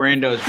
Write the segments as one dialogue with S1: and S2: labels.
S1: Brando's.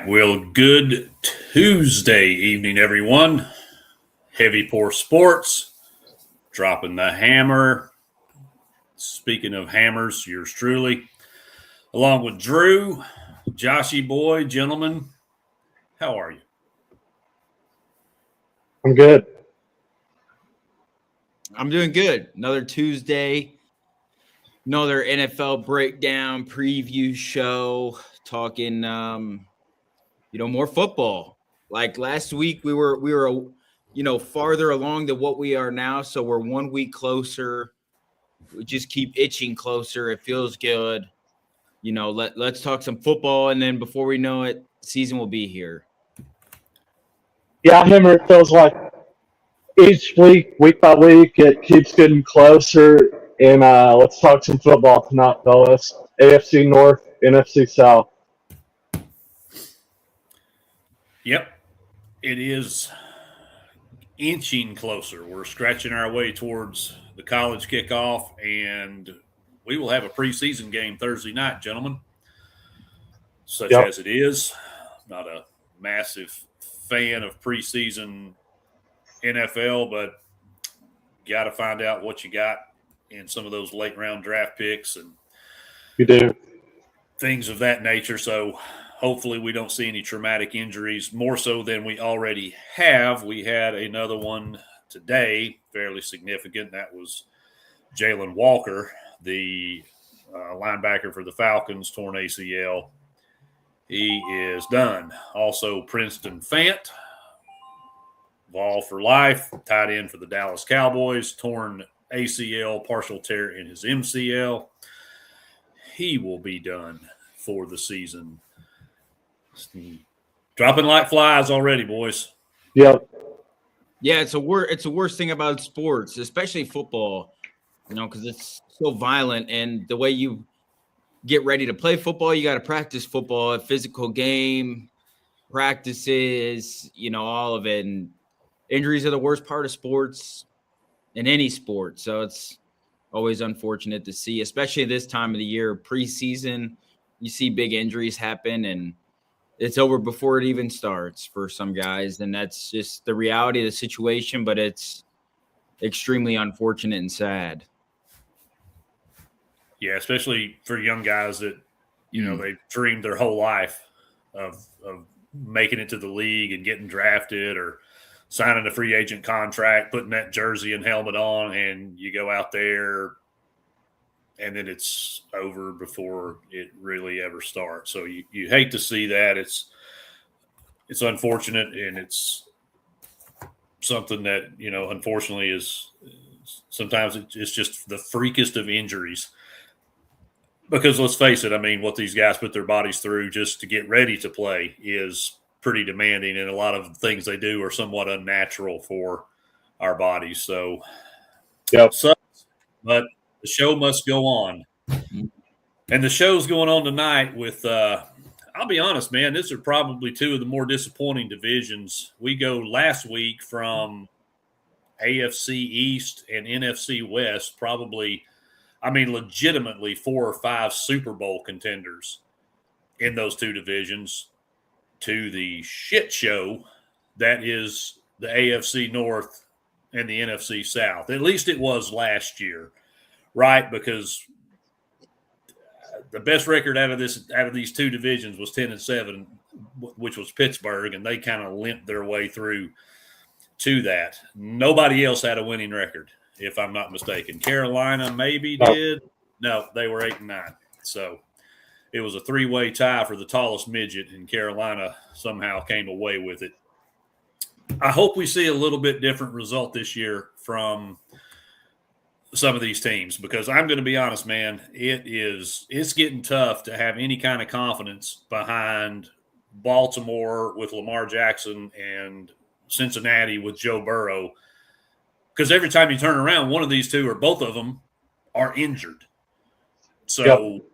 S2: Well, good Tuesday evening, everyone. Heavy Pour Sports, dropping the hammer. Speaking of hammers, yours truly, along with Drew, Joshy boy, gentlemen, how are you?
S3: I'm good.
S1: I'm doing good. Another Tuesday, another NFL breakdown preview show, talking more football. Like last week, we were farther along than what we are now. So we're 1 week closer. We just keep itching closer. It feels good. Let's talk some football, and then before we know it, season will be here.
S3: Yeah, Hammer, it feels like each week by week, it keeps getting closer. And let's talk some football tonight, fellas. AFC North, NFC South.
S2: Yep, it is inching closer. We're scratching our way towards the college kickoff, and we will have a preseason game Thursday night, gentlemen. Such as it is. Not a massive fan of preseason NFL, but got to find out what you got in some of those late round draft picks and
S3: you do
S2: things of that nature. So hopefully we don't see any traumatic injuries, more so than we already have. We had another one today, fairly significant. That was Jalen Walker, the linebacker for the Falcons, torn ACL. He is done. Also, Princeton Fant, Vol for life, tight end for the Dallas Cowboys, torn ACL, partial tear in his MCL. He will be done for the season. Dropping like flies already, boys.
S3: Yep.
S1: Yeah, it's the worst thing about sports, especially football, because it's so violent, and the way you get ready to play football, you got to practice football, a physical game, practices, all of it. And injuries are the worst part of sports in any sport. So it's always unfortunate to see, especially this time of the year, preseason, you see big injuries happen and it's over before it even starts for some guys. And that's just the reality of the situation, but it's extremely unfortunate and sad.
S2: Yeah, especially for young guys that, they've dreamed their whole life of making it to the league and getting drafted or signing a free agent contract, putting that jersey and helmet on, and you go out there and then it's over before it really ever starts. So you hate to see that. It's unfortunate, and it's something that, unfortunately is sometimes it's just the freakest of injuries. Because let's face it, I mean, what these guys put their bodies through just to get ready to play is pretty demanding, and a lot of things they do are somewhat unnatural for our bodies. So,
S3: yep.
S2: But the show must go on. And the show's going on tonight with, I'll be honest, man, these are probably two of the more disappointing divisions. We go last week from AFC East and NFC West, probably – legitimately 4 or 5 Super Bowl contenders in those two divisions to the shit show that is the AFC North and the NFC South. At least it was last year, right? Because the best record out of these two divisions was 10-7, which was Pittsburgh, and they kind of limped their way through to that. Nobody else had a winning record, if I'm not mistaken. Carolina maybe did. No, they were 8-9. So it was a 3-way tie for the tallest midget, and Carolina somehow came away with it. I hope we see a little bit different result this year from some of these teams, because I'm going to be honest, man, it's getting tough to have any kind of confidence behind Baltimore with Lamar Jackson and Cincinnati with Joe Burrow. Because every time you turn around, one of these two or both of them are injured. So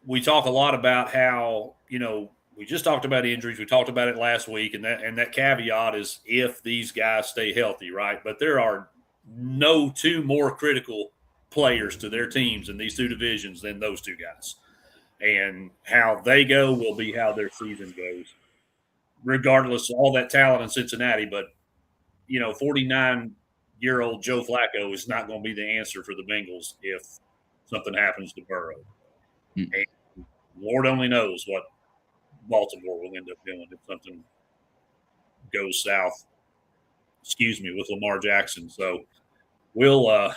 S2: we talk a lot about how, we just talked about injuries. We talked about it last week, and that caveat is if these guys stay healthy, right? But there are no two more critical players to their teams in these two divisions than those two guys. And how they go will be how their season goes, regardless of all that talent in Cincinnati. But, 49-year-old Joe Flacco is not going to be the answer for the Bengals if something happens to Burrow. And Lord only knows what Baltimore will end up doing if something goes south, with Lamar Jackson. So we'll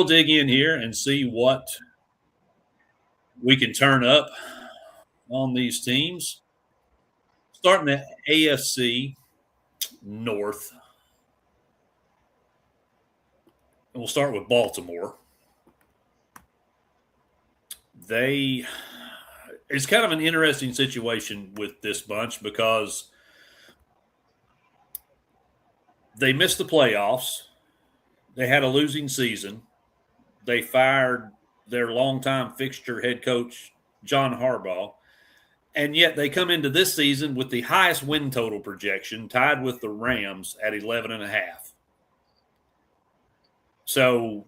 S2: dig in here and see what we can turn up on these teams. Starting at AFC North. We'll start with Baltimore. It's kind of an interesting situation with this bunch because they missed the playoffs. They had a losing season. They fired their longtime fixture head coach, John Harbaugh. And yet they come into this season with the highest win total projection, tied with the Rams at 11.5. So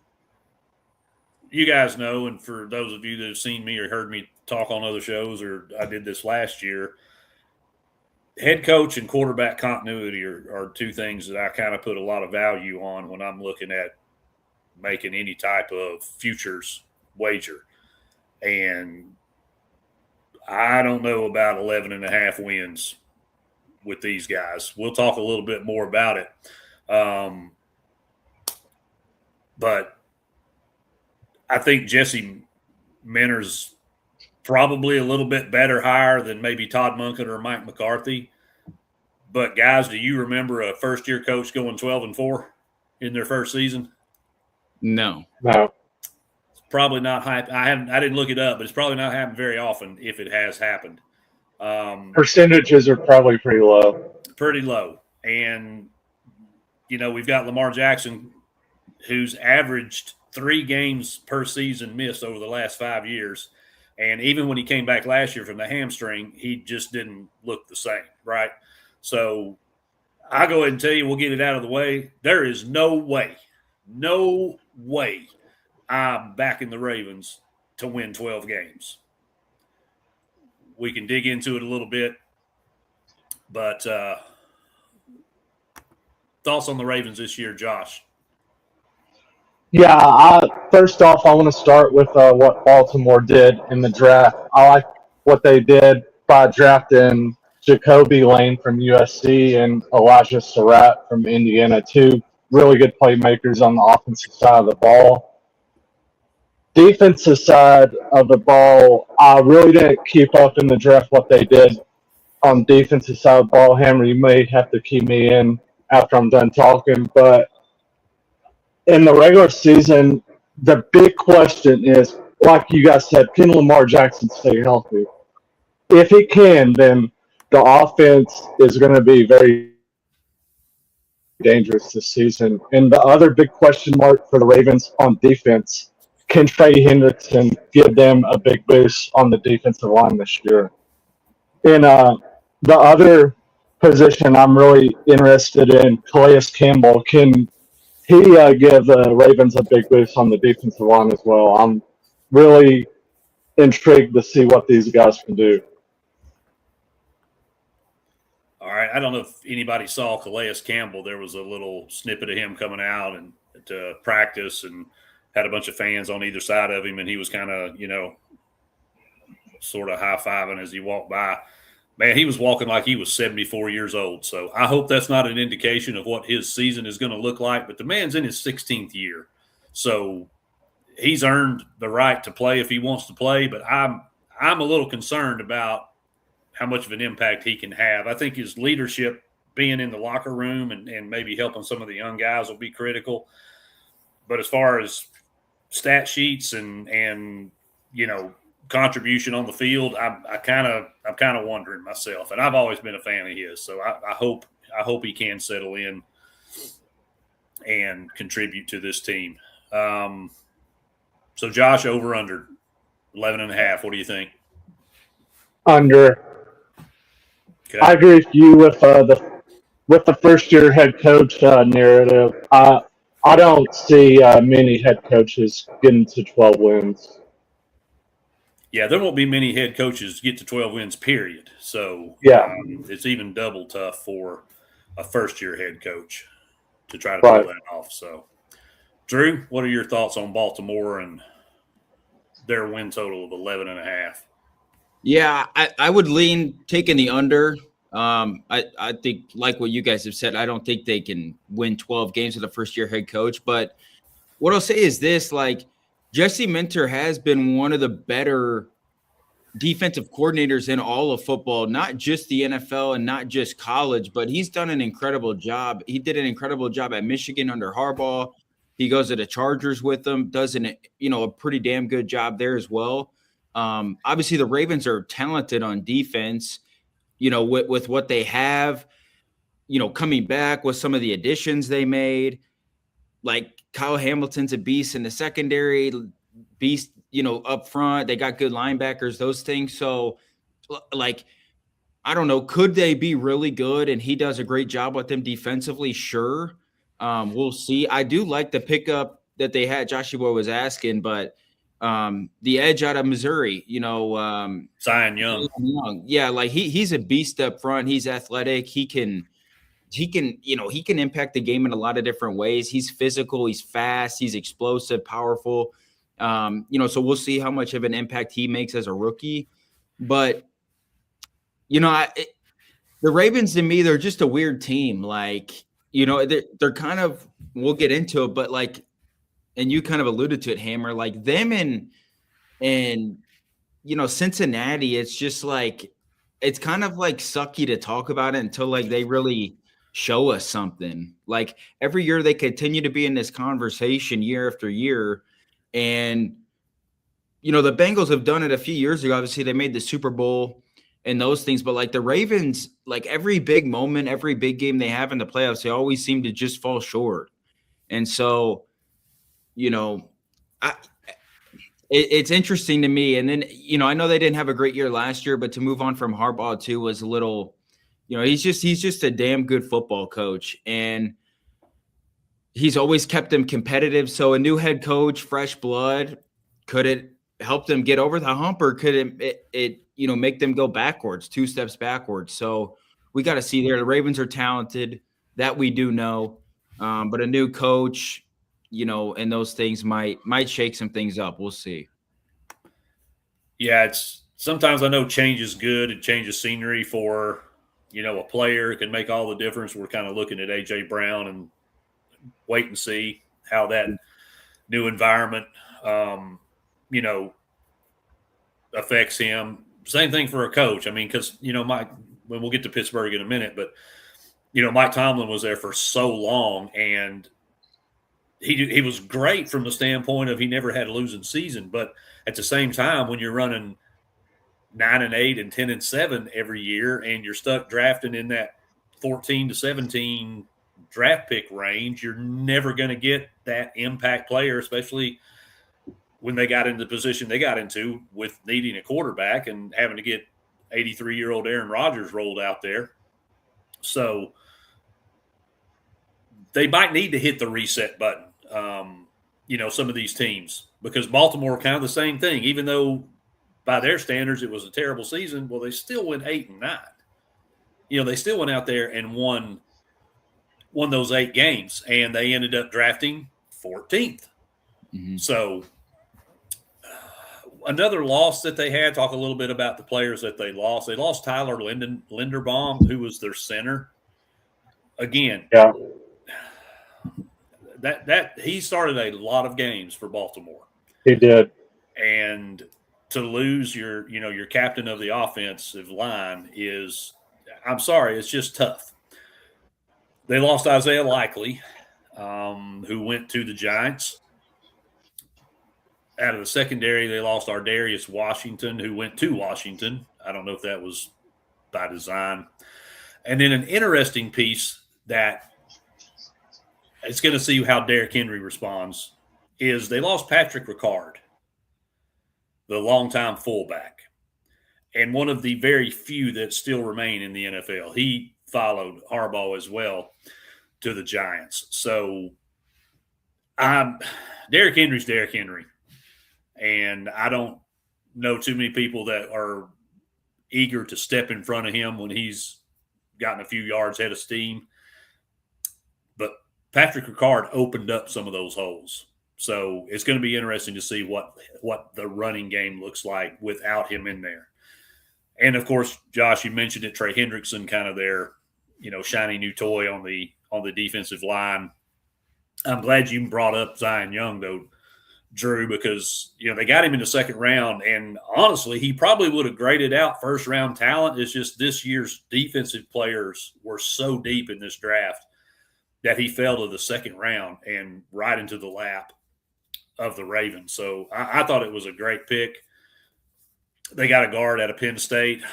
S2: you guys know, and for those of you that have seen me or heard me talk on other shows, or I did this last year, head coach and quarterback continuity are two things that I kind of put a lot of value on when I'm looking at making any type of futures wager. And I don't know about 11.5 wins with these guys. We'll talk a little bit more about it. But I think Jesse Minter's probably a little bit better hire than maybe Todd Monken or Mike McCarthy. But guys, do you remember a first-year coach going 12-4 in their first season?
S1: No.
S2: It's probably not hype. I didn't look it up, but it's probably not happened very often if it has happened.
S3: Percentages are probably pretty low.
S2: Pretty low. And, we've got Lamar Jackson, who's averaged 3 games per season missed over the last 5 years. And even when he came back last year from the hamstring, he just didn't look the same, right? So I'll go ahead and tell you, we'll get it out of the way. There is no way I'm backing the Ravens to win 12 games. We can dig into it a little bit, but thoughts on the Ravens this year, Josh?
S3: Yeah, first off, I want to start with what Baltimore did in the draft. I like what they did by drafting Jacoby Lane from USC and Elijah Surratt from Indiana, two really good playmakers on the offensive side of the ball. Defensive side of the ball, I really didn't keep up in the draft what they did on defensive side of the ball. Hammer, you may have to keep me in after I'm done talking, but in the regular season, the big question is, like you guys said, can Lamar Jackson stay healthy? If he can, then the offense is going to be very dangerous this season. And the other big question mark for the Ravens on defense, can Trey Hendrickson give them a big boost on the defensive line this year? And the other position I'm really interested in, Calais Campbell, can he give the Ravens a big boost on the defensive line as well? I'm really intrigued to see what these guys can do.
S2: All right. I don't know if anybody saw Calais Campbell. There was a little snippet of him coming out and to practice and had a bunch of fans on either side of him, and he was kind of, sort of high-fiving as he walked by. Man, he was walking like he was 74 years old. So I hope that's not an indication of what his season is going to look like. But the man's in his 16th year. So he's earned the right to play if he wants to play. But I'm a little concerned about how much of an impact he can have. I think his leadership, being in the locker room and maybe helping some of the young guys, will be critical. But as far as stat sheets and contribution on the field, I'm kind of wondering myself, and I've always been a fan of his. So I hope he can settle in and contribute to this team. So Josh, over under 11.5. What do you think?
S3: Under.
S2: Okay.
S3: I agree with you with the first year head coach narrative. I don't see many head coaches getting to 12 wins.
S2: Yeah, there won't be many head coaches get to 12 wins, period. So
S3: yeah,
S2: it's even double tough for a first-year head coach to try to pull that off. So, Drew, what are your thoughts on Baltimore and their win total of 11.5?
S1: Yeah, I would lean taking the under. I think, like what you guys have said, I don't think they can win 12 games with a first-year head coach. But what I'll say is this, like, Jesse Minter has been one of the better defensive coordinators in all of football, not just the NFL and not just college, but he's done an incredible job. He did an incredible job at Michigan under Harbaugh. He goes to the Chargers with them, does a pretty damn good job there as well. Obviously, the Ravens are talented on defense, with what they have, coming back with some of the additions they made. Like Kyle Hamilton's a beast in the secondary, beast, up front. They got good linebackers, those things. So, like, I don't know, could they be really good? And he does a great job with them defensively. Sure. We'll see. I do like the pickup that they had. Joshua was asking, but the edge out of Missouri,
S2: Zion Young.
S1: Yeah, like he's a beast up front. He's athletic. He can impact the game in a lot of different ways. He's physical, he's fast, he's explosive, powerful. So we'll see how much of an impact he makes as a rookie. But the Ravens, to me, they're just a weird team. Like, they're kind of, we'll get into it, but like, and you kind of alluded to it, Hammer, like them and Cincinnati, it's just like, it's kind of like sucky to talk about it until like they really show us something. Like every year they continue to be in this conversation year after year. And, the Bengals have done it a few years ago. Obviously they made the Super Bowl and those things. But like the Ravens, like every big moment, every big game they have in the playoffs, they always seem to just fall short. And so, it's interesting to me. And then, I know they didn't have a great year last year, but to move on from Harbaugh too was a little, he's just a damn good football coach, and he's always kept them competitive. So a new head coach, fresh blood, could it help them get over the hump, or could it make them go backwards, 2 steps backwards? So we got to see there. The Ravens are talented, that we do know, but a new coach, and those things might shake some things up. We'll see.
S2: Yeah, it's sometimes I know change is good and change of scenery for, a player. It can make all the difference. We're kind of looking at A.J. Brown and wait and see how that new environment, affects him. Same thing for a coach. I mean, because, Mike, when we'll get to Pittsburgh in a minute, but, Mike Tomlin was there for so long, and he was great from the standpoint of he never had a losing season. But at the same time, when you're running 9-8 and 10-7 every year, and you're stuck drafting in that 14 to 17 draft pick range, you're never going to get that impact player, especially when they got into the position they got into with needing a quarterback and having to get 83-year-old Aaron Rodgers rolled out there. So they might need to hit the reset button, some of these teams, because Baltimore kind of the same thing. Even though by their standards it was a terrible season, well, they still went 8-9. They still went out there and won those 8 games, and they ended up drafting 14th.
S1: Mm-hmm.
S2: So another loss that they had, talk a little bit about the players that they lost. They lost Tyler Linderbaum, who was their center. Again,
S3: yeah,
S2: that he started a lot of games for Baltimore.
S3: he did.
S2: And to lose your captain of the offensive line is, I'm sorry, it's just tough. They lost Isaiah Likely, who went to the Giants. Out of the secondary, they lost Ardarius Washington, who went to Washington. I don't know if that was by design. And then an interesting piece that it's going to see how Derrick Henry responds is they lost Patrick Ricard, the longtime fullback, and one of the very few that still remain in the NFL. He followed Harbaugh as well to the Giants. So Derrick Henry's Derrick Henry. And I don't know too many people that are eager to step in front of him when he's gotten a few yards head of steam. But Patrick Ricard opened up some of those holes. So it's going to be interesting to see what the running game looks like without him in there. And, of course, Josh, you mentioned it, Trey Hendrickson, kind of their, shiny new toy on the defensive line. I'm glad you brought up Zion Young, though, Drew, because, they got him in the second round, and honestly, he probably would have graded out first-round talent. It's just this year's defensive players were so deep in this draft that he fell to the second round and right into the lap of the Ravens. So I thought it was a great pick. They got a guard out of Penn State.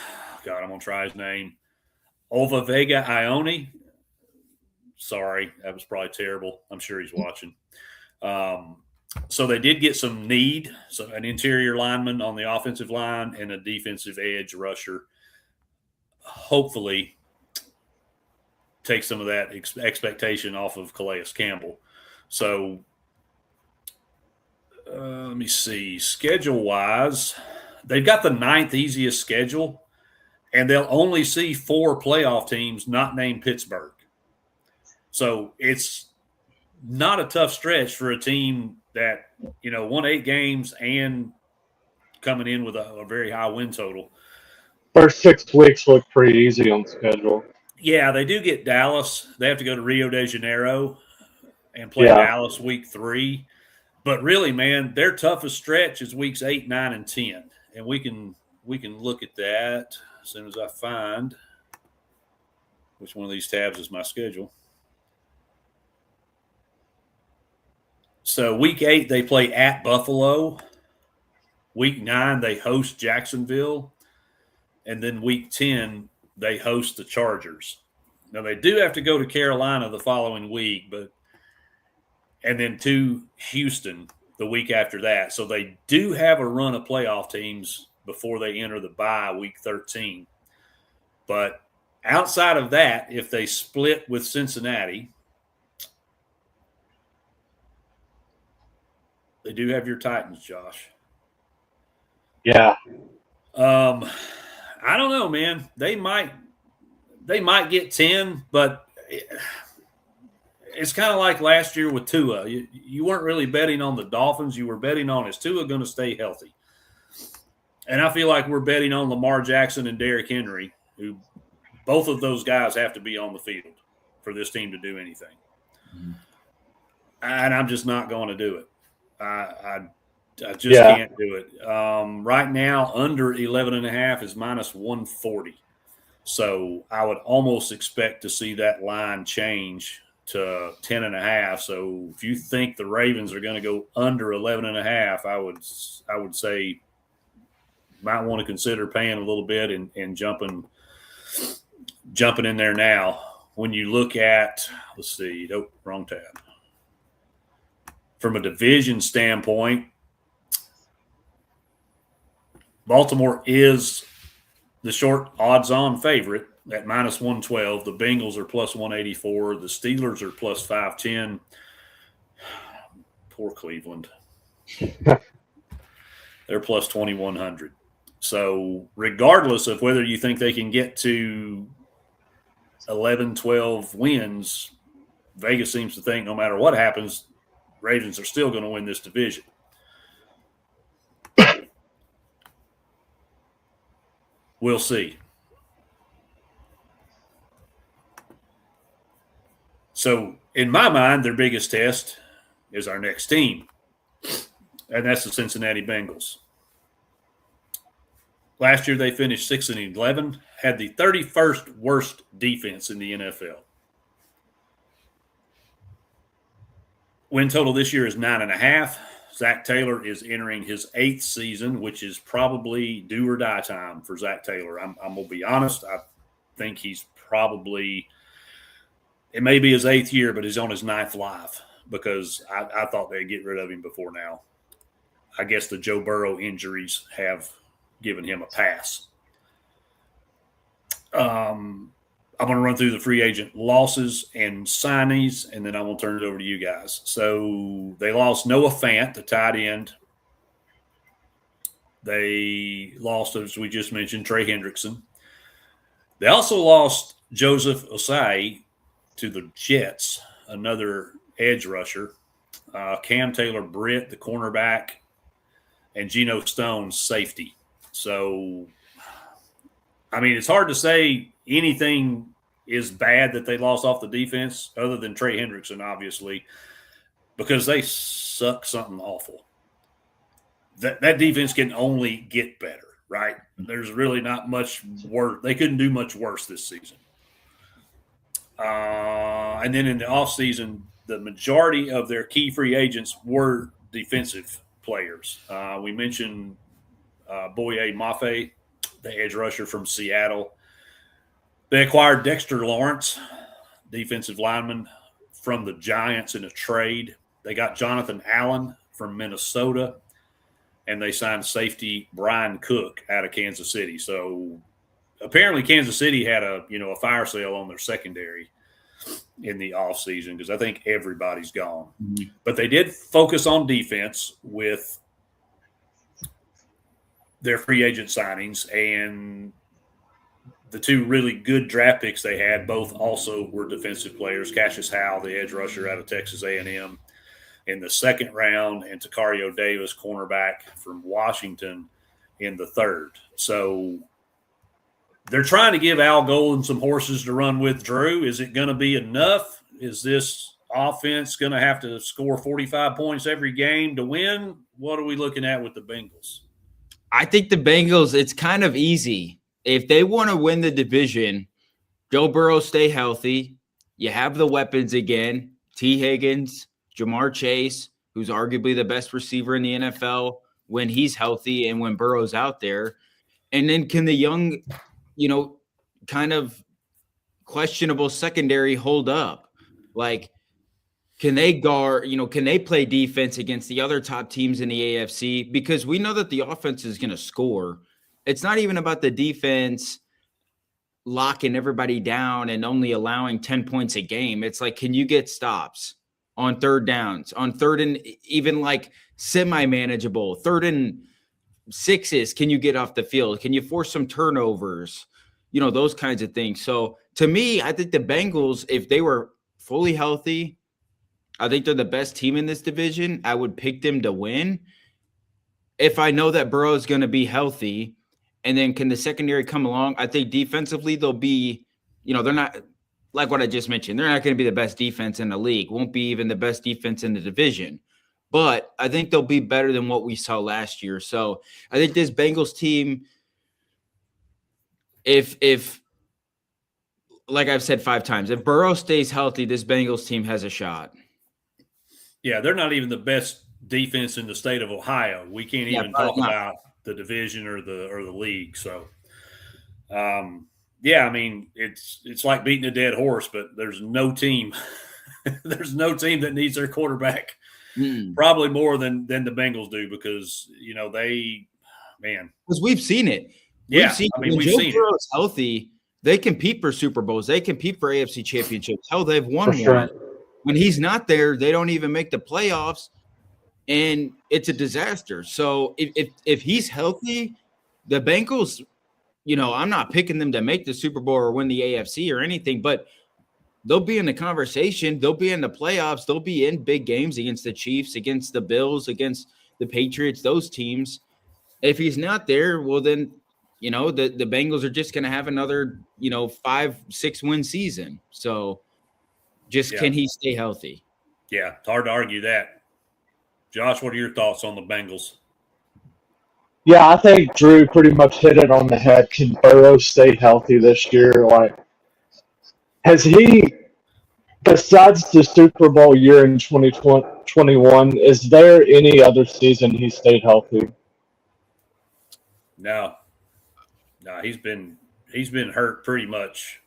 S2: God, I'm going to try his name. Ova Vega Ione. Sorry, that was probably terrible. I'm sure he's watching. So they did get some need, so an interior lineman on the offensive line and a defensive edge rusher. Hopefully take some of that expectation off of Calais Campbell. So let me see. Schedule-wise, they've got the 9th easiest schedule, and they'll only see 4 playoff teams not named Pittsburgh. So it's not a tough stretch for a team that, won 8 games and coming in with a very high win total.
S3: First 6 weeks look pretty easy on schedule.
S2: Yeah, they do get Dallas. They have to go to Rio de Janeiro and play Dallas week 3. But really, man, their toughest stretch is weeks 8, 9, and 10. And we can look at that as soon as I find which one of these tabs is my schedule. So week 8, they play at Buffalo. Week 9, they host Jacksonville. and then week 10 they host the Chargers. Now they do have to go to Carolina the following week, and then to Houston the week after that. So they do have a run of playoff teams before they enter the bye week 13. But outside of that, if they split with Cincinnati, they do have your Titans, Josh.
S3: Yeah.
S2: I don't know, man. They might get 10, but it's kind of like last year with Tua. You weren't really betting on the Dolphins. You were betting on, is Tua going to stay healthy? And I feel like we're betting on Lamar Jackson and Derrick Henry, who both of those guys have to be on the field for this team to do anything. Mm-hmm. And I'm just not going to do it. I just can't do it. Right now, under 11.5 is minus 140. So I would almost expect to see that line change to 10.5. So if you think the Ravens are going to go under 11.5, I would say might want to consider paying a little bit and jumping in there now. When you look at, let's see, wrong tab. From a division standpoint, Baltimore is the short odds-on favorite at minus 112. The Bengals are plus 184. The Steelers are plus 510. Poor Cleveland. They're plus 2,100. So regardless of whether you think they can get to 11, 12 wins, Vegas seems to think no matter what happens, Ravens are still going to win this division. We'll see. So, in my mind, their biggest test is our next team, and that's the Cincinnati Bengals. Last year, they finished 6-11, had the 31st worst defense in the NFL. Win total this year is 9.5. Zach Taylor is entering his 8th season, which is probably do or die time for Zach Taylor. I'm going to be honest. I think he's probably – it may be his 8th year, but he's on his 9th life because I thought they'd get rid of him before now. I guess the Joe Burrow injuries have given him a pass. I'm going to run through the free agent losses and signees, and then I'm going to turn it over to you guys. So they lost Noah Fant, the tight end. They lost, as we just mentioned, Trey Hendrickson. They also lost Joseph Osai to the Jets, another edge rusher. Cam Taylor-Britt, the cornerback, and Geno Stone, safety. So, I mean, it's hard to say anything is bad that they lost off the defense other than Trey Hendrickson, obviously, because they suck something awful. That defense can only get better, right? There's really not much worse. They couldn't do much worse this season. And then in the offseason, the majority of their key free agents were defensive players. We mentioned Boye Mafe, the edge rusher from Seattle. They acquired Dexter Lawrence, defensive lineman from the Giants in a trade. They got Jonathan Allen from Minnesota, and they signed safety Brian Cook out of Kansas City. So apparently Kansas City had a fire sale on their secondary in the offseason because I think everybody's gone. Mm-hmm. But they did focus on defense with their free agent signings, and the two really good draft picks they had both also were defensive players. Cassius Howell, the edge rusher out of Texas A&M, in the second round, and Takario Davis, cornerback from Washington, in the third. So they're trying to give Al Golden some horses to run with. Drew, is it going to be enough? Is this offense going to have to score 45 points every game to win? What are we looking at with the Bengals?
S1: I think the Bengals, it's kind of easy. If they want to win the division, Joe Burrow stay healthy. You have the weapons again. T. Higgins, Jamar Chase, who's arguably the best receiver in the NFL when he's healthy and when Burrow's out there. And then can the young, kind of questionable secondary hold up? Like, can they guard, can they play defense against the other top teams in the AFC? Because we know that the offense is going to score. It's not even about the defense locking everybody down and only allowing 10 points a game. It's like, can you get stops on third downs, on third and even like semi-manageable, third and sixes? Can you get off the field? Can you force some turnovers? Those kinds of things. So to me, I think the Bengals, if they were fully healthy, I think they're the best team in this division. I would pick them to win. If I know that Burrow is going to be healthy, and then can the secondary come along? I think defensively they'll be, they're not, like what I just mentioned, they're not going to be the best defense in the league. Won't be even the best defense in the division. But I think they'll be better than what we saw last year. So I think this Bengals team, if like I've said 5 times, if Burrow stays healthy, this Bengals team has a shot.
S2: Yeah, they're not even the best defense in the state of Ohio. We can't even talk about the division or the league. So, it's like beating a dead horse, but there's no team. There's no team that needs their quarterback probably more than the Bengals do, because
S1: because we've seen it. We've seen Burrow's healthy, they compete for Super Bowls. They compete for AFC championships. Hell, they've won one. When he's not there, they don't even make the playoffs, and it's a disaster. So if he's healthy, the Bengals, I'm not picking them to make the Super Bowl or win the AFC or anything, but they'll be in the conversation. They'll be in the playoffs. They'll be in big games against the Chiefs, against the Bills, against the Patriots, those teams. If he's not there, well, then, the Bengals are just going to have another, 5-6 win season. So can he stay healthy?
S2: Yeah, it's hard to argue that. Josh, what are your thoughts on the Bengals?
S3: Yeah, I think Drew pretty much hit it on the head. Can Burrow stay healthy this year? Like, has he, besides the Super Bowl year in 2021, is there any other season he stayed healthy?
S2: No, he's been hurt pretty much,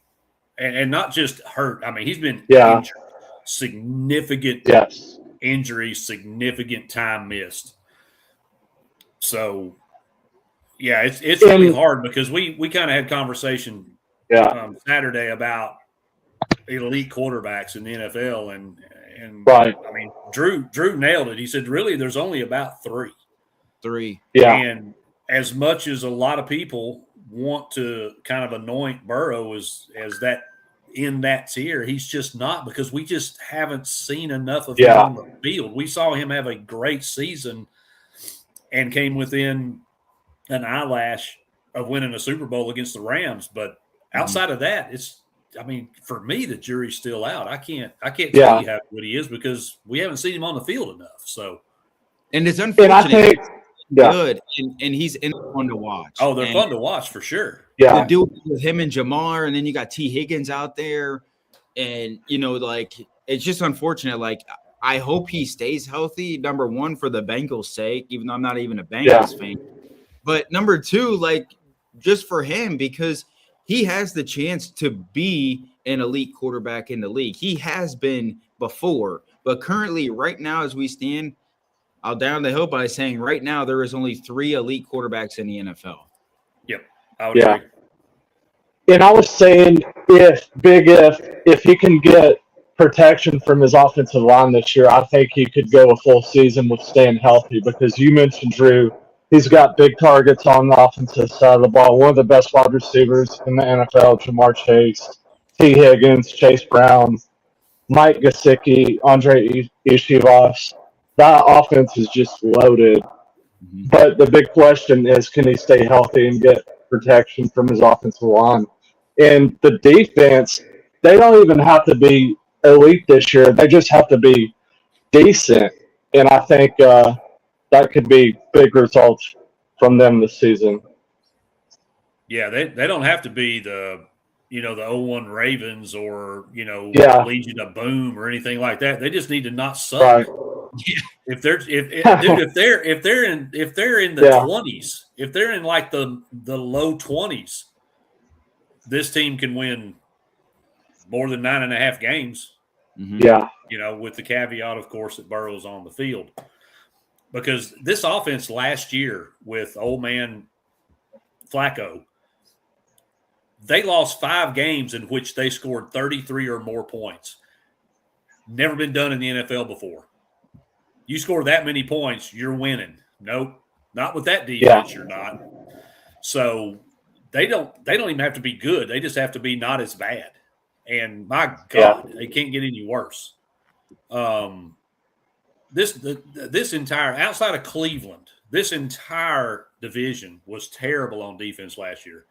S2: and not just hurt. I mean, he's been injured, significant injuries, significant time missed. So, yeah, it's really hard, because we kind of had conversation Saturday about elite quarterbacks in the NFL, and
S3: right.
S2: I mean, Drew nailed it. He said, really, there's only about three.
S3: Yeah.
S2: And as much as a lot of people want to kind of anoint Burrow as that in that tier, he's just not, because we just haven't seen enough of him on the field. We saw him have a great season and came within an eyelash of winning a Super Bowl against the Rams. But outside of that, for me, the jury's still out. I can't tell you how good he is, because we haven't seen him on the field enough. So,
S1: and it's unfortunate. Good, and he's fun to watch.
S2: Oh, they're fun to watch for sure.
S3: Yeah,
S1: the dude with him and Jamar, and then you got T. Higgins out there, and it's just unfortunate. Like, I hope he stays healthy. Number one, for the Bengals' sake, even though I'm not even a Bengals fan. But number two, like, just for him, because he has the chance to be an elite quarterback in the league. He has been before, but currently, right now, as we stand, I'll down the hill by saying right now there is only 3 elite quarterbacks in the NFL.
S2: Yep, I would agree.
S3: And I was saying, if he can get protection from his offensive line this year, I think he could go a full season with staying healthy, because you mentioned Drew. He's got big targets on the offensive side of the ball. One of the best wide receivers in the NFL, Jamar Chase, T. Higgins, Chase Brown, Mike Gesicki, Andre Ishivas. That offense is just loaded. Mm-hmm. But the big question is, can he stay healthy and get protection from his offensive line? And the defense, they don't even have to be elite this year. They just have to be decent. And I think that could be big results from them this season.
S2: Yeah, they don't have to be the 0-1 Ravens or Legion of Boom or anything like that. They just need to not suck.
S3: Right.
S2: If they're if they're in the 20s, if they're in like the low 20s, this team can win more than 9.5 games.
S3: Yeah.
S2: With the caveat, of course, that Burrow's on the field. Because this offense last year with old man Flacco, they lost 5 games in which they scored 33 or more points. Never been done in the NFL before. You score that many points, you're winning. Nope, not with that defense. You're not. So they don't even have to be good. They just have to be not as bad. And my God, they can't get any worse. This entire, outside of Cleveland, this entire division was terrible on defense last year.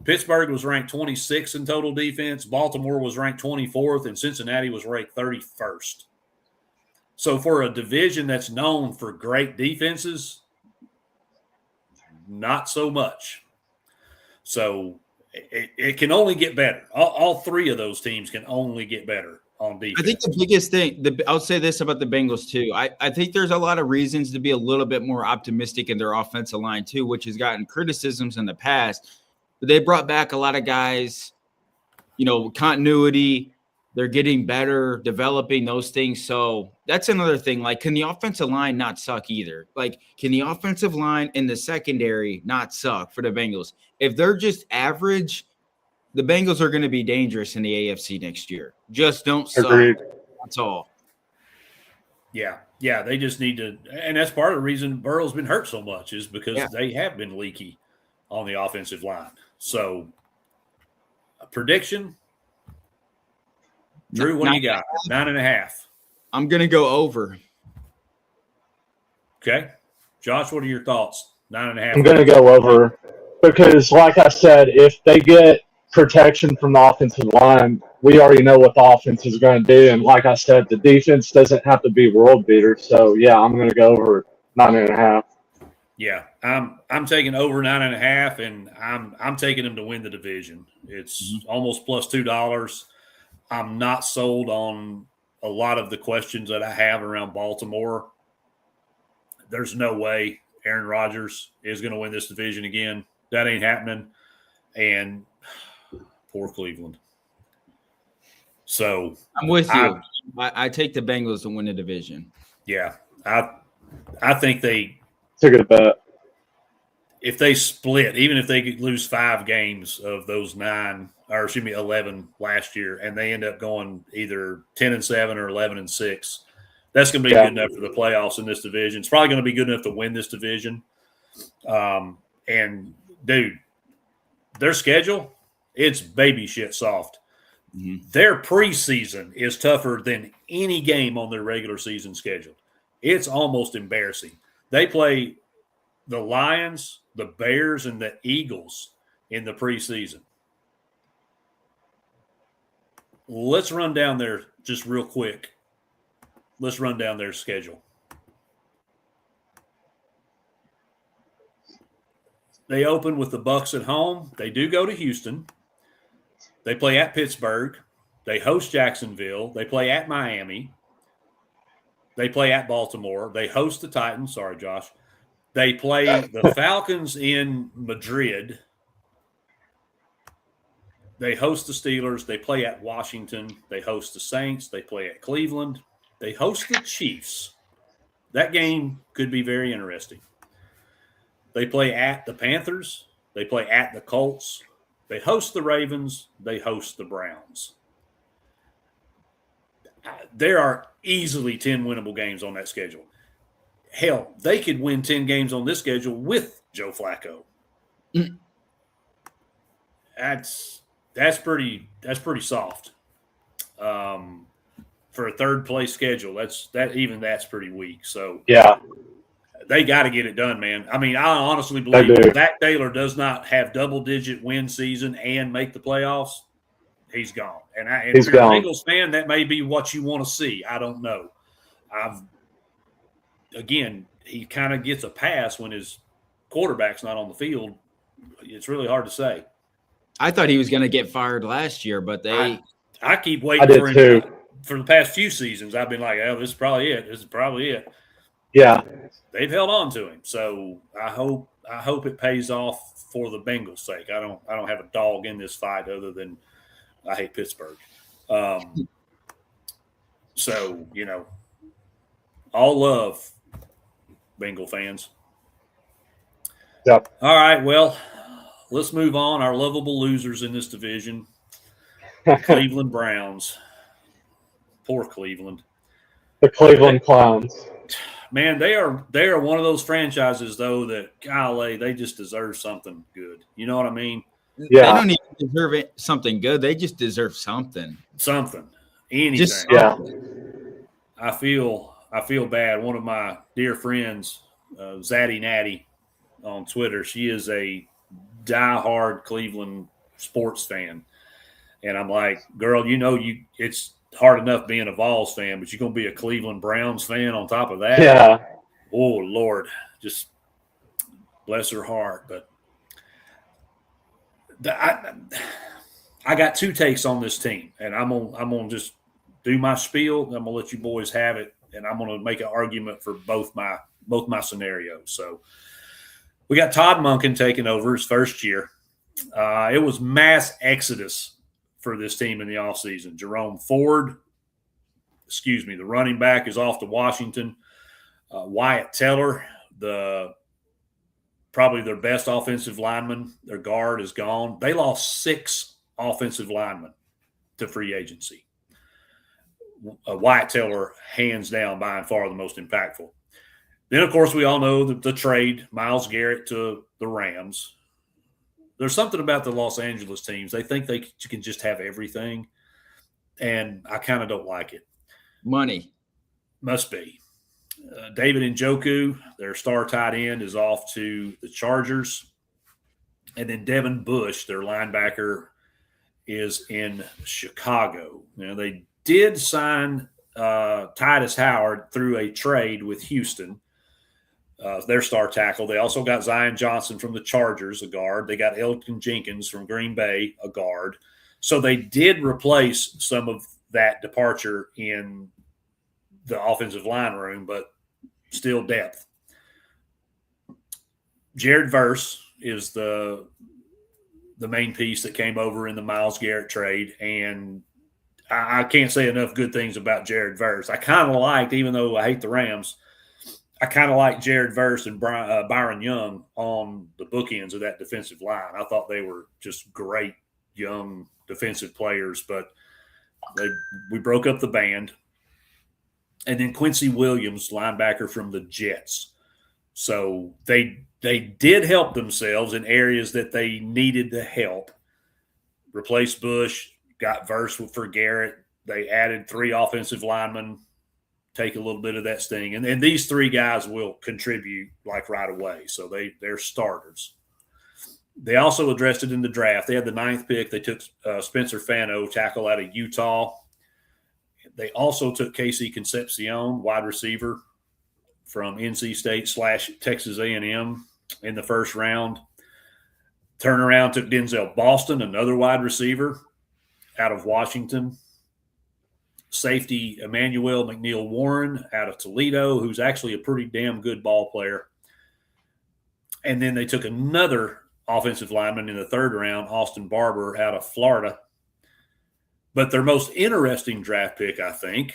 S2: Pittsburgh was ranked 26th in total defense. Baltimore was ranked 24th, and Cincinnati was ranked 31st. So for a division that's known for great defenses, not so much. So it can only get better. All 3 of those teams can only get better on defense.
S1: I think the biggest thing, I'll say this about the Bengals too. I think there's a lot of reasons to be a little bit more optimistic in their offensive line too, which has gotten criticisms in the past. But they brought back a lot of guys, continuity. They're getting better, developing those things. So that's another thing. Like, can the offensive line not suck either? Like, can the offensive line and the secondary not suck for the Bengals? If they're just average, the Bengals are going to be dangerous in the AFC next year. Just don't suck.
S3: Agreed.
S1: That's all.
S2: Yeah, they just need to – and that's part of the reason Burrow's been hurt so much is because they have been leaky on the offensive line. So, a prediction – Drew, what do you got? 9.5.
S1: I'm going to go over.
S2: Okay. Josh, what are your thoughts? 9.5.
S3: I'm going to go over because, like I said, if they get protection from the offensive line, we already know what the offense is going to do. And like I said, the defense doesn't have to be world beater. So, yeah, I'm going to go over 9.5.
S2: Yeah, I'm taking over 9.5, and I'm taking them to win the division. It's almost plus $2. I'm not sold on a lot of the questions that I have around Baltimore. There's no way Aaron Rodgers is going to win this division again. That ain't happening. And poor Cleveland. So
S1: I'm with you. I take the Bengals to win the division.
S2: Yeah. I think
S3: it's a good bet.
S2: If they split, even if they could lose 5 games of those 11 last year, and they end up going either 10-7 or 11-6, that's going to be good enough for the playoffs in this division. It's probably going to be good enough to win this division. And, dude, their schedule, it's baby shit soft. Mm-hmm. Their preseason is tougher than any game on their regular season schedule. It's almost embarrassing. They play the Lions, the Bears, and the Eagles in the preseason. Let's run down there just real quick. Let's run down their schedule. They open with the Bucs at home. They do go to Houston. They play at Pittsburgh. They host Jacksonville. They play at Miami. They play at Baltimore. They host the Titans. Sorry, Josh. They play the Falcons in Madrid. They host the Steelers. They play at Washington. They host the Saints. They play at Cleveland. They host the Chiefs. That game could be very interesting. They play at the Panthers. They play at the Colts. They host the Ravens. They host the Browns. There are easily 10 winnable games on that schedule. Hell, they could win 10 games on this schedule with Joe Flacco. Mm. That's pretty soft. For a third place schedule, that's pretty weak. So
S3: yeah,
S2: they got to get it done, man. I mean, I honestly believe if Zach Taylor does not have double-digit win season and make the playoffs, he's gone. And if you're an Eagles fan, that may be what you want to see. I don't know. Again, he kind of gets a pass when his quarterback's not on the field. It's really hard to say.
S1: I thought he was going to get fired last year, but
S2: I keep waiting for him. for the past few seasons, I've been like, oh, this is probably it. This is probably it.
S3: Yeah.
S2: They've held on to him. So I hope it pays off for the Bengals' sake. I don't have a dog in this fight other than I hate Pittsburgh. So, all love, Bengal fans.
S3: Yep.
S2: All right, well, let's move on. Our lovable losers in this division, the Cleveland Browns. Poor Cleveland.
S3: The Cleveland Clowns.
S2: Man, they are one of those franchises, though, that, golly, they just deserve something good. You know what I mean?
S3: Yeah.
S1: They don't even deserve something good. They just deserve something.
S2: Something. Anything.
S1: Just
S3: Yeah.
S2: I feel bad. One of my dear friends, Zaddy Natty on Twitter, she is a diehard Cleveland sports fan. And I'm like, girl, it's hard enough being a Vols fan, but you're going to be a Cleveland Browns fan on top of that?
S3: Yeah.
S2: Oh, Lord. Just bless her heart. But I got two takes on this team, and I'm gonna just do my spiel. I'm gonna let you boys have it, and I'm gonna make an argument for both my scenarios. So we got Todd Monken taking over his first year. It was mass exodus for this team in the offseason. Jerome Ford, the running back, is off to Washington. Wyatt Teller, probably their best offensive lineman, their guard, is gone. They lost 6 offensive linemen to free agency. Wyatt Teller, hands down, by and far the most impactful. Then, of course, we all know the trade, Myles Garrett to the Rams. There's something about the Los Angeles teams. They think they can just have everything, and I kind of don't like it.
S1: Money.
S2: Must be. David Njoku, their star tight end, is off to the Chargers. And then Devin Bush, their linebacker, is in Chicago. They did sign Titus Howard through a trade with Houston, their star tackle. They also got Zion Johnson from the Chargers, a guard. They got Elton Jenkins from Green Bay, a guard. So they did replace some of that departure in the offensive line room, but still depth. Jared Verse is the main piece that came over in the Myles Garrett trade, and I can't say enough good things about Jared Verse. I kind of liked, even though I hate the Rams, I kind of like Jared Verse and Byron Young on the bookends of that defensive line. I thought they were just great young defensive players, but we broke up the band. And then Quincy Williams, linebacker from the Jets. So they did help themselves in areas that they needed the help. Replaced Bush, got Verse for Garrett. They added 3 offensive linemen, take a little bit of that sting. And these 3 guys will contribute like right away. So they're starters. They also addressed it in the draft. They had the 9th pick. They took Spencer Fano, tackle out of Utah. They also took Casey Concepcion, wide receiver from NC State / Texas A&M in the first round. Turnaround took Denzel Boston, another wide receiver out of Washington. Safety Emmanuel McNeil Warren out of Toledo, who's actually a pretty damn good ball player. And then they took another offensive lineman in the 3rd round, Austin Barber out of Florida. But their most interesting draft pick, I think,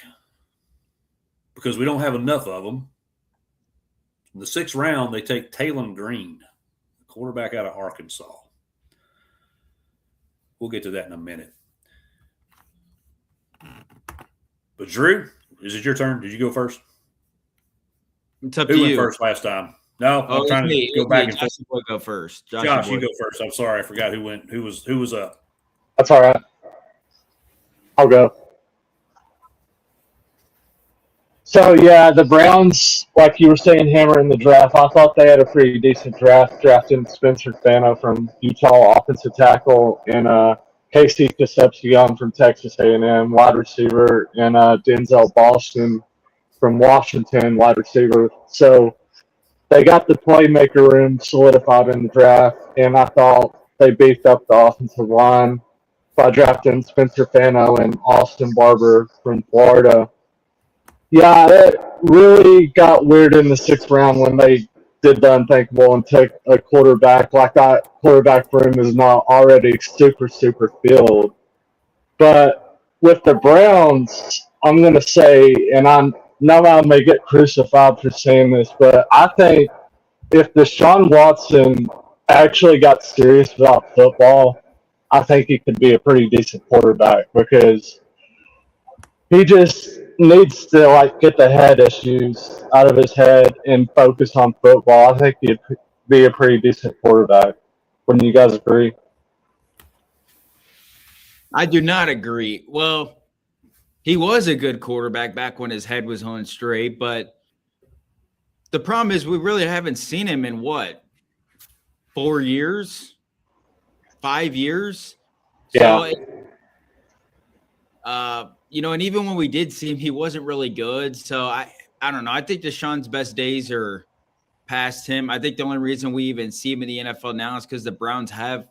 S2: because we don't have enough of them, in the 6th round, they take Talon Green, quarterback out of Arkansas. We'll get to that in a minute. But, Drew, is it your turn? Did you go first?
S1: It's up
S2: Who
S1: to
S2: went
S1: you.
S2: first last time? No, I'm trying to go back and forth.
S1: Josh will go first.
S2: Josh, you go first. I'm sorry, I forgot who went. Who was up?
S3: That's all right. I'll go. So, yeah, the Browns, like you were saying, Hammer in the draft, I thought they had a pretty decent draft, drafting Spencer Fano from Utah, offensive tackle, and Casey Concepcion from Texas A&M, wide receiver, and Denzel Boston from Washington, wide receiver. So they got the playmaker room solidified in the draft, and I thought they beefed up the offensive line. by drafting Spencer Fano and Austin Barber from Florida. Yeah, it really got weird in the 6th round when they did the unthinkable and took a quarterback. Like, that quarterback room is not already super, super filled. But with the Browns, I'm going to say, and I know I may get crucified for saying this, but I think if Deshaun Watson actually got serious about football, I think he could be a pretty decent quarterback because he just needs to get the head issues out of his head and focus on football. I think he'd be a pretty decent quarterback. Wouldn't you guys agree?
S1: I do not agree. Well, he was a good quarterback back when his head was on straight, but the problem is we really haven't seen him in 4 years, 5 years.
S3: Yeah.
S1: So, and even when we did see him, he wasn't really good. So I don't know. I think Deshaun's best days are past him. I think the only reason we even see him in the NFL now is because the Browns have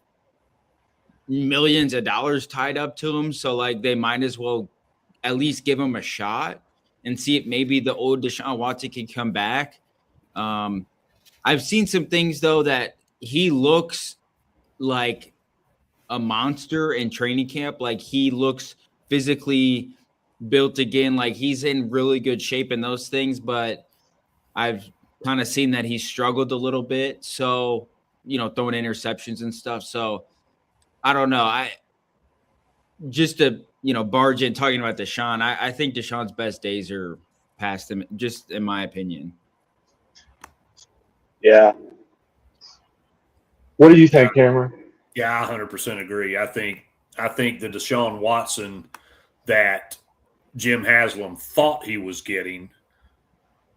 S1: millions of dollars tied up to him. So they might as well at least give him a shot and see if maybe the old Deshaun Watson can come back. I've seen some things though that he looks like a monster in training camp. Like, he looks physically built again. Like, he's in really good shape and those things, but I've kind of seen that he's struggled a little bit. So, throwing interceptions and stuff. So I don't know. Just to, barge in talking about Deshaun, I think Deshaun's best days are past him, just in my opinion.
S3: Yeah. What do you think, Cameron?
S2: Yeah, I 100% agree. I think the Deshaun Watson that Jim Haslam thought he was getting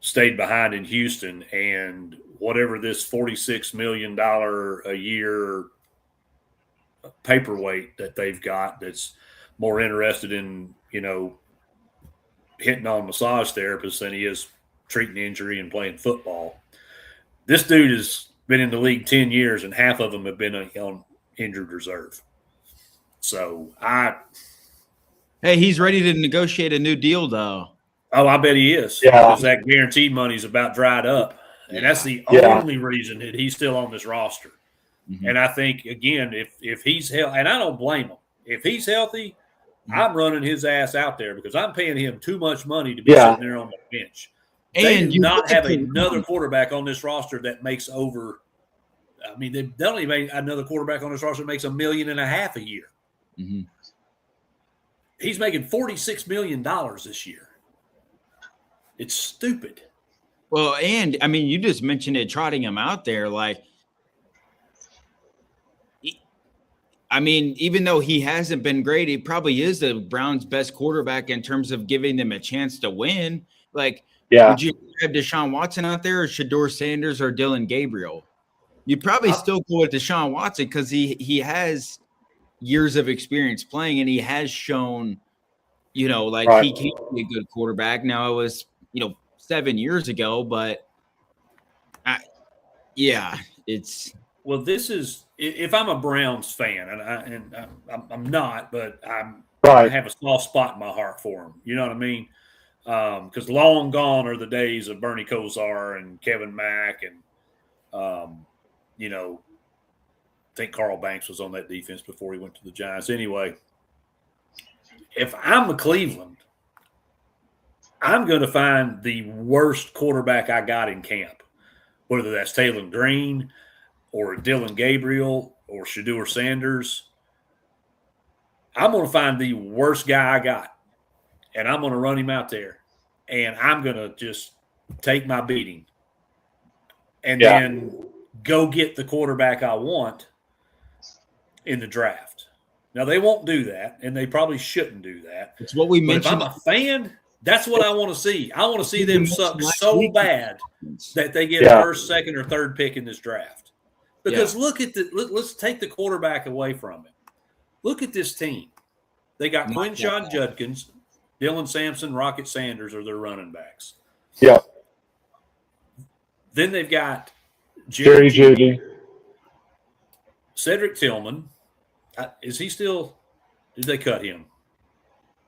S2: stayed behind in Houston, and whatever this $46 million a year paperweight that they've got that's more interested in, hitting on massage therapists than he is treating injury and playing football. This dude has been in the league 10 years, and half of them have been on injured reserve. So
S1: Hey, he's ready to negotiate a new deal, though.
S2: Oh, I bet he is.
S3: Yeah.
S2: Because that guaranteed money's about dried up. And that's the only reason that he's still on this roster. Mm-hmm. And I think, again, if he's healthy, and I don't blame him. If he's healthy, I'm running his ass out there because I'm paying him too much money to be sitting there on the bench. They do not have another quarterback on this roster that makes over – I mean, they don't even make another quarterback on this roster that makes $1.5 million a year.
S1: Mm-hmm.
S2: He's making $46 million this year. It's stupid.
S1: Well, and, I mean, you just mentioned it, trotting him out there. I mean, even though he hasn't been great, he probably is the Browns' best quarterback in terms of giving them a chance to win. Would you have Deshaun Watson out there or Shedeur Sanders or Dylan Gabriel? You'd probably still go with Deshaun Watson because he has years of experience playing and he has shown, he can be a good quarterback. Now, it was, 7 years ago, but it's –
S2: Well, this is if I'm a Browns fan, and I'm not, but I have a small spot in my heart for them. You know what I mean? Because long gone are the days of Bernie Kosar and Kevin Mack, and I think Carl Banks was on that defense before he went to the Giants. Anyway, if I'm a Cleveland, I'm going to find the worst quarterback I got in camp, whether that's Taylor Green or Dylan Gabriel or Shedeur Sanders. I'm going to find the worst guy I got, and I'm going to run him out there, and I'm going to just take my beating and then go get the quarterback I want in the draft. Now, they won't do that, and they probably shouldn't do that.
S1: It's what we mentioned.
S2: If I'm a fan, that's what I want to see. I want to see them suck so bad that they get first, second, or third pick in this draft. Because look at let's take the quarterback away from it. Look at this team. They got Quinshawn Judkins, Dylan Sampson, Rocket Sanders are their running backs.
S3: Yeah.
S2: Then they've got
S3: Jerry Jeudy,
S2: Cedric Tillman. Is he still Did they cut him?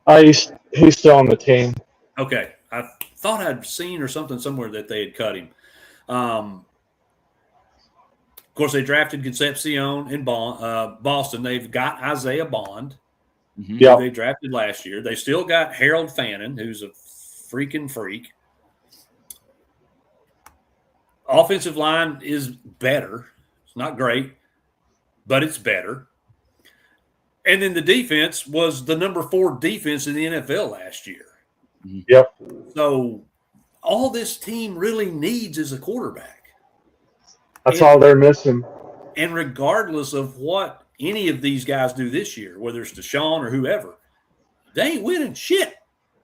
S3: He's still on the team.
S2: Okay. I thought I'd seen or something somewhere that they had cut him. Of course, they drafted Concepcion in Boston. They've got Isaiah Bond, who they drafted last year. They still got Harold Fannin, who's a freaking freak. Offensive line is better. It's not great, but it's better. And then the defense was the number 4 defense in the NFL last year.
S3: Yep.
S2: So all this team really needs is a quarterback.
S3: That's all they're missing.
S2: And regardless of what any of these guys do this year, whether it's Deshaun or whoever, they ain't winning shit.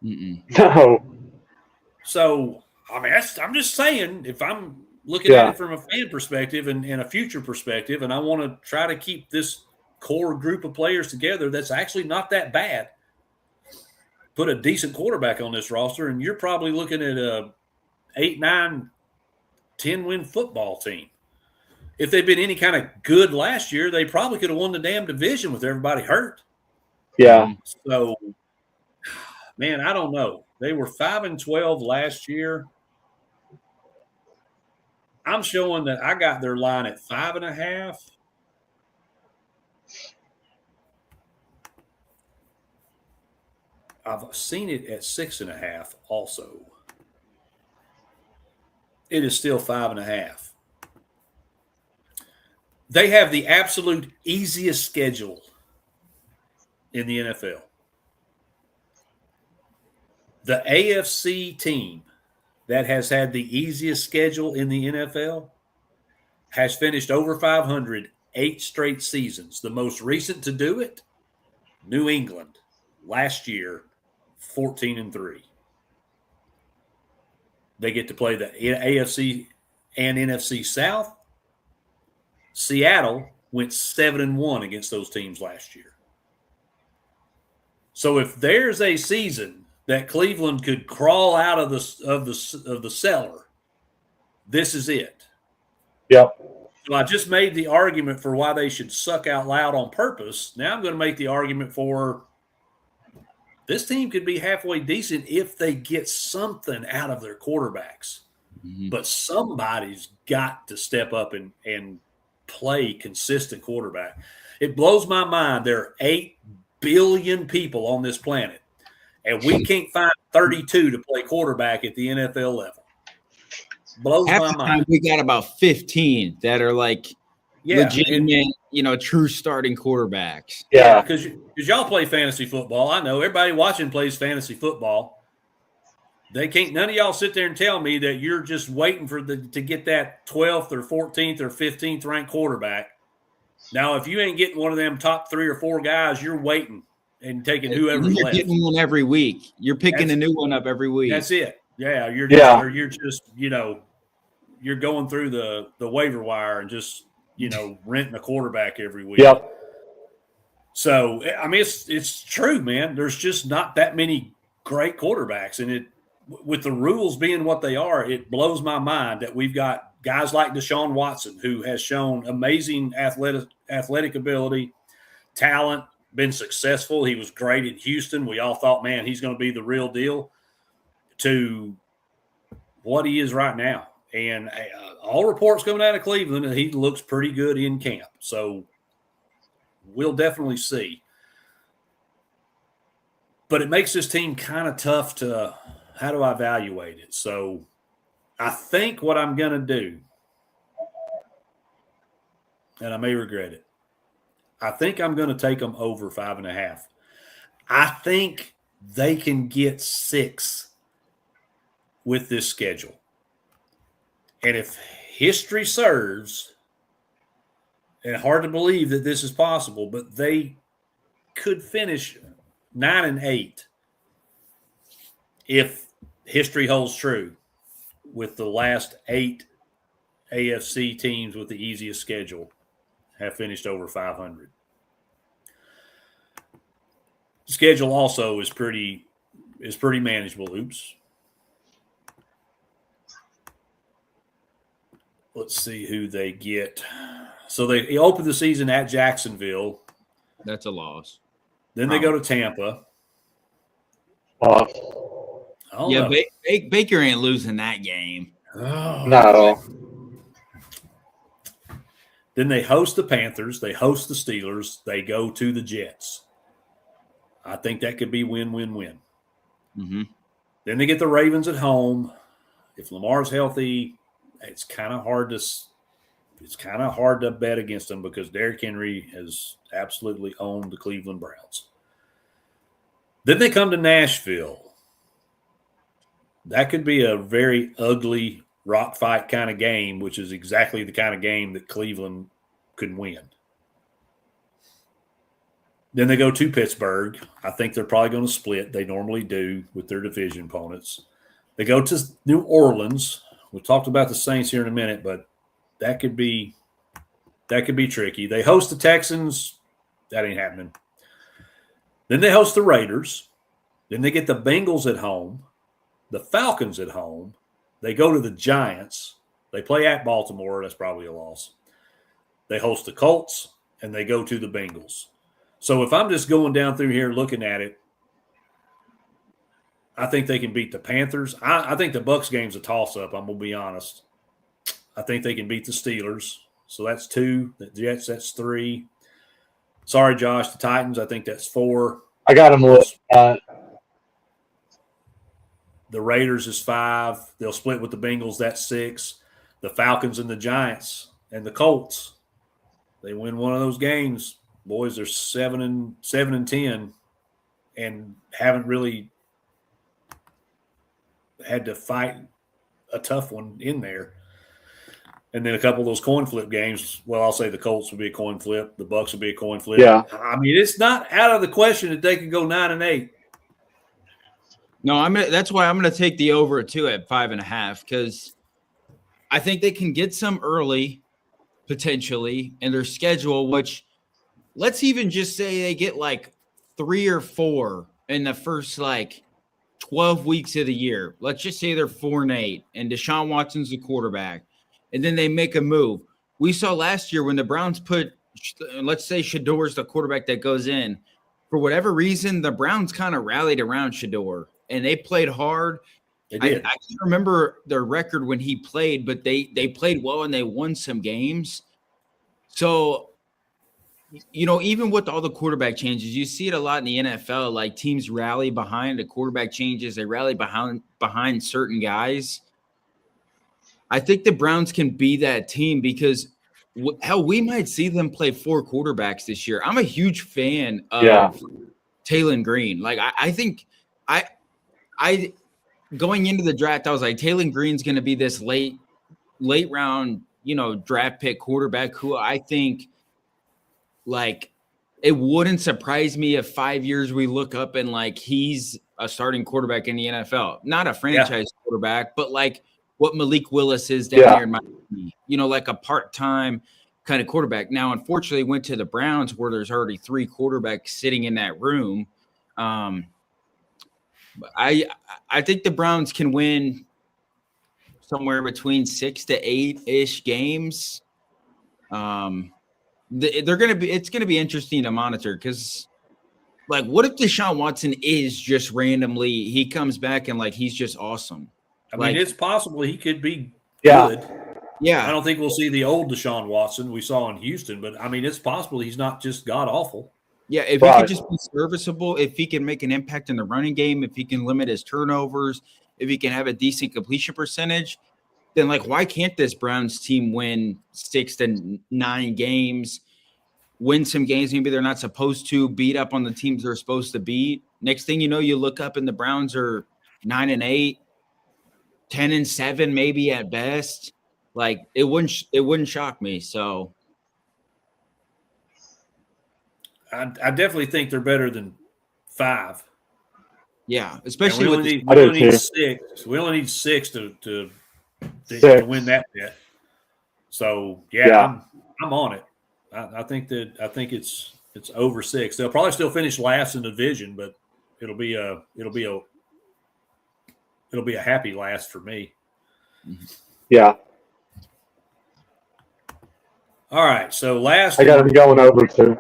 S3: No.
S2: So, I mean, I'm just saying, if I'm looking at it from a fan perspective and a future perspective, and I want to try to keep this core group of players together that's actually not that bad, put a decent quarterback on this roster, and you're probably looking at a 8, 9, 10-win football team. If they'd been any kind of good last year, they probably could have won the damn division with everybody hurt.
S3: Yeah.
S2: So, man, I don't know. They were 5-12 last year. I'm showing that I got their line at 5.5. I've seen it at 6.5 also. It is still 5.5. They have the absolute easiest schedule in the NFL. The AFC team that has had the easiest schedule in the NFL has finished over 500 8 straight seasons. The most recent to do it, New England, last year, 14-3. They get to play the AFC and NFC South. Seattle went 7-1 against those teams last year. So if there's a season that Cleveland could crawl out of the cellar, this is it.
S3: Yep.
S2: So I just made the argument for why they should suck out loud on purpose. Now I'm going to make the argument for this team could be halfway decent if they get something out of their quarterbacks. Mm-hmm. But somebody's got to step up and play consistent quarterback. It blows my mind. There are 8 billion people on this planet, and we can't find 32 to play quarterback at the NFL level. Blows my mind.
S1: We got about 15 that are like legitimate, true starting quarterbacks.
S3: Yeah,
S2: because y'all play fantasy football. I know everybody watching plays fantasy football. They can't. None of y'all sit there and tell me that you're just waiting to get that 12th or 14th or 15th ranked quarterback. Now, if you ain't getting one of them top 3 or 4 guys, you're waiting and taking whoever's left.
S1: You're getting one every week. You're picking a new one up every week.
S2: That's it. Yeah, you're just you're going through the waiver wire and just renting a quarterback every week.
S3: Yep.
S2: So I mean, it's true, man. There's just not that many great quarterbacks, and with the rules being what they are, it blows my mind that we've got guys like Deshaun Watson, who has shown amazing athletic ability, talent, been successful. He was great in Houston. We all thought, man, he's going to be the real deal, to what he is right now. And all reports coming out of Cleveland, he looks pretty good in camp. So we'll definitely see. But it makes this team kind of tough to – how do I evaluate it? So I think what I'm going to do, and I may regret it, I think I'm going to take them over 5.5. I think they can get 6 with this schedule. And if history serves, and hard to believe that this is possible, but they could finish 9-8 if history holds true with the last 8 AFC teams with the easiest schedule have finished over 500. The schedule also is pretty manageable. Oops. Let's see who they get. So they open the season at Jacksonville.
S1: That's a loss.
S2: Then they go to Tampa.
S1: Yeah, Baker ain't losing that game.
S2: Oh.
S3: No.
S2: Then they host the Panthers. They host the Steelers. They go to the Jets. I think that could be win-win-win.
S1: Mm-hmm.
S2: Then they get the Ravens at home. If Lamar's healthy, it's kind of hard to bet against them because Derrick Henry has absolutely owned the Cleveland Browns. Then they come to Nashville. That could be a very ugly rock fight kind of game, which is exactly the kind of game that Cleveland could win. Then they go to Pittsburgh. I think they're probably going to split. They normally do with their division opponents. They go to New Orleans. We'll talk about the Saints here in a minute, but that could be tricky. They host the Texans. That ain't happening. Then they host the Raiders. Then they get the Bengals at home, the Falcons at home. They go to the Giants. They play at Baltimore. That's probably a loss. They host the Colts, and they go to the Bengals. So if I'm just going down through here looking at it, I think they can beat the Panthers. I think the Bucs game's a toss-up, I'm going to be honest. I think they can beat the Steelers. So that's 2. The Jets, that's 3. Sorry, Josh, the Titans, I think that's 4.
S3: I got them listed.
S2: The Raiders is 5. They'll split with the Bengals, that's 6. The Falcons and the Giants and the Colts, they win one of those games. Boys, they're 7-10 and haven't really had to fight a tough one in there. And then a couple of those coin flip games, well, I'll say the Colts will be a coin flip. The Bucs will be a coin flip.
S3: Yeah.
S2: I mean, it's not out of the question that they could go 9-8.
S1: No, that's why I'm going to take the over too at 5.5 because I think they can get some early potentially in their schedule, which let's even just say they get like 3 or 4 in the first 12 weeks of the year. Let's just say they're 4-8 and Deshaun Watson's the quarterback. And then they make a move. We saw last year when the Browns put, let's say Shador's the quarterback that goes in. For whatever reason, the Browns kind of rallied around Shador, and they played hard.
S2: They did.
S1: I can't remember their record when he played, but they played well and they won some games. So, even with all the quarterback changes, you see it a lot in the NFL. Like teams rally behind the quarterback changes. They rally behind certain guys. I think the Browns can be that team because, hell, we might see them play 4 quarterbacks this year. I'm a huge fan of Taylor Green. I think I going into the draft, I was like, Taylor Green's going to be this late round, draft pick quarterback who I think, it wouldn't surprise me if 5 years we look up and he's a starting quarterback in the NFL. Not a franchise quarterback, but what Malik Willis is down here in Miami, a part-time kind of quarterback. Now, unfortunately, went to the Browns where there's already 3 quarterbacks sitting in that room. I think the Browns can win somewhere between 6 to 8-ish games. It's gonna be interesting to monitor because, what if Deshaun Watson is just randomly he comes back and he's just awesome?
S2: I mean, it's possible he could be good.
S1: Yeah.
S2: I don't think we'll see the old Deshaun Watson we saw in Houston, but, I mean, it's possible he's not just god-awful.
S1: Yeah, if he could just be serviceable, if he can make an impact in the running game, if he can limit his turnovers, if he can have a decent completion percentage, then, why can't this Browns team win 6 to 9 games, win some games maybe they're not supposed to, beat up on the teams they're supposed to beat? Next thing you know, you look up and the Browns are 9-8. 10-7 maybe at best. It wouldn't shock me. So
S2: I definitely think they're better than 5.
S1: Yeah, especially
S2: we
S1: with
S2: only need 6. We only need 6 to win that bet. So I'm on it. I think it's over 6. They'll probably still finish last in the division, but it'll be a happy last for me.
S3: Yeah.
S2: All right. So last
S3: I got to be going over too.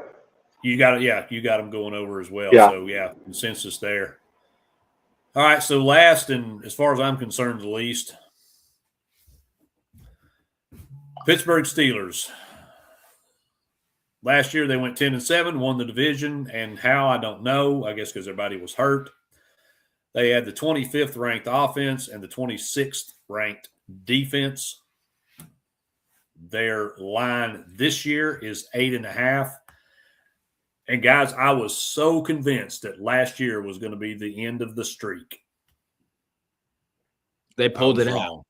S2: You got them going over as well.
S3: Yeah.
S2: So yeah, consensus there. All right, so last and as far as I'm concerned, the least, Pittsburgh Steelers. Last year they went 10-7, won the division, and how I don't know. I guess because everybody was hurt. They had the 25th ranked offense and the 26th ranked defense. Their line this year is 8.5. And guys, I was so convinced that last year was going to be the end of the streak.
S1: They pulled it out.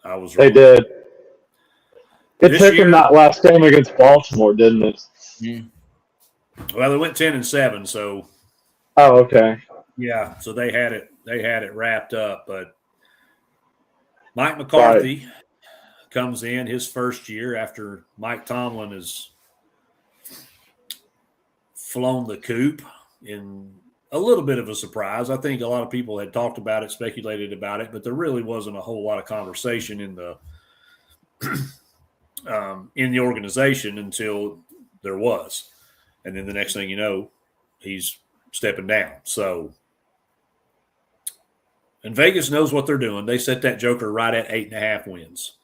S2: I was wrong.
S3: They did. It
S2: This
S3: took
S2: year-
S3: them that last game against Baltimore, didn't it?
S2: Well, they went 10-7, so
S3: Oh, okay.
S2: yeah, so they had it wrapped up. But Mike McCarthy comes in his first year after Mike Tomlin has flown the coop in a little bit of a surprise. I think a lot of people had talked about it, speculated about it, but there really wasn't a whole lot of conversation in the organization until there was. And then the next thing you know, he's stepping down. So, and Vegas knows what they're doing. They set that joker right at 8.5 wins.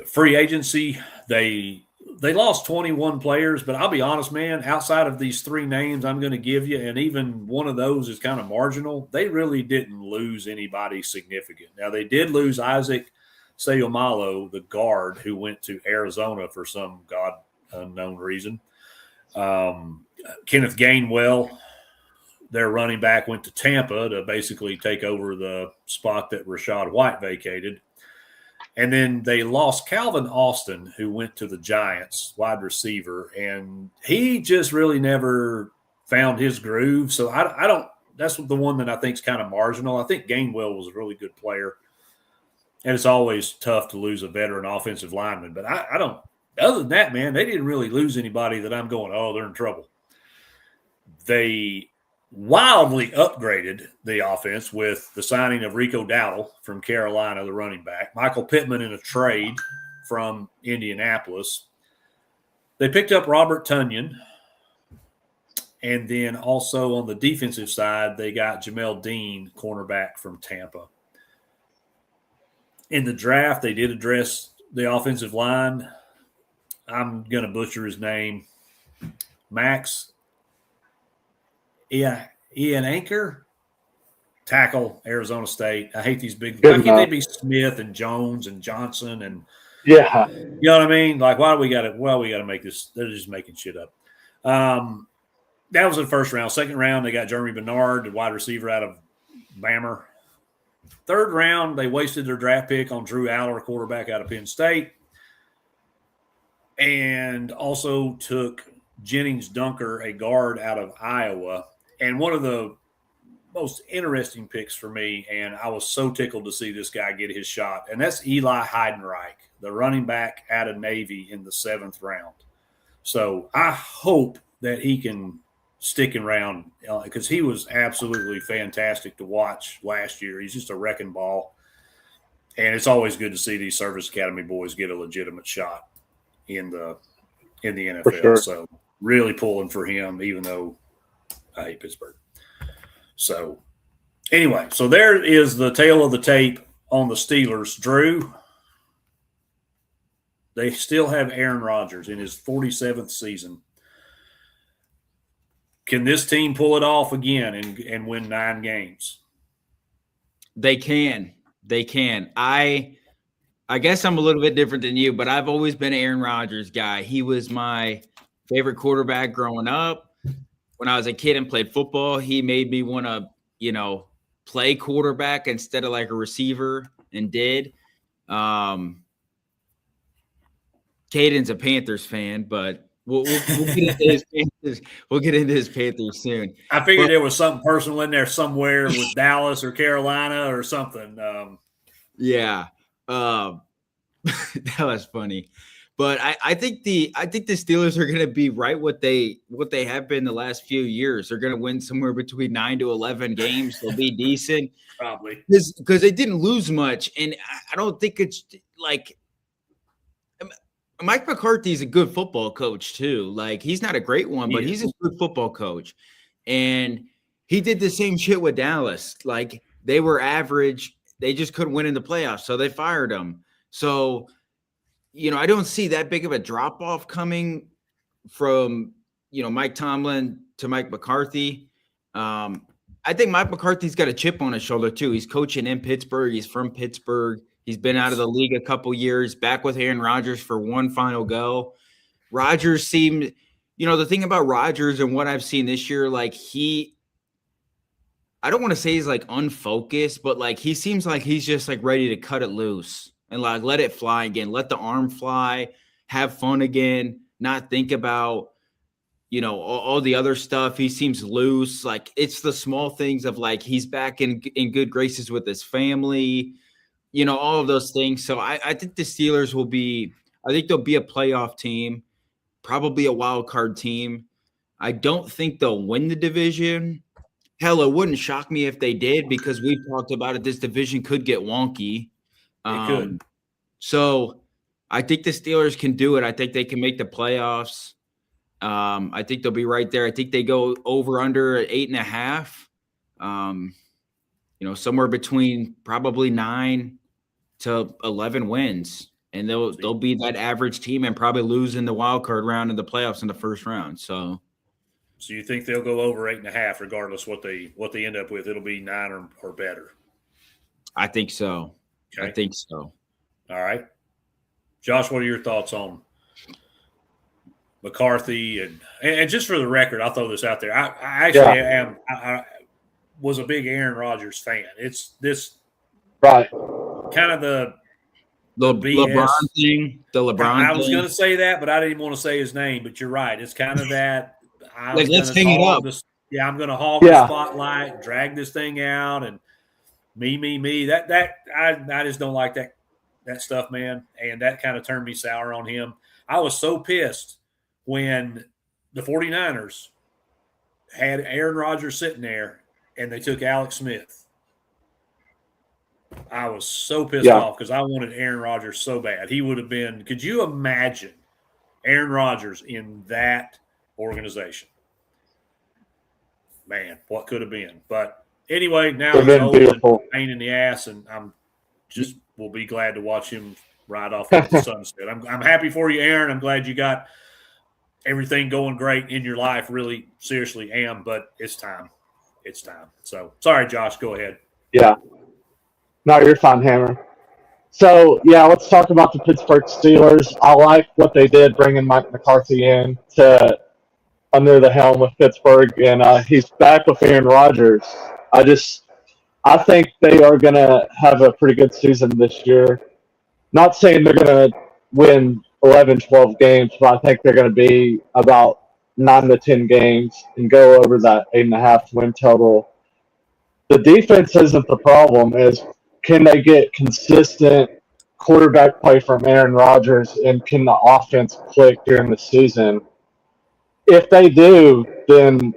S2: Free agency, they lost 21 players, but I'll be honest, man, outside of these three names I'm going to give you, and even one of those is kind of marginal, they really didn't lose anybody significant. Now, they did lose Isaac Seumalo, the guard, who went to Arizona for some god unknown reason. Kenneth Gainwell, their running back, went to Tampa to basically take over the spot that Rashad White vacated. And then they lost Calvin Austin, who went to the Giants, wide receiver, and he just really never found his groove. So I don't – that's the one that I think is kind of marginal. I think Gainwell was a really good player, and it's always tough to lose a veteran offensive lineman. But I don't – other than that, man, they didn't really lose anybody that I'm going, oh, they're in trouble. They wildly upgraded the offense with the signing of Rico Dowdle from Carolina, the running back, Michael Pittman in a trade from Indianapolis. They picked up Robert Tonyan, and then also on the defensive side, they got Jamel Dean, cornerback from Tampa. In the draft, they did address the offensive line. I'm going to butcher his name. Max Ian Anchor, tackle, Arizona State. I hate these big – why can't they be Smith and Jones and Johnson and –
S3: Yeah.
S2: you know what I mean? Like, why do we got to make this – they're just making shit up. That was the first round. Second round, they got Jeremy Bernard, the wide receiver out of Bammer. Third round, they wasted their draft pick on Drew Aller, quarterback out of Penn State, and also took Jennings Dunker, a guard out of Iowa. And one of the most interesting picks for me, and I was so tickled to see this guy get his shot, and that's Eli Heidenreich, the running back out of Navy in the 7th round. So I hope that he can stick around because he was absolutely fantastic to watch last year. He's just a wrecking ball. And it's always good to see these Service Academy boys get a legitimate shot in the NFL.
S3: Sure.
S2: So really pulling for him, even though I hate Pittsburgh. So anyway, so there is the tail of the tape on the Steelers. Drew, they still have Aaron Rodgers in his 47th season. Can this team pull it off again and win 9 games?
S1: They can. They can. I guess I'm a little bit different than you, but I've always been an Aaron Rodgers guy. He was my favorite quarterback growing up. When I was a kid and played football, he made me want to, play quarterback instead of like a receiver, and did. Caden's a Panthers fan, but we'll get into his Panthers. We'll get into his Panthers soon.
S2: I figured there was something personal in there somewhere with Dallas or Carolina or something.
S1: Yeah, that was funny. But I think the Steelers are going to be right what they have been the last few years. They're going to win somewhere between 9 to 11 games. They'll be decent,
S2: Probably
S1: because they didn't lose much, and I don't think it's like Mike McCarthy's a good football coach too. Like, he's not a great one, but he's a good football coach. And he did the same shit with Dallas. Like, they were average. They just couldn't win in the playoffs, so they fired him. So, I don't see that big of a drop off coming from, Mike Tomlin to Mike McCarthy. I think Mike McCarthy's got a chip on his shoulder too. He's coaching in Pittsburgh. He's from Pittsburgh. He's been out of the league a couple years, back with Aaron Rodgers for one final go. Rodgers seemed, the thing about Rodgers and what I've seen this year, like I don't want to say he's like unfocused, but like he seems like he's just like ready to cut it loose and like let it fly again, let the arm fly, have fun again, not think about, all the other stuff. He seems loose. Like, it's the small things of like he's back in good graces with his family. All of those things. So I think the Steelers they'll be a playoff team, probably a wild card team. I don't think they'll win the division. Hell, it wouldn't shock me if they did, because we talked about it. This division could get wonky.
S2: It could.
S1: So I think the Steelers can do it. I think they can make the playoffs. I think they'll be right there. I think they go over under at 8.5. Somewhere between probably 9 to 11 wins, and they'll be that average team and probably lose in the wild card round in the playoffs in the first round. So
S2: you think they'll go over 8.5 regardless what they end up with? It'll be 9 or better.
S1: I think so.
S2: Okay.
S1: I think so.
S2: All right, Josh, what are your thoughts on McCarthy? And just for the record, I'll throw this out there. I actually am. I was a big Aaron Rodgers fan. It's this
S3: right.
S2: kind of the
S1: LeBron thing. The LeBron
S2: I was
S1: thing.
S2: going to say that, but I didn't want to say his name. But you're right. It's kind of that.
S1: Let's hang it up.
S2: I'm going to hog the spotlight, drag this thing out, and me. That I just don't like that stuff, man. And that kind of turned me sour on him. I was so pissed when the 49ers had Aaron Rodgers sitting there and they took Alex Smith. I was so pissed off because I wanted Aaron Rodgers so bad. He would have been – could you imagine Aaron Rodgers in that organization? Man, what could have been. But anyway, now he's old and pain in the ass, and I'm just will be glad to watch him ride off into the sunset. I'm happy for you, Aaron. I'm glad you got everything going great in your life. Really, seriously am, but it's time. It's time. So, sorry, Josh. Go ahead.
S3: Yeah. No, you're fine, Hammer. So, let's talk about the Pittsburgh Steelers. I like what they did bringing Mike McCarthy in to under the helm of Pittsburgh, and he's back with Aaron Rodgers. I think they are going to have a pretty good season this year. Not saying they're going to win 11, 12 games, but I think they're going to be about 9 to 10 games and go over that 8.5 win total. The defense isn't the problem. Can they get consistent quarterback play from Aaron Rodgers, and can the offense click during the season? If they do, then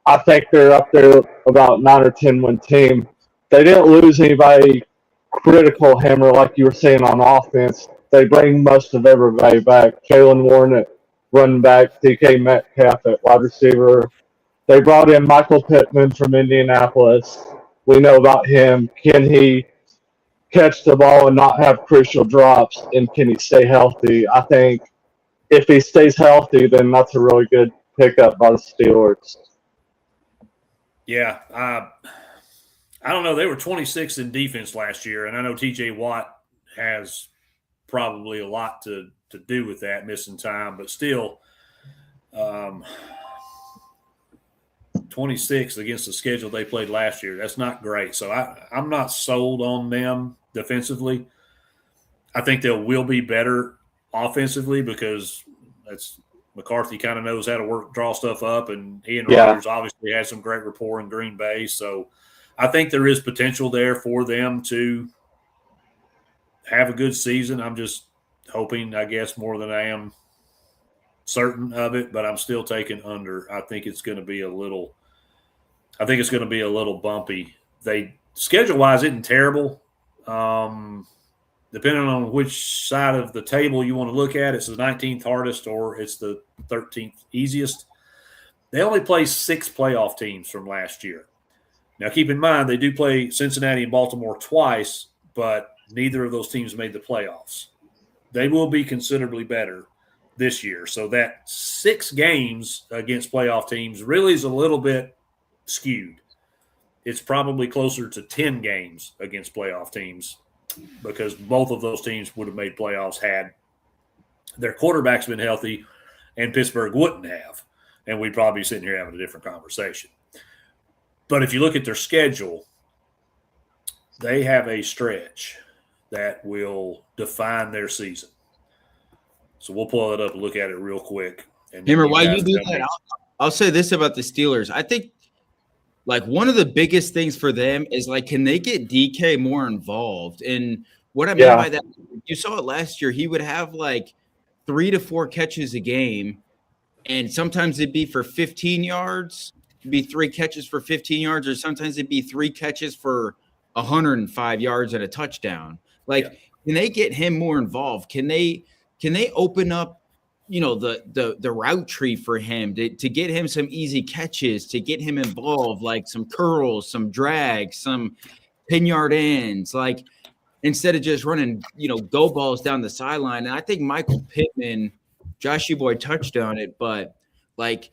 S3: I think they're up there about 9 or 10 win team. They didn't lose anybody critical, Hammer, like you were saying on offense. They bring most of everybody back. Jalen Warren at running back, DK Metcalf at wide receiver. They brought in Michael Pittman from Indianapolis. We know about him. Can he catch the ball and not have crucial drops, and can he stay healthy? I think if he stays healthy, then that's a really good pickup by the Steelers.
S2: Yeah. I don't know. They were 26th in defense last year, and I know TJ Watt has probably a lot to do with that, missing time, but still 26th against the schedule they played last year. That's not great. So I'm not sold on them defensively. I think they will be better offensively because McCarthy kind of knows how to draw stuff up, and he and Rodgers obviously had some great rapport in Green Bay. So I think there is potential there for them to have a good season. I'm just hoping, I guess, more than I am certain of it, but I'm still taking under. I think it's going to be a little bumpy. They schedule-wise isn't terrible. depending on which side of the table you want to look at, it's the 19th hardest or it's the 13th easiest. They only play 6 playoff teams from last year. Now, keep in mind, they do play Cincinnati and Baltimore twice, but neither of those teams made the playoffs. They will be considerably better this year. So that 6 games against playoff teams really is a little bit skewed. It's probably closer to 10 games against playoff teams because both of those teams would have made playoffs had their quarterbacks been healthy, and Pittsburgh wouldn't have. And we'd probably be sitting here having a different conversation. But if you look at their schedule, they have a stretch that will define their season. So we'll pull it up and look at it real quick.
S1: Hammer, while you do that, I'll say this about the Steelers. I think like one of the biggest things for them is like, can they get DK more involved? And what I mean by that, you saw it last year. He would have like 3 to 4 catches a game, and sometimes it'd be for 15 yards, it'd be 3 catches for 15 yards, or sometimes it'd be 3 catches for 105 yards and a touchdown. Like, can they get him more involved? Can they open up, the route tree for him to get him some easy catches, to get him involved, like some curls, some drags, some 10-yard ends, like instead of just running, go balls down the sideline. And I think Michael Pittman, Josh Boy touched on it, but like,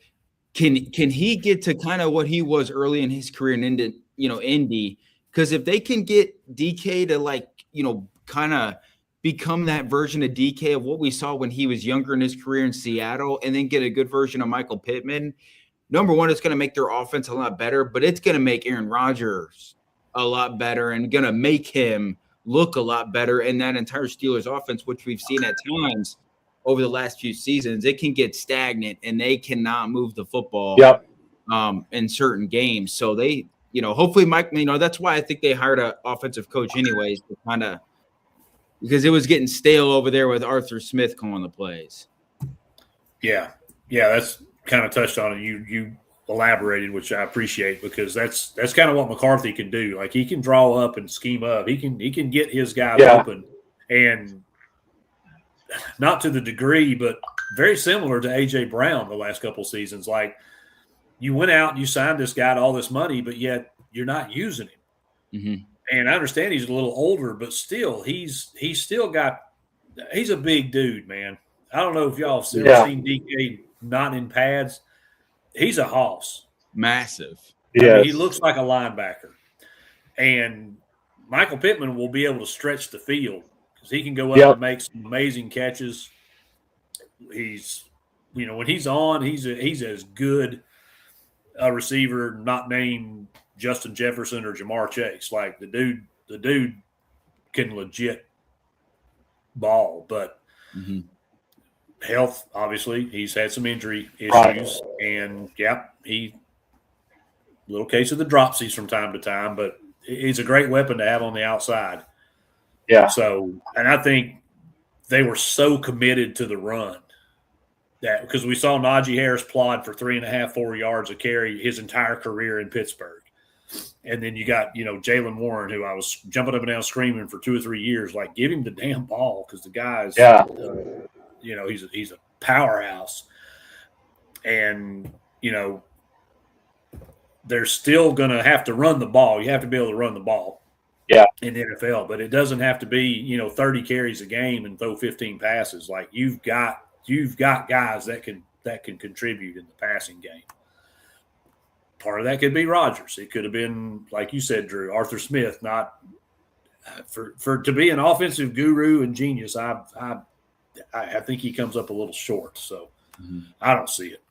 S1: can he get to kind of what he was early in his career in Indy? Because if they can get DK to like, kind of become that version of DK of what we saw when he was younger in his career in Seattle, and then get a good version of Michael Pittman, number one, it's going to make their offense a lot better, but it's going to make Aaron Rodgers a lot better and going to make him look a lot better in that entire Steelers offense, which we've seen at times over the last few seasons. It can get stagnant and they cannot move the football in certain games. So they, hopefully Mike, that's why I think they hired an offensive coach anyways, to kind of, because it was getting stale over there with Arthur Smith calling the plays.
S2: Yeah, that's kind of touched on it. You elaborated, which I appreciate, because that's kind of what McCarthy can do. Like, he can draw up and scheme up. He can get his guys open, and not to the degree, but very similar to A.J. Brown the last couple seasons. Like, you went out and you signed this guy to all this money, but yet you're not using him. Mm-hmm. And I understand he's a little older, but still, he's a big dude, man. I don't know if y'all have ever seen DK not in pads. He's a hoss.
S1: Massive.
S2: Yeah. He looks like a linebacker. And Michael Pittman will be able to stretch the field because he can go up and make some amazing catches. He's, when he's on, he's as good a receiver not named Justin Jefferson or Jamar Chase. Like, the dude can legit ball, but health, obviously, he's had some injury issues, and little case of the dropsies from time to time, but he's a great weapon to have on the outside. Yeah. So, and I think they were so committed to the run that, because we saw Najee Harris plod for 3.5, 4 yards a carry his entire career in Pittsburgh. And then you got, Jaylen Warren, who I was jumping up and down screaming for 2 or 3 years, like, give him the damn ball, because the guy's, he's a powerhouse. And, they're still going to have to run the ball. You have to be able to run the ball in the NFL, but it doesn't have to be, 30 carries a game and throw 15 passes. Like, you've got guys that can contribute in the passing game. Part of that could be Rodgers. It could have been, like you said, Drew, Arthur Smith. Not for to be an offensive guru and genius. I think he comes up a little short. So I don't see it.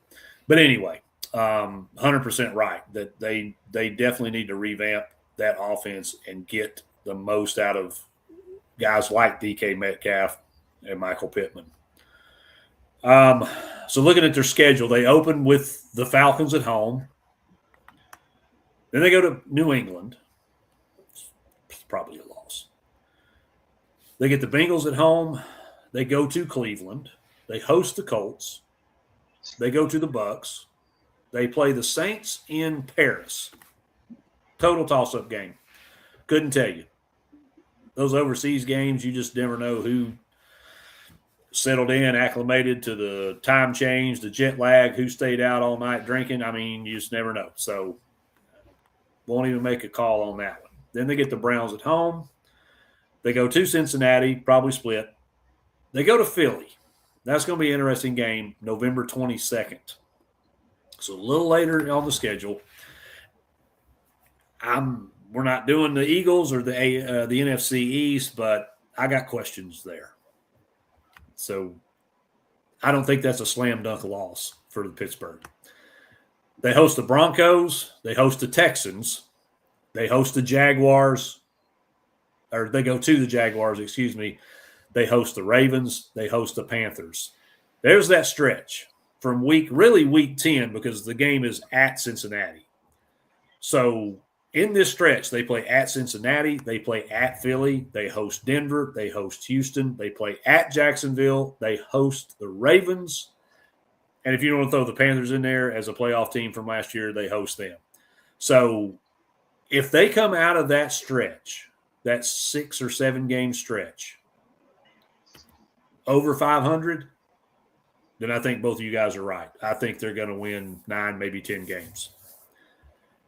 S2: But anyway, 100% right that they definitely need to revamp that offense and get the most out of guys like DK Metcalf and Michael Pittman. So looking at their schedule, they open with the Falcons at home. Then they go to New England. It's probably a loss. They get the Bengals at home. They go to Cleveland. They host the Colts. They go to the Bucks. They play the Saints in Paris. Total toss-up game. Couldn't tell you. those overseas games, you just never know who settled in, acclimated to the time change, the jet lag, who stayed out all night drinking. I mean, you just never know. So won't even make a call on that one. Then they get the Browns at home. They go to Cincinnati, probably split. They go to Philly. That's going to be an interesting game, November 22nd. So a little later on the schedule. We're not doing the Eagles or the NFC East, but I got questions there. So I don't think that's a slam dunk loss for the Pittsburgh. They host the Broncos. They host the Texans. They host the Jaguars. Or they go to the Jaguars, excuse me. They host the Ravens. They host the Panthers. There's that stretch from week 10 because the game is at Cincinnati. So in this stretch, they play at Cincinnati. They play at Philly. They host Denver. They host Houston. They play at Jacksonville. They host the Ravens. And if you want to throw the Panthers in there as a playoff team from last year, they host them. So if they come out of that stretch, that 6 or 7 game stretch, over 500, then I think both of you guys are right. I think they're going to win 9, maybe 10 games.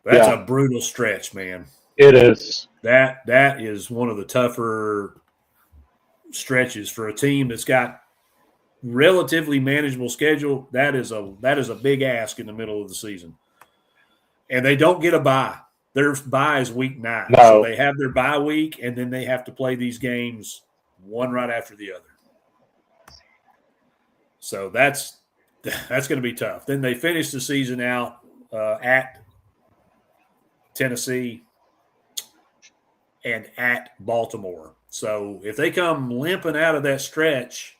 S2: That's a brutal stretch, man.
S3: It is.
S2: That is one of the tougher stretches for a team that's got relatively manageable schedule. That is a big ask in the middle of the season. And they don't get a bye. Their bye is week 9.
S3: No.
S2: So they have their bye week, and then they have to play these games one right after the other. So that's going to be tough. Then they finish the season out at Tennessee and at Baltimore. So if they come limping out of that stretch,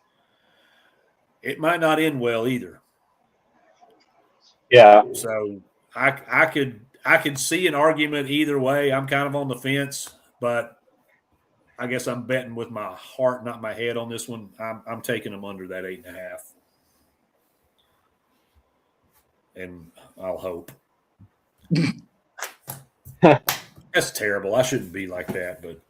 S2: it might not end well either.
S3: Yeah.
S2: So I could see an argument either way. I'm kind of on the fence, but I guess I'm betting with my heart, not my head on this one. I'm taking them under that 8.5. And I'll hope. That's terrible. I shouldn't be like that, but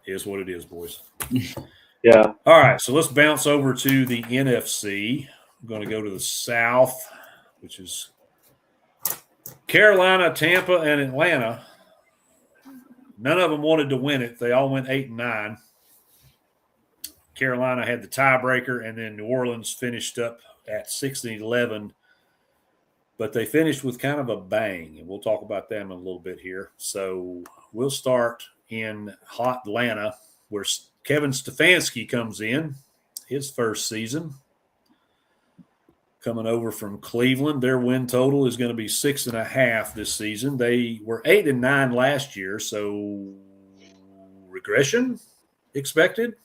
S2: it is what it is, boys.
S3: Yeah.
S2: All right, so let's bounce over to the NFC. I'm going to go to the South, which is Carolina, Tampa, and Atlanta. None of them wanted to win it. They all went 8-9. Carolina had the tiebreaker, and then New Orleans finished up at 6-11. But they finished with kind of a bang, and we'll talk about them in a little bit here. So we'll start in hot Atlanta, where Kevin Stefanski comes in, his first season. Coming over from Cleveland, their win total is going to be 6.5 this season. They were 8-9 last year, so regression expected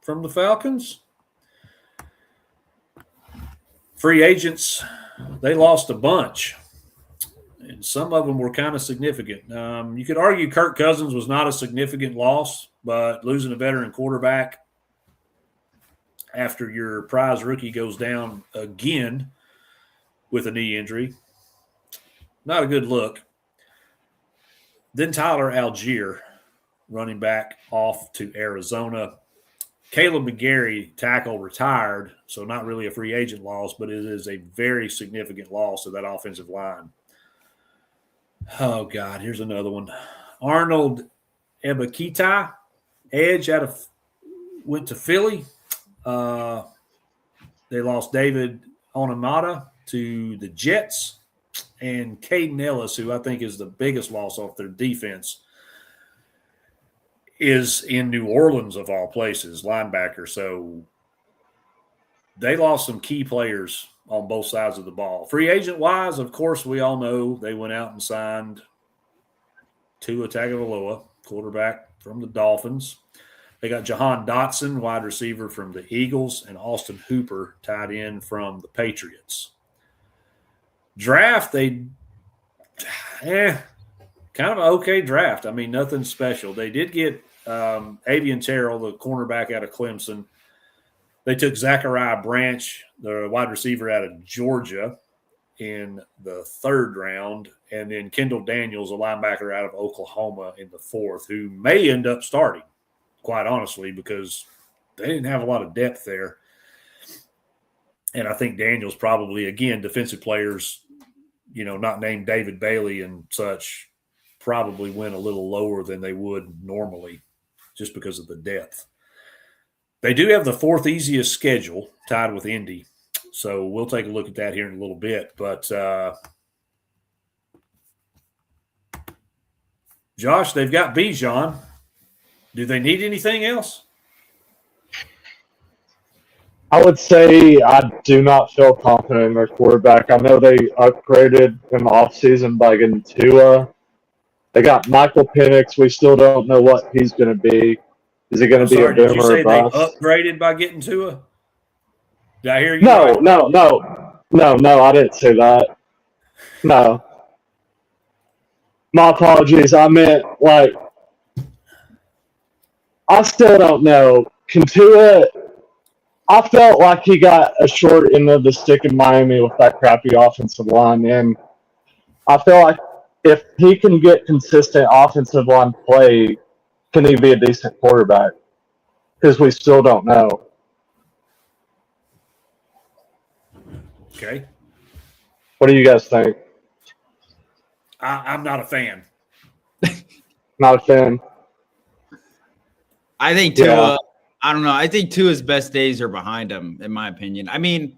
S2: from the Falcons. Free agents, they lost a bunch, and some of them were kind of significant. You could argue Kirk Cousins was not a significant loss, but losing a veteran quarterback after your prize rookie goes down again with a knee injury, not a good look. Then Tyler Algier, running back, off to Arizona. Caleb McGarry, tackle, retired, so not really a free agent loss, but it is a very significant loss of that offensive line. Oh, God, here's another one. Arnold Ebiketie, edge went to Philly. They lost David Onemata to the Jets, and Caden Ellis, who I think is the biggest loss off their defense, is in New Orleans, of all places, linebacker. So they lost some key players on both sides of the ball. Free agent-wise, of course, we all know they went out and signed Tua Tagovailoa, quarterback from the Dolphins. They got Jahan Dotson, wide receiver from the Eagles, and Austin Hooper, tight end from the Patriots. Draft, kind of an okay draft. I mean, nothing special. They did get Avian Terrell, the cornerback out of Clemson. They took Zachariah Branch, the wide receiver out of Georgia. in the 3rd round, and then Kendall Daniels, a linebacker out of Oklahoma, in the 4th, who may end up starting, quite honestly, because they didn't have a lot of depth there. And I think Daniels probably, again, defensive players, not named David Bailey and such, probably went a little lower than they would normally just because of the depth. They do have the 4th easiest schedule, tied with Indy. So we'll take a look at that here in a little bit. But, Josh, they've got Bijan. Do they need anything else?
S3: I would say I do not feel confident in their quarterback. I know they upgraded in the offseason by getting Tua. They got Michael Penix. We still don't know what he's going to be. Is he going to be a boom or a bust?
S2: They upgraded by getting Tua? Did I hear you?
S3: No, I didn't say that. No. My apologies. I meant, I still don't know. Can Tua – I felt like he got a short end of the stick in Miami with that crappy offensive line, and I feel like if he can get consistent offensive line play, can he be a decent quarterback? Because we still don't know.
S2: Okay.
S3: What do you guys think?
S2: I'm not a fan.
S3: Not a fan.
S1: I think Tua. I don't know. I think Tua's best days are behind him, in my opinion. I mean,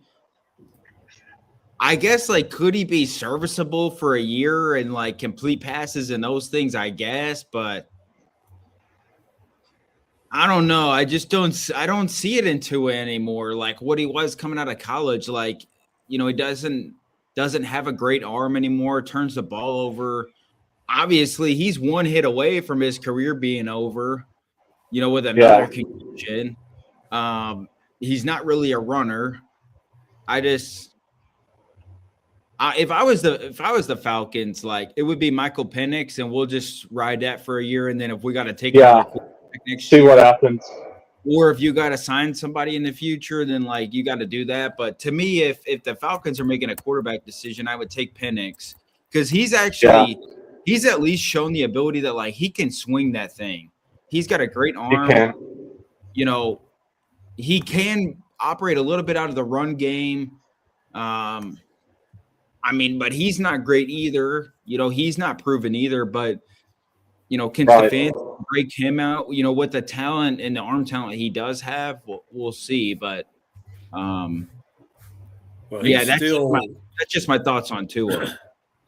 S1: I guess could he be serviceable for a year and complete passes and those things? I guess, but I don't know. I just don't. I don't see it in Tua anymore. Like what he was coming out of college. He doesn't have a great arm anymore. Turns the ball over. Obviously, he's one hit away from his career being over. With another concussion. He's not really a runner. If I was the Falcons, it would be Michael Penix, and we'll just ride that for a year, and then if we got to take next
S3: year, what
S1: what
S3: happens.
S1: Or if you got to sign somebody in the future, then you got to do that. But to me, if the Falcons are making a quarterback decision, I would take Penix because he's actually he's at least shown the ability that he can swing that thing. He's got a great arm. He can operate a little bit out of the run game. But he's not great either. He's not proven either. But, can Stefanski break him out? With the talent and the arm talent he does have, we'll see. But, that's just my thoughts on Tua.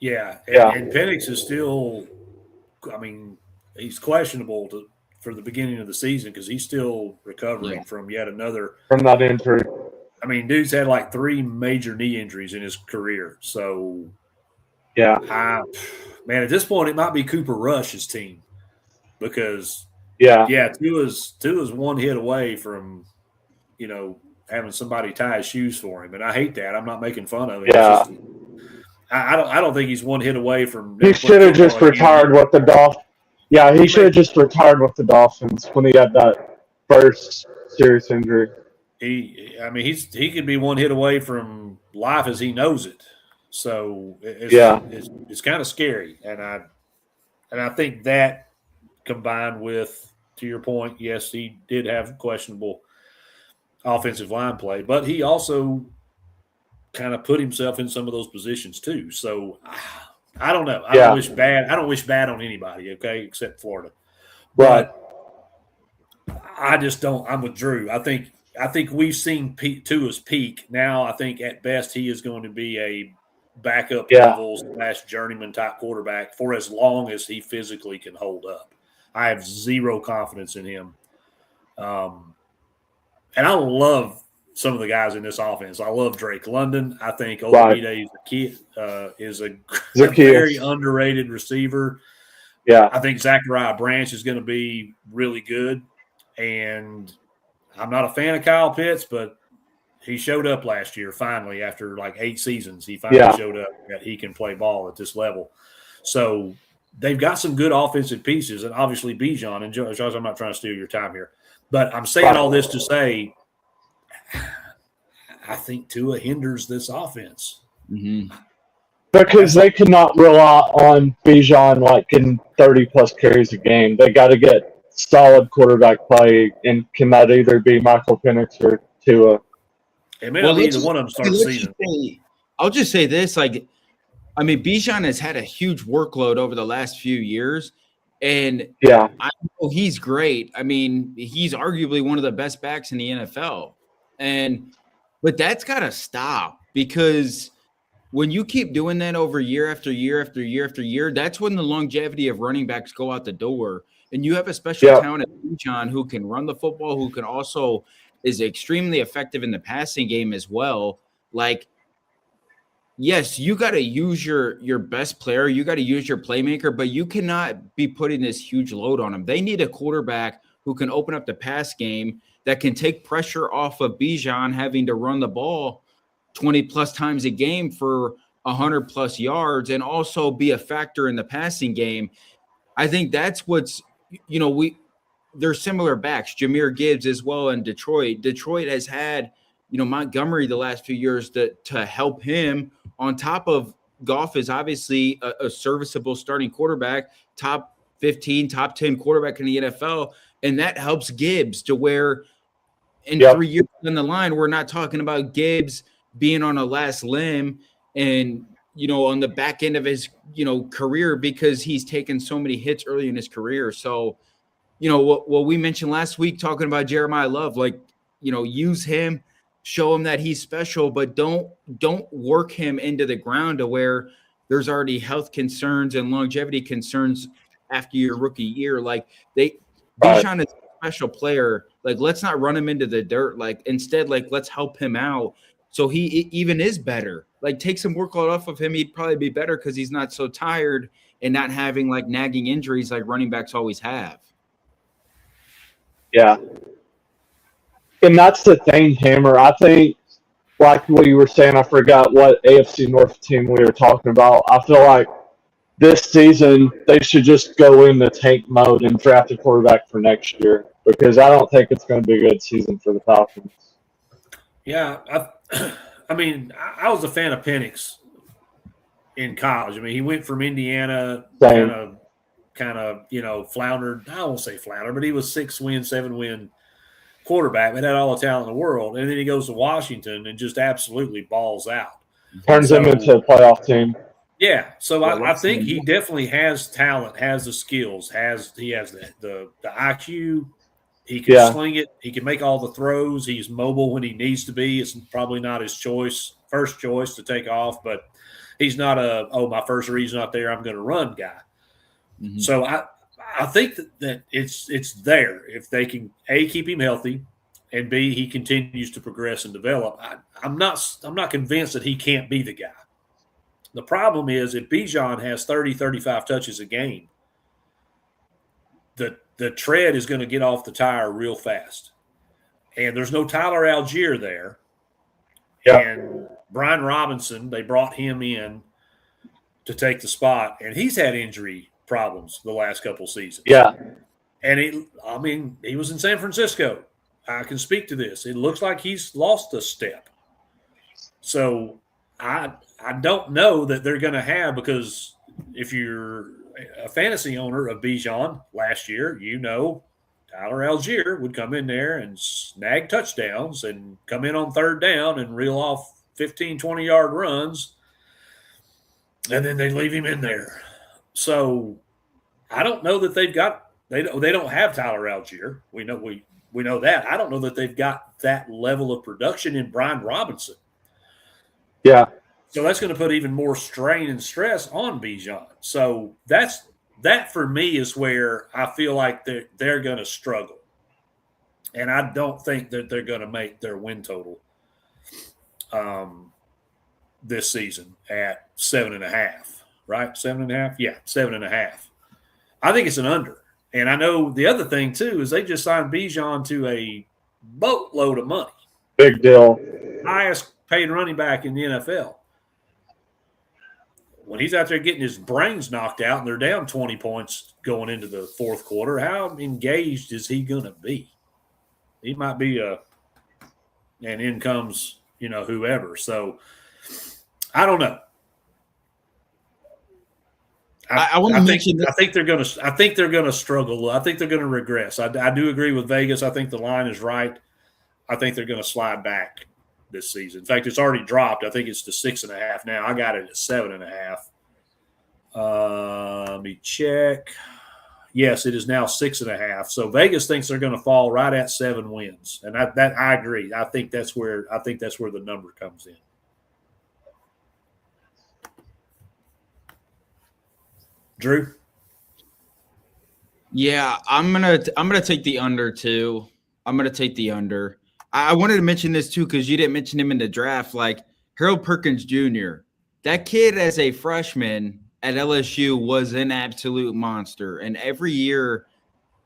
S2: And Penix is still. He's questionable for the beginning of the season because he's still recovering from yet another
S3: from that injury.
S2: Dude's had 3 major knee injuries in his career. So, at this point, it might be Cooper Rush's team because, Tua's one hit away from, having somebody tie his shoes for him, and I hate that. I'm not making fun of it.
S3: Yeah.
S2: I don't think he's one hit away from.
S3: He should have just retired with the Dolphins. Yeah, he should have just retired with the Dolphins when he had that first serious injury.
S2: He could be one hit away from life as he knows it. So it's kind of scary, and I think that combined with, to your point, yes, he did have questionable offensive line play, but he also kind of put himself in some of those positions too. So. I don't know. I don't wish bad on anybody, okay, except Florida.
S3: Right.
S2: But I just don't. I'm with Drew. I think we've seen Tua's peak. Now I think at best he is going to be a backup level / journeyman type quarterback for as long as he physically can hold up. I have zero confidence in him. And I love some of the guys in this offense. I love Drake London. I think Olamide is a very underrated receiver.
S3: Yeah.
S2: I think Zachariah Branch is going to be really good. And I'm not a fan of Kyle Pitts, but he showed up last year finally after 8 seasons. He finally showed up that he can play ball at this level. So they've got some good offensive pieces, and obviously Bijan. And Josh, I'm not trying to steal your time here, but I'm saying all this to say I think Tua hinders this offense.
S1: Mm-hmm.
S3: Because they could not rely on Bijan like getting 30-plus carries a game. They got to get solid quarterback play, and can that either be Michael Penix or Tua?
S2: It may not be either one of them start the season.
S1: I'll just say this: Bijan has had a huge workload over the last few years, and I know he's great. I mean, he's arguably one of the best backs in the NFL, but that's got to stop because when you keep doing that over year after year after year after year, that's when the longevity of running backs go out the door. And you have a special talent at Bijan who can run the football, who can also is extremely effective in the passing game as well. Like, yes, you got to use your best player, you got to use your playmaker, but you cannot be putting this huge load on them. They need a quarterback who can open up the pass game, that can take pressure off of Bijan having to run the ball 20-plus times a game for 100-plus yards and also be a factor in the passing game. I think that's what's, they're similar backs, Jahmyr Gibbs as well in Detroit. Detroit has had, Montgomery the last few years to help him, on top of Goff is obviously a serviceable starting quarterback, top 15, top 10 quarterback in the NFL. And that helps Gibbs to where in 3 years down the line, we're not talking about Gibbs being on a last limb and, on the back end of his, career, because he's taken so many hits early in his career. So, what we mentioned last week, talking about Jeremiah Love, use him, show him that he's special, but don't work him into the ground to where there's already health concerns and longevity concerns after your rookie year. Bijan is a special player. Let's not run him into the dirt. Instead, let's help him out so he even is better. Take some workload off of him. He'd probably be better because he's not so tired and not having nagging injuries like running backs always have.
S3: Yeah. And that's the thing, Hammer. I think, like what you were saying, I forgot what AFC North team we were talking about. I feel like this season they should just go in the tank mode and draft a quarterback for next year, because I don't think it's going to be a good season for the Falcons.
S2: Yeah, I was a fan of Penix in college. He went from Indiana, kind of, floundered. I won't say floundered, but he was 6-win, 7-win quarterback, but had all the talent in the world. And then he goes to Washington and just absolutely balls out.
S3: Turns him into a playoff team.
S2: Yeah, so I think he definitely has talent, has the skills, he has the IQ. He can sling it. He can make all the throws. He's mobile when he needs to be. It's probably not his first choice to take off, but he's not my first reason out there, I'm going to run guy. Mm-hmm. So I think that it's there if they can keep him healthy, and B, he continues to progress and develop. I'm not convinced that he can't be the guy. The problem is if Bijan has 30, 35 touches a game, the tread is going to get off the tire real fast. And there's no Tyler Algier there. Yeah. And Brian Robinson, they brought him in to take the spot, and he's had injury problems the last couple seasons.
S3: Yeah.
S2: And he was in San Francisco. I can speak to this. It looks like he's lost a step. So I don't know that they're going to have, because if you're a fantasy owner of Bijan last year, Tyler Algier would come in there and snag touchdowns and come in on third down and reel off 15, 20-yard runs, and then they leave him in there. So I don't know that they don't have Tyler Algier. We know that. I don't know that they've got that level of production in Brian Robinson.
S3: Yeah.
S2: So that's going to put even more strain and stress on Bijan. So that for me is where I feel like they're going to struggle. And I don't think that they're going to make their win total this season at 7.5, right? 7.5? Yeah, 7.5. I think it's an under. And I know the other thing, too, is they just signed Bijan to a boatload of money.
S3: Big deal.
S2: Highest paid running back in the NFL. When he's out there getting his brains knocked out and they're down 20 points going into the fourth quarter, how engaged is he going to be? He might be and in comes, whoever. So I don't know.
S1: I want to mention this.
S2: I think they're going to struggle. I think they're going to regress. I do agree with Vegas. I think the line is right. I think they're going to slide back this season. In fact, it's already dropped. I think it's to 6.5 now. I got it at 7.5. Let me check. Yes, it is now 6.5. So Vegas thinks they're going to fall right at 7 wins, and I agree. I think that's where the number comes in. Drew?
S1: Yeah, I'm gonna take the under too. I'm gonna take the under. I wanted to mention this too because you didn't mention him in the draft. Like Harold Perkins Jr., that kid as a freshman at LSU was an absolute monster, and every year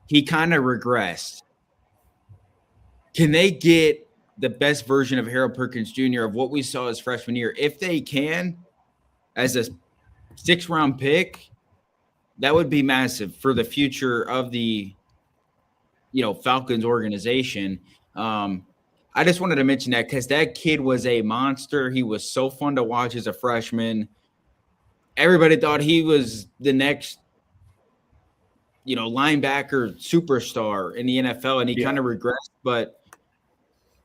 S1: he kind of regressed. Can they get the best version of Harold Perkins Jr. of what we saw his freshman year? If they can, as a 6th-round pick, that would be massive for the future of the, Falcons organization. I just wanted to mention that because that kid was a monster. He was so fun to watch as a freshman. Everybody thought he was the next, linebacker superstar in the NFL, and he kind of regressed. But,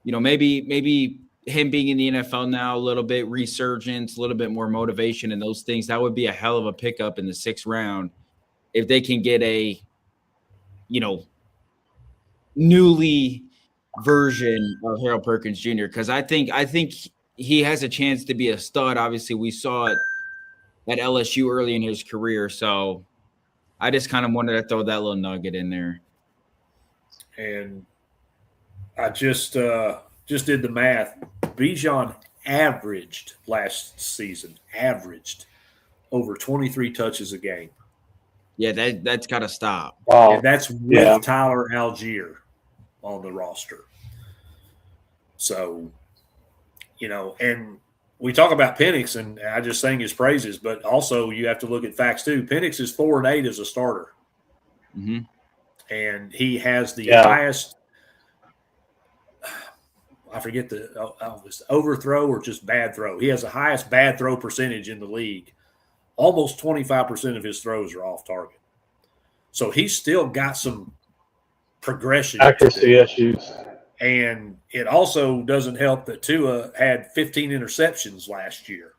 S1: maybe him being in the NFL now, a little bit resurgence, a little bit more motivation and those things, that would be a hell of a pickup in the 6th round if they can get a, newly version of Harold Perkins Jr. Because I think he has a chance to be a stud. Obviously, we saw it at LSU early in his career. So I just kind of wanted to throw that little nugget in there.
S2: And I just did the math. Bijan averaged last season, over 23 touches a game.
S1: Yeah, that's got to stop.
S3: Wow.
S2: And that's with Tyler Algier on the roster. So, and we talk about Penix, and I just sang his praises, but also you have to look at facts too. Penix is 4-8 as a starter.
S1: Mm-hmm.
S2: And he has the highest – I forget the overthrow or just bad throw. He has the highest bad throw percentage in the league. Almost 25% of his throws are off target. So he's still got some progression.
S3: Accuracy issues.
S2: And it also doesn't help that Tua had 15 interceptions last year.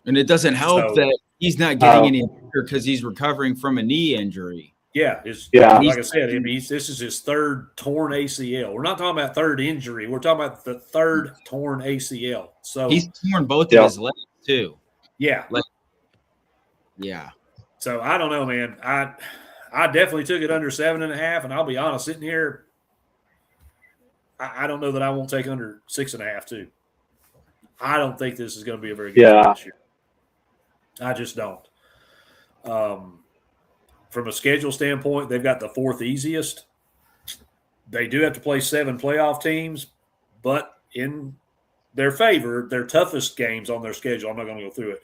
S1: And it doesn't help that he's not getting any better because he's recovering from a knee injury.
S2: Yeah. Like I said, this is his 3rd torn ACL. We're not talking about 3rd injury. We're talking about the 3rd torn ACL. So
S1: he's torn both of his legs too.
S2: Yeah.
S1: Yeah.
S2: So I don't know, man. I definitely took it under 7.5, and I'll be honest, sitting here, I don't know that I won't take under 6.5 too. I don't think this is going to be a very good game this year. I just don't. From a schedule standpoint, they've got the 4th easiest. They do have to play 7 playoff teams, but in their favor, their toughest games on their schedule, I'm not going to go through it,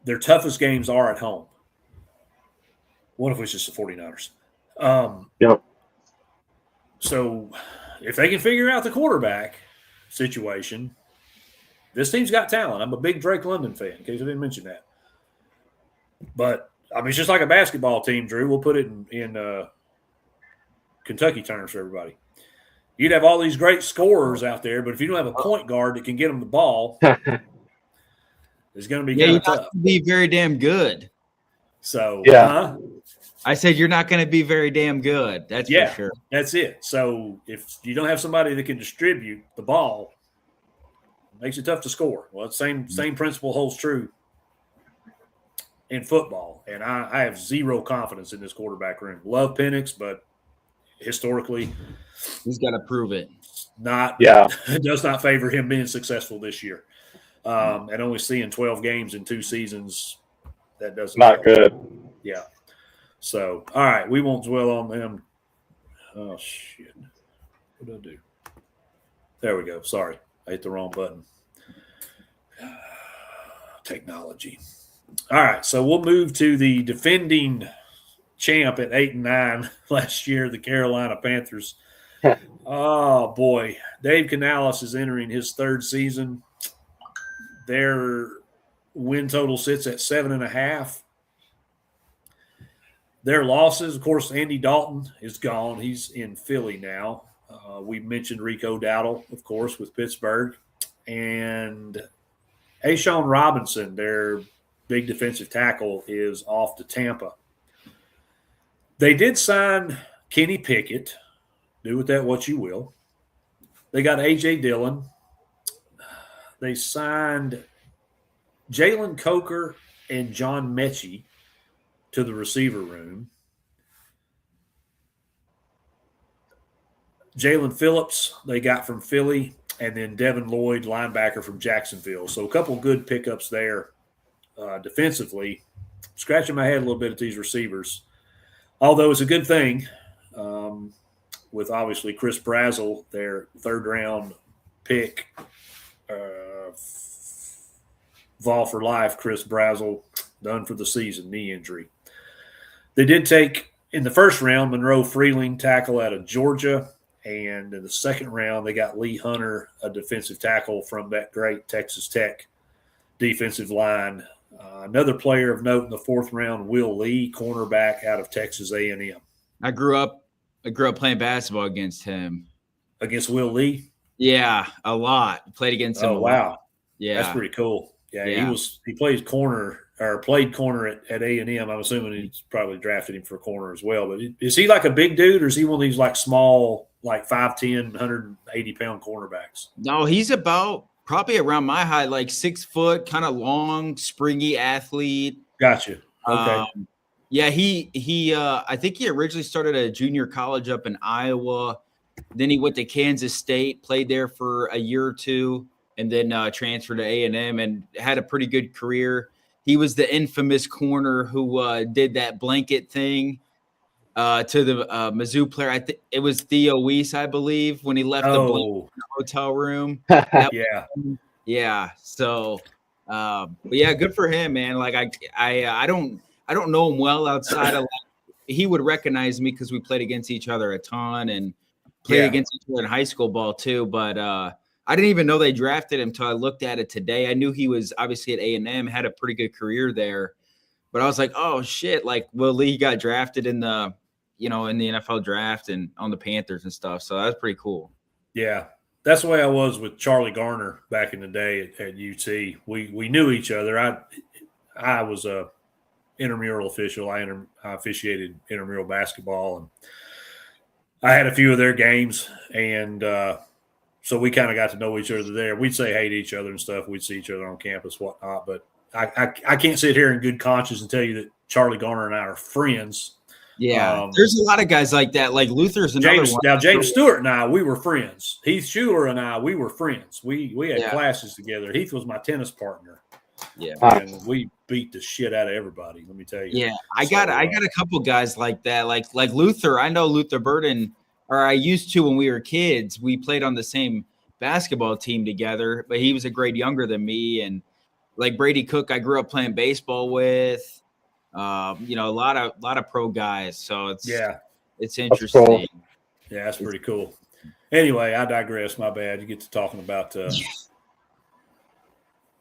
S2: their toughest games are at home. One of which is the 49ers. So if they can figure out the quarterback situation, this team's got talent. I'm a big Drake London fan, in case I didn't mention that. But, it's just like a basketball team, Drew. We'll put it in Kentucky terms for everybody. You'd have all these great scorers out there, but if you don't have a point guard that can get them the ball, it's going to be kind of tough.
S1: To be very damn good.
S2: So,
S1: I said you're not going to be very damn good. That's for sure.
S2: That's it. So if you don't have somebody that can distribute the ball, it makes it tough to score. Well, the same principle holds true in football. And I have zero confidence in this quarterback room. Love Penix, but historically,
S1: he's got to prove it.
S2: It does not favor him being successful this year. And only seeing 12 games in 2 seasons, that doesn't
S3: not good.
S2: Yeah. So, all right, we won't dwell on them. Oh, shit. What did I do? There we go. Sorry. I hit the wrong button. Technology. All right, so we'll move to the defending champ at 8-9 last year, the Carolina Panthers. Oh, boy. Dave Canales is entering his 3rd season. Their win total sits at 7.5. their losses, of course, Andy Dalton is gone. He's in Philly now. We mentioned Rico Dowdle, of course, with Pittsburgh. And Ashawn Robinson, their big defensive tackle, is off to Tampa. They did sign Kenny Pickett. Do with that what you will. They got A.J. Dillon. They signed Jalen Coker and John Mechie to the receiver room. Jalen Phillips they got from Philly, and then Devin Lloyd, linebacker from Jacksonville. So a couple good pickups there defensively. Scratching my head a little bit at these receivers. Although it's a good thing with obviously Chris Brazzell, their third-round pick, Vol for life, Chris Brazzell, done for the season, knee injury. They did take, in the first round, Monroe Freeling, tackle out of Georgia. And in the second round, they got Lee Hunter, a defensive tackle from that great Texas Tech defensive line. Another player of note in the fourth round, Will Lee, cornerback out of Texas A&M.
S1: I grew up playing basketball against him.
S2: Against Will Lee?
S1: Yeah, a lot. Played against him.
S2: Oh, wow.
S1: Yeah.
S2: That's pretty cool. Yeah, he played corner at A&M. I'm assuming he's probably drafted him for corner as well. But is he like a big dude, or is he one of these like small, like 5'10", 180-pound cornerbacks?
S1: No, he's about probably around my height, like 6 foot, kind of long, springy athlete.
S2: Gotcha. Okay.
S1: Yeah, he I think he originally started at a junior college up in Iowa. Then he went to Kansas State, played there for a year or two, and then transferred to A&M and had a pretty good career. He was the infamous corner who did that blanket thing to the Mizzou player. I think it was Theo Weiss, I believe, when he left the blanket in the hotel room. Yeah. So, but yeah, good for him, man. Like I don't know him well outside of. He would recognize me because we played against each other a ton and played against each other in high school ball too. But I didn't even know they drafted him until I looked at it today. I knew he was obviously at A&M, had a pretty good career there. But I was like, oh shit, like Will Lee got drafted in the NFL draft and on the Panthers and stuff. So that's pretty cool.
S2: Yeah. That's the way I was with Charlie Garner back in the day at UT. We knew each other. I was a intramural official. I officiated intramural basketball, and I had a few of their games, and so we kind of got to know each other there. We'd say hey to each other and stuff. We'd see each other on campus, whatnot. But I can't sit here in good conscience and tell you that Charlie Garner and I are friends.
S1: Yeah, there's a lot of guys like that. Like Luther's another one.
S2: Now, James Stewart and I, we were friends. Heath Schuler and I, we were friends. We had classes together. Heath was my tennis partner.
S1: Yeah,
S2: and we beat the shit out of everybody. Let me tell you.
S1: Yeah, I got a couple guys like that. Like Luther. I know Luther Burden, or I used to when we were kids. We played on the same basketball team together, but he was a grade younger than me. And like Brady Cook, I grew up playing baseball with. A lot of pro guys. So it's interesting.
S3: Cool.
S2: Yeah, that's pretty cool. Anyway, I digress. My bad. You get to talking about.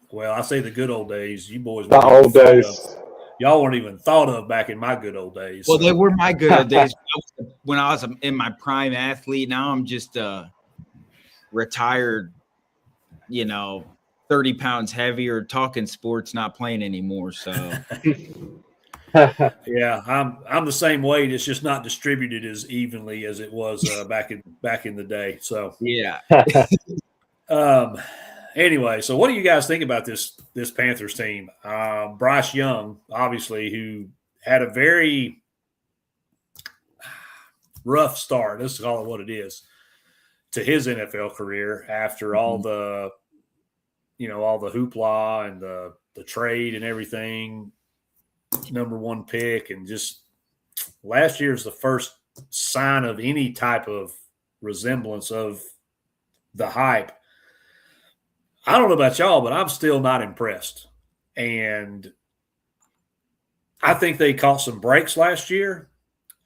S2: Well, I say the good old days. You boys,
S3: the old days.
S2: Y'all weren't even thought of back in my good old days.
S1: Well, they were my good old days when I was in my prime athlete. Now I'm just retired, 30 pounds heavier, talking sports, not playing anymore. So,
S2: yeah, I'm the same weight. It's just not distributed as evenly as it was back in the day. So,
S1: yeah.
S2: Anyway, so what do you guys think about this Panthers team? Bryce Young, obviously, who had a very rough start, let's call it what it is, to his NFL career after all the hoopla and the trade and everything, number one pick, and just last year's the first sign of any type of resemblance of the hype. I don't know about y'all, but I'm still not impressed. And I think they caught some breaks last year.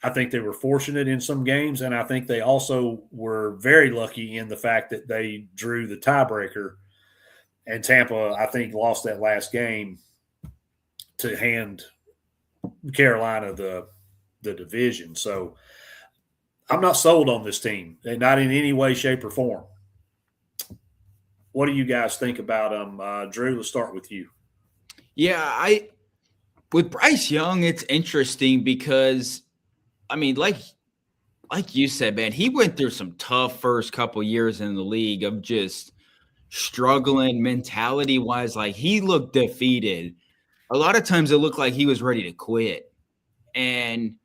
S2: I think they were fortunate in some games, and I think they also were very lucky in the fact that they drew the tiebreaker. And Tampa, I think, lost that last game to hand Carolina the the division. So I'm not sold on this team, and not in any way, shape, or form. What do you guys think about them? Drew, let's start with you.
S1: Yeah, with Bryce Young, it's interesting because, I mean, like you said, man, he went through some tough first couple years in the league of just struggling mentality-wise. Like, he looked defeated. A lot of times it looked like he was ready to quit. And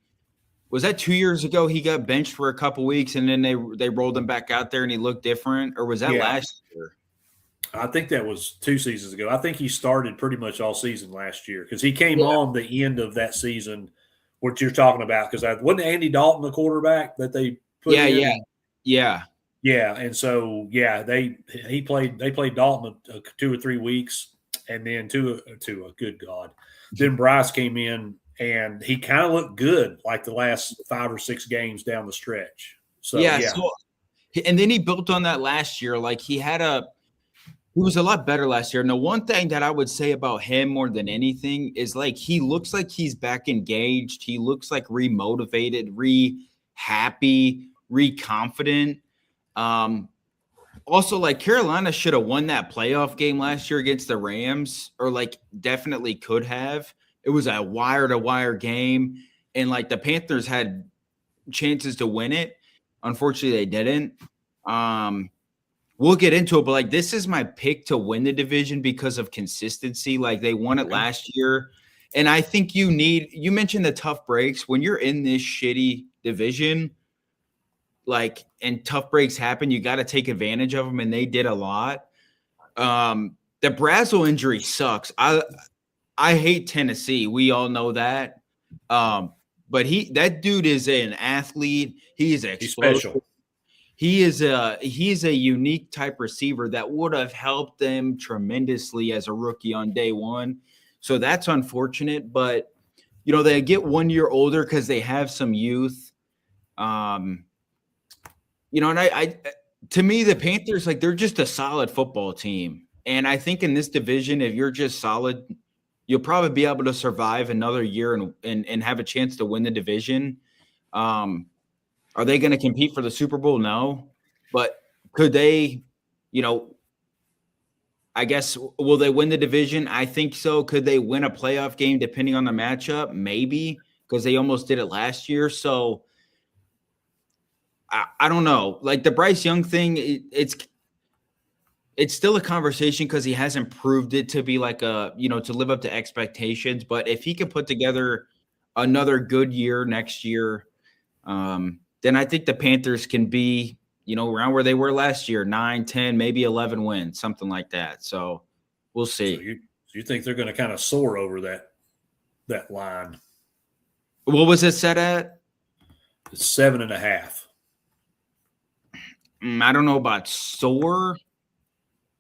S1: was that 2 years ago he got benched for a couple weeks and then they rolled him back out there and he looked different? Or was that last year?
S2: I think that was 2 seasons ago. I think he started pretty much all season last year because he came on the end of that season, what you're talking about. Because wasn't Andy Dalton the quarterback that they put in?
S1: Yeah.
S2: And so they played Dalton 2 or 3 weeks, and then good God, then Bryce came in and he kind of looked good like the last 5 or 6 games down the stretch. So
S1: and then he built on that last year. Like he was a lot better last year. And the one thing that I would say about him more than anything is like he looks like he's back engaged. He looks like re-motivated, re-happy, re-confident. Also, like Carolina should have won that playoff game last year against the Rams, or like definitely could have. It was a wire-to-wire game, and like the Panthers had chances to win it. Unfortunately, they didn't. We'll get into it, but like this is my pick to win the division because of consistency. Like they won it last year. And I think you mentioned the tough breaks. When you're in this shitty division, like, and tough breaks happen, you got to take advantage of them. And they did a lot. The Brazel injury sucks. I hate Tennessee. We all know that. But that dude is an athlete. He's
S2: special.
S1: He is a unique type receiver that would have helped them tremendously as a rookie on day one. So that's unfortunate, but they get 1 year older because they have some youth. And to me, the Panthers, like they're just a solid football team. And I think in this division, if you're just solid, you'll probably be able to survive another year and have a chance to win the division. Are they going to compete for the Super Bowl? No. But could they, I guess, will they win the division? I think so. Could they win a playoff game depending on the matchup? Maybe, because they almost did it last year. So I don't know. Like the Bryce Young thing, it's still a conversation because he hasn't proved it to be like to live up to expectations. But if he can put together another good year next year, then I think the Panthers can be, around where they were last year, 9, 10, maybe 11 wins, something like that. So we'll see.
S2: So you think they're going to kind of soar over that line?
S1: What was it set at?
S2: It's 7.5.
S1: I don't know about soar.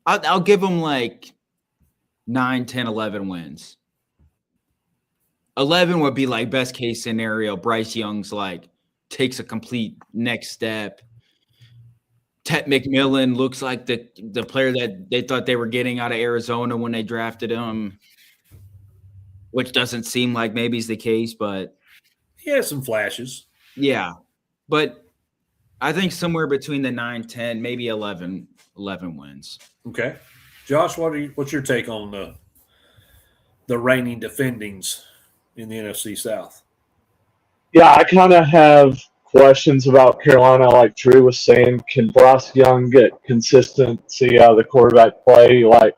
S1: I'll give them like 9, 10, 11 wins. 11 would be like best case scenario. Bryce Young's like takes a complete next step. Ted McMillan looks like the player that they thought they were getting out of Arizona when they drafted him, which doesn't seem like maybe is the case, but
S2: he has some flashes.
S1: Yeah, but I think somewhere between the 9, 10, maybe 11 wins.
S2: Okay. Josh, what's your take on the reigning defendings in the NFC South?
S3: Yeah, I kind of have questions about Carolina. Like Drew was saying, can Bryce Young get consistency out of the quarterback play? Like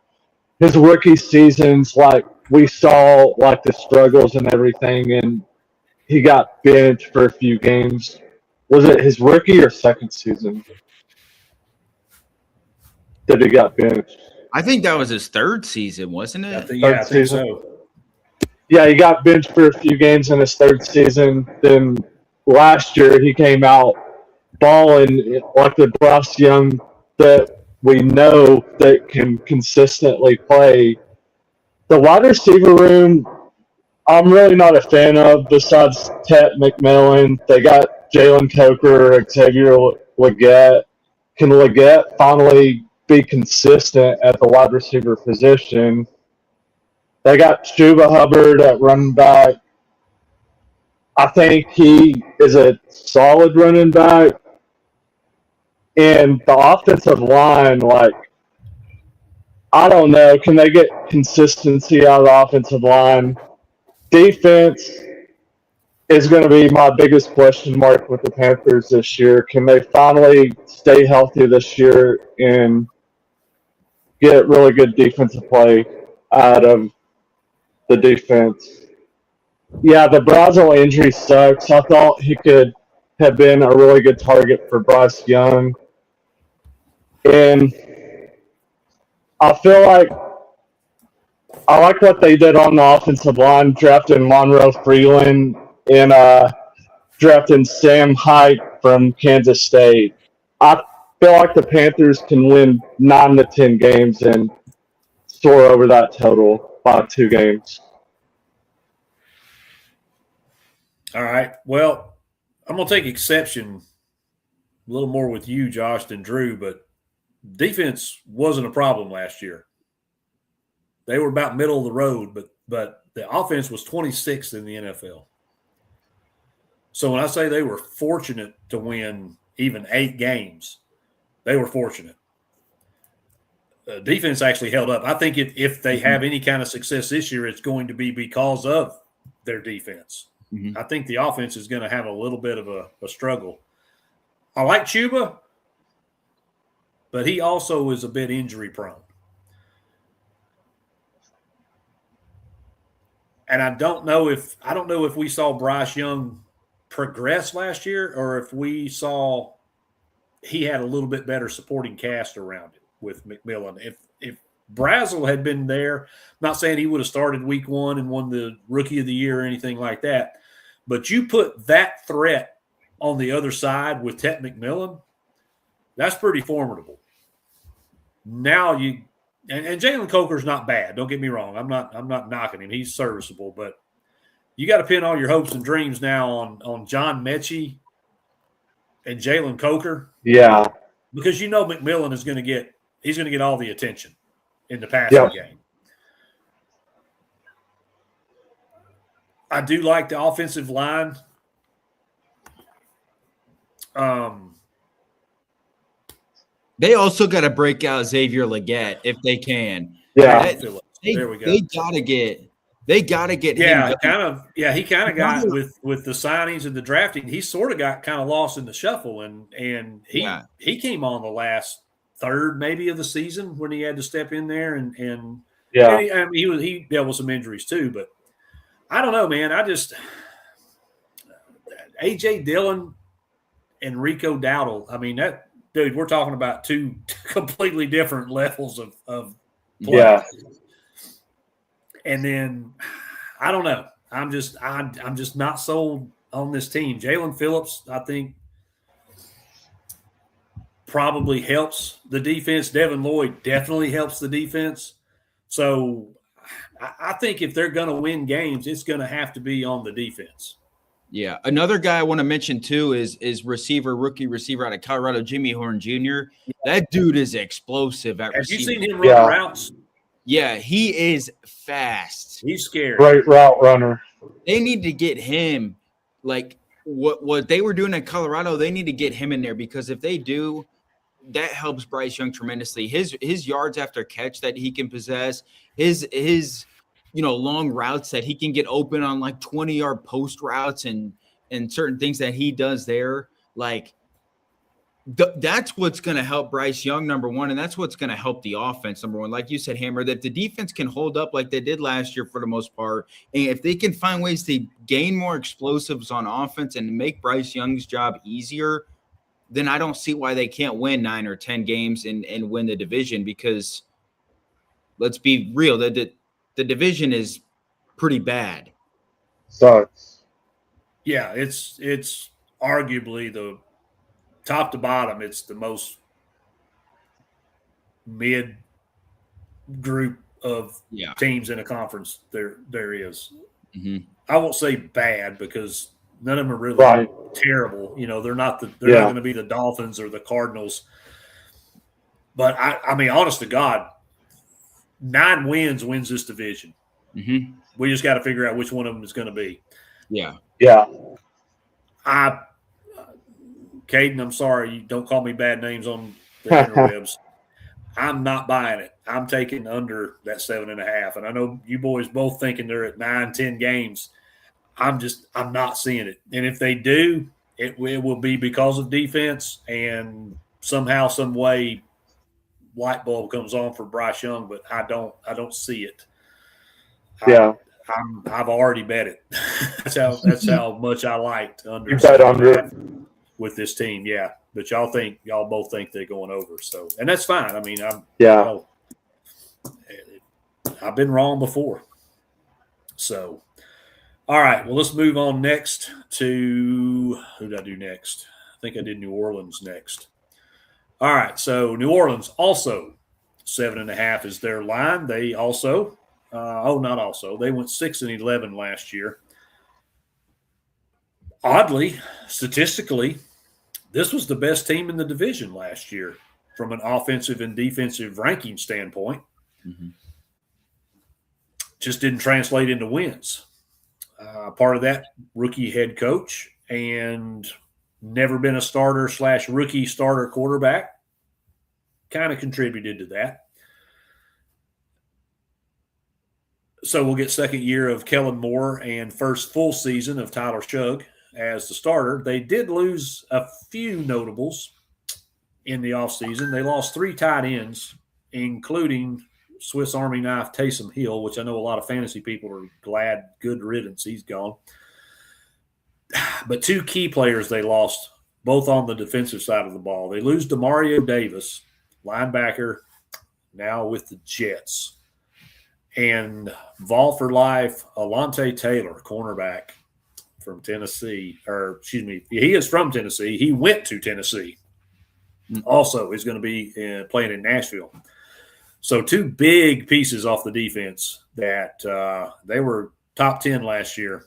S3: his rookie seasons, like we saw like the struggles and everything, and he got benched for a few games. Was it his rookie or second season that he got benched?
S1: I think that was his third season, wasn't it?
S2: I think so.
S3: Yeah, he got benched for a few games in his third season. Then last year he came out balling like the Bryce Young that we know that can consistently play. The wide receiver room, I'm really not a fan of. Besides Ted McMillan, they got Jalen Coker, Xavier Legette. Can Legette finally be consistent at the wide receiver position? They got Chuba Hubbard at running back. I think he is a solid running back. And the offensive line, like, I don't know, can they get consistency out of the offensive line? Defense is going to be my biggest question mark with the Panthers this year. Can they finally stay healthy this year and get really good defensive play out of the defense? Yeah, the Brazil injury sucks. I thought he could have been a really good target for Bryce Young. And I feel like I like what they did on the offensive line, drafting Monroe Freeland and drafting Sam Hite from Kansas State. I feel like the Panthers can win 9 to 10 games and soar over that total by 2 games.
S2: All right. Well, I'm going to take exception a little more with you, Josh, than Drew, but defense wasn't a problem last year. They were about middle of the road, but the offense was 26th in the NFL. So when I say they were fortunate to win even 8 games, they were fortunate. Defense actually held up. I think if they have any kind of success this year, it's going to be because of their defense. Mm-hmm. I think the offense is going to have a little bit of a struggle. I like Chuba, but he also is a bit injury prone. And I don't know if we saw Bryce Young progress last year or if we saw he had a little bit better supporting cast around it with McMillan. If Brazil had been there, I'm not saying he would have started week 1 and won the Rookie of the Year or anything like that, but you put that threat on the other side with Tet McMillan, that's pretty formidable. Now and Jalen Coker's not bad. Don't get me wrong. I'm not knocking him. He's serviceable, but you got to pin all your hopes and dreams now on John Mechie and Jalen Coker.
S3: Yeah,
S2: because McMillan is going to get all the attention in the passing game. I do like the offensive line.
S1: They also got to break out Xavier Legette if they can.
S3: Yeah,
S2: there we go.
S1: They gotta get him.
S2: He kind of got with the signings and the drafting. He sort of got kind of lost in the shuffle, and he came on the last third maybe of the season when he had to step in there and he dealt with some injuries too. But I don't know, man. AJ Dillon and Rico Dowdle. I mean that. Dude, we're talking about 2 completely different levels of play.
S3: Yeah.
S2: And then I don't know. I'm just not sold on this team. Jalen Phillips, I think, probably helps the defense. Devin Lloyd definitely helps the defense. So I think if they're going to win games, it's going to have to be on the defense.
S1: Yeah. Another guy I want to mention too is rookie receiver out of Colorado, Jimmy Horn Jr. That dude is explosive at receiver.
S2: Have you seen him run routes?
S1: Yeah, he is fast.
S2: He's scary.
S3: Great route runner.
S1: They need to get him like what they were doing in Colorado. They need to get him in there because if they do, that helps Bryce Young tremendously. His yards after catch that he can possess, his long routes that he can get open on like 20-yard post routes and certain things that he does there. Like that's what's going to help Bryce Young, number one. And that's what's going to help the offense, number one. Like you said, Hammer, that the defense can hold up like they did last year for the most part. And if they can find ways to gain more explosives on offense and make Bryce Young's job easier, then I don't see why they can't win 9 or 10 games and win the division because let's be real, the division is pretty bad.
S3: Sucks.
S2: Yeah, it's arguably the top to bottom. It's the most mid group of teams in a conference there is. Mm-hmm. I won't say bad because none of them are really terrible. They're not not going to be the Dolphins or the Cardinals. But I mean, honest to God, 9 wins this division. Mm-hmm. We just got to figure out which one of them is going to be.
S1: Yeah.
S3: Yeah.
S2: Caden, I'm sorry. You don't call me bad names on the interwebs. I'm not buying it. I'm taking under that 7.5. And I know you boys both thinking they're at 9, 10 games. I'm not seeing it. And if they do, it will be because of defense and somehow, some way, light bulb comes on for Bryce Young, but I don't see it.
S3: Yeah.
S2: I've already bet it. that's how much I liked under.
S3: You bet under
S2: with this team, yeah. But y'all both think they're going over, so and that's fine. I mean, I've been wrong before. So, all right. Well, let's move on next to who did I do next? I think I did New Orleans next. All right. So New Orleans also 7.5 is their line. They also, not also. They went 6-11 last year. Oddly, statistically, this was the best team in the division last year from an offensive and defensive ranking standpoint.
S1: Mm-hmm.
S2: Just didn't translate into wins. Part of that, rookie head coach and never been a starter/rookie starter quarterback kind of contributed to that. So we'll get second year of Kellen Moore and first full season of Tyler Shugg as the starter. They did lose a few notables in the offseason. They lost 3 tight ends, including Swiss Army knife Taysom Hill, which I know a lot of fantasy people are glad, good riddance, he's gone. But 2 key players they lost, both on the defensive side of the ball. They lose Demario Davis, linebacker, now with the Jets. And Vol for Life, Alontae Taylor, cornerback from Tennessee. He is from Tennessee. He went to Tennessee. Also is going to be playing in Nashville. So 2 big pieces off the defense that they were top 10 last year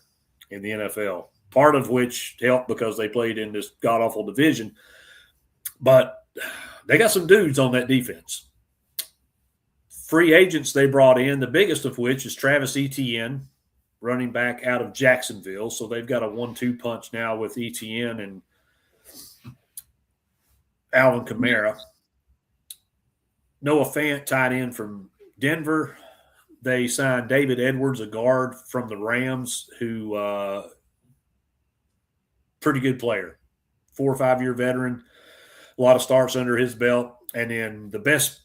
S2: in the NFL, part of which helped because they played in this god-awful division. But they got some dudes on that defense. Free agents they brought in, the biggest of which is Travis Etienne, running back out of Jacksonville. So they've got a 1-2 punch now with Etienne and Alvin Kamara. Noah Fant, tight end from Denver. They signed David Edwards, a guard from the Rams, who pretty good player, 4 or 5 year veteran, a lot of starts under his belt. And then the best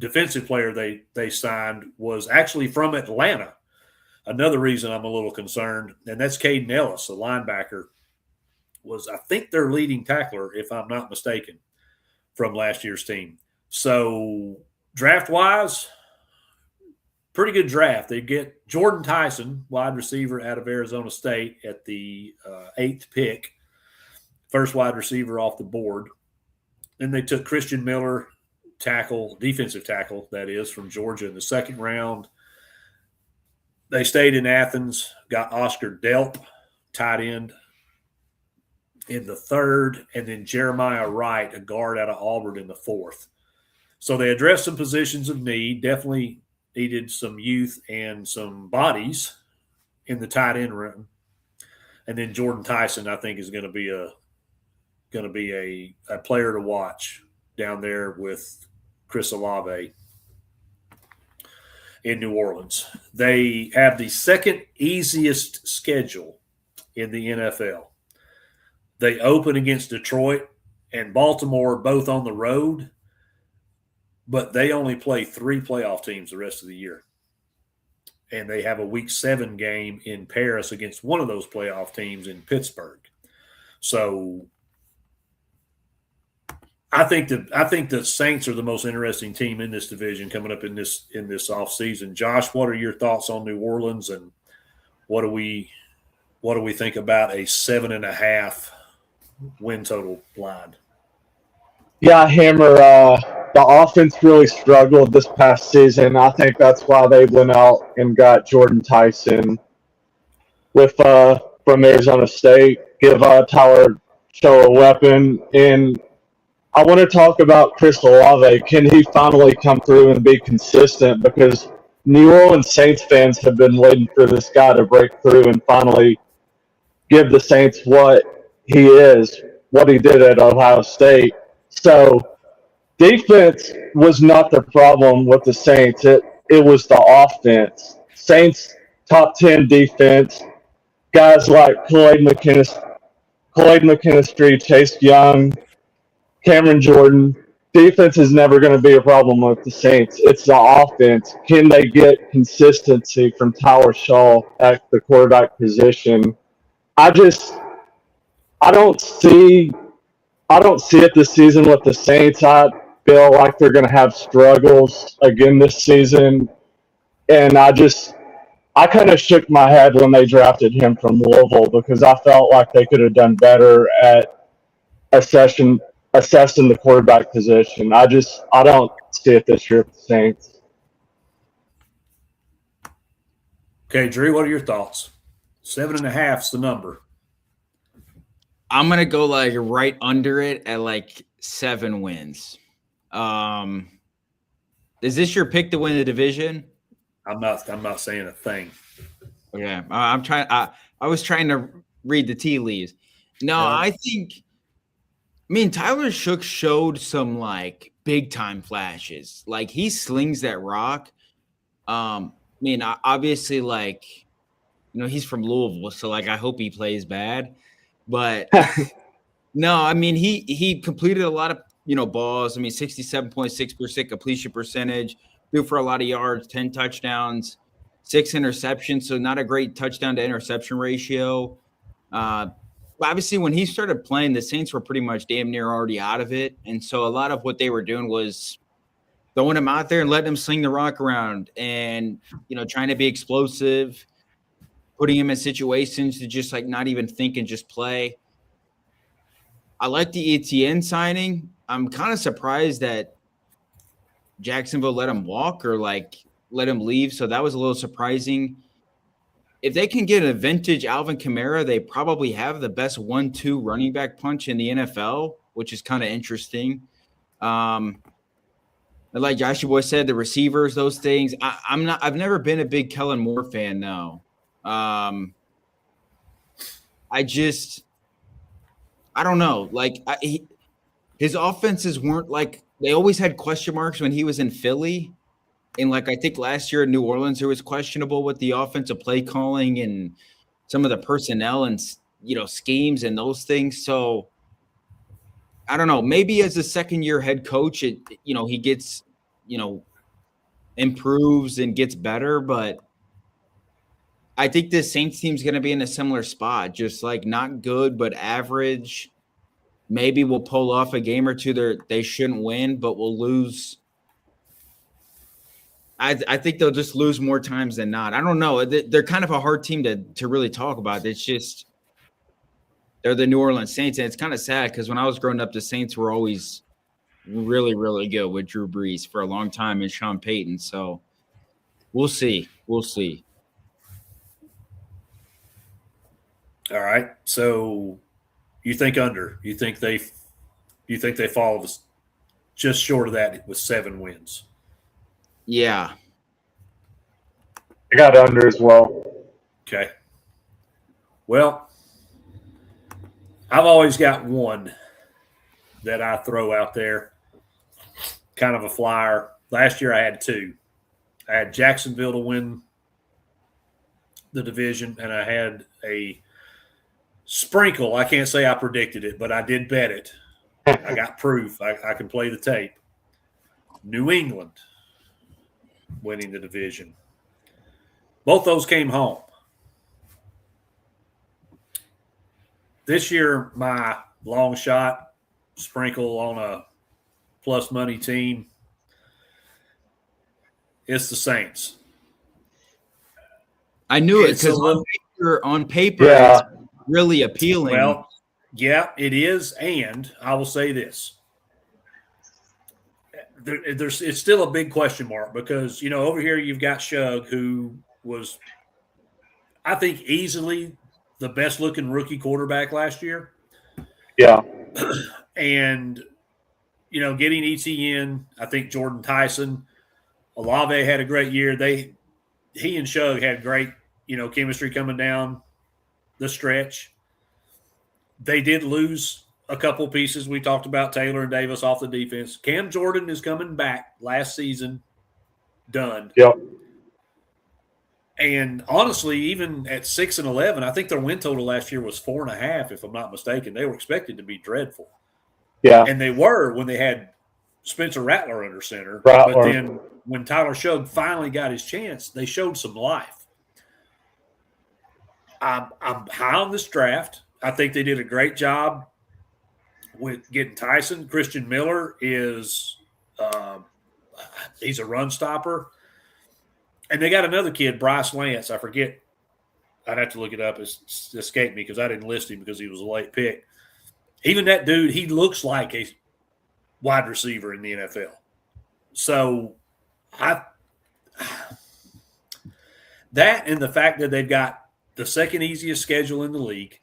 S2: defensive player they signed was actually from Atlanta. Another reason I'm a little concerned, and that's Caden Ellis, a linebacker, was I think their leading tackler, if I'm not mistaken, from last year's team. So draft-wise, pretty good draft. They get Jordan Tyson, wide receiver out of Arizona State, at the 8th pick, first wide receiver off the board. Then they took Christian Miller, defensive tackle, that is, from Georgia in the 2nd round. They stayed in Athens, got Oscar Delp, tight end, in the 3rd, and then Jeremiah Wright, a guard out of Auburn, in the 4th. So they addressed some positions of need, definitely needed some youth and some bodies in the tight end room. And then Jordan Tyson, I think, is going to be a player to watch down there with Chris Olave in New Orleans. They have the 2nd easiest schedule in the NFL. They open against Detroit and Baltimore, both on the road, but they only play 3 playoff teams the rest of the year. And they have a Week 7 game in Paris against one of those playoff teams in Pittsburgh. So I think the Saints are the most interesting team in this division coming up in this offseason. Josh, what are your thoughts on New Orleans, and what do we think about a 7.5 win total line?
S3: Yeah, Hammer, the offense really struggled this past season. I think that's why they went out and got Jordan Tyson from Arizona State, give Tyler Show a weapon. And I want to talk about Chris Olave. Can he finally come through and be consistent? Because New Orleans Saints fans have been waiting for this guy to break through and finally give the Saints what he did at Ohio State. So defense was not the problem with the Saints. It was the offense. Saints top 10 defense. Guys like Khalid McKinstry, Chase Young, Cameron Jordan. Defense is never going to be a problem with the Saints. It's the offense. Can they get consistency from Tyler Shaw at the quarterback position? I just I don't see I don't see it this season with the Saints. I feel like they're going to have struggles again this season, and I kind of shook my head when they drafted him from Louisville because I felt like they could have done better at assessing the quarterback position. I don't see it this year with the Saints.
S2: Okay, Drew, what are your thoughts? 7.5's the number.
S1: I'm gonna go like right under it at like 7 wins. Is this your pick to win the division?
S2: I'm not saying a thing.
S1: Okay, I'm trying. I was trying to read the tea leaves. No,
S2: Yeah.
S1: I think. I mean, Tyler Shook showed some like big time flashes. Like he slings that rock. I mean, obviously, like he's from Louisville, so like I hope he plays bad. But no, I mean he completed a lot of balls. I mean, 67.6% completion percentage, threw for a lot of yards, 10 touchdowns, 6 interceptions. So not a great touchdown to interception ratio. Obviously, when he started playing, the Saints were pretty much damn near already out of it. And so a lot of what they were doing was throwing him out there and letting him sling the rock around and, trying to be explosive, putting him in situations to just like not even think and just play. I like the ETN signing. I'm kind of surprised that Jacksonville let him walk or like let him leave. So that was a little surprising. If they can get a vintage Alvin Kamara, they probably have the best 1-2 running back punch in the NFL, which is kind of interesting. Like Joshua Boy said, the receivers, those things. I've never been a big Kellen Moore fan, though. I don't know. Like his offenses weren't like they always had question marks when he was in Philly. And like I think last year in New Orleans, it was questionable with the offensive play calling and some of the personnel and schemes and those things. So I don't know. Maybe as a second-year head coach, he gets improves and gets better. But I think this Saints team's going to be in a similar spot, just like not good but average. Maybe we'll pull off a game or two. They shouldn't win, but we'll lose. I think they'll just lose more times than not. I don't know. They're kind of a hard team to really talk about. It's just they're the New Orleans Saints, and it's kind of sad because when I was growing up, the Saints were always really, really good with Drew Brees for a long time and Sean Payton. So we'll see. We'll see.
S2: All right. So you think under? You think they fall just short of that with 7 wins?
S1: Yeah.
S3: I got under as well.
S2: Okay. Well, I've always got one that I throw out there, kind of a flyer. Last year I had 2. I had Jacksonville to win the division, and I had a sprinkle. I can't say I predicted it, but I did bet it. I got proof. I can play the tape. New England winning the division. Both those came home. This year, my long shot sprinkle on a plus money team, it's the Saints.
S1: I knew it because on paper,
S3: Yeah.
S1: it's really appealing.
S2: Well, yeah, it is. And I will say this. It's still a big question mark because, over here you've got Shug, who was, I think, easily the best-looking rookie quarterback last year.
S3: Yeah.
S2: And, getting ETN, I think Jordan Tyson, Olave had a great year. He and Shug had great, chemistry coming down the stretch. they did lose a couple pieces. We talked about Taylor and Davis off the defense. Cam Jordan is coming back last season, done.
S3: Yep.
S2: And honestly, even at 6-11, I think their win total last year was 4.5, if I'm not mistaken. They were expected to be dreadful.
S3: Yeah.
S2: And they were when they had Spencer Rattler under center.
S3: Rattler.
S2: But then when Tyler Shug finally got his chance, they showed some life. I'm high on this draft. I think they did a great job with getting Tyson. Christian Miller is he's a run stopper. And they got another kid, Bryce Lance. I forget. I'd have to look it up. It's escaped me because I didn't list him because he was a late pick. Even that dude, he looks like a wide receiver in the NFL. So that and the fact that they've got the second easiest schedule in the league.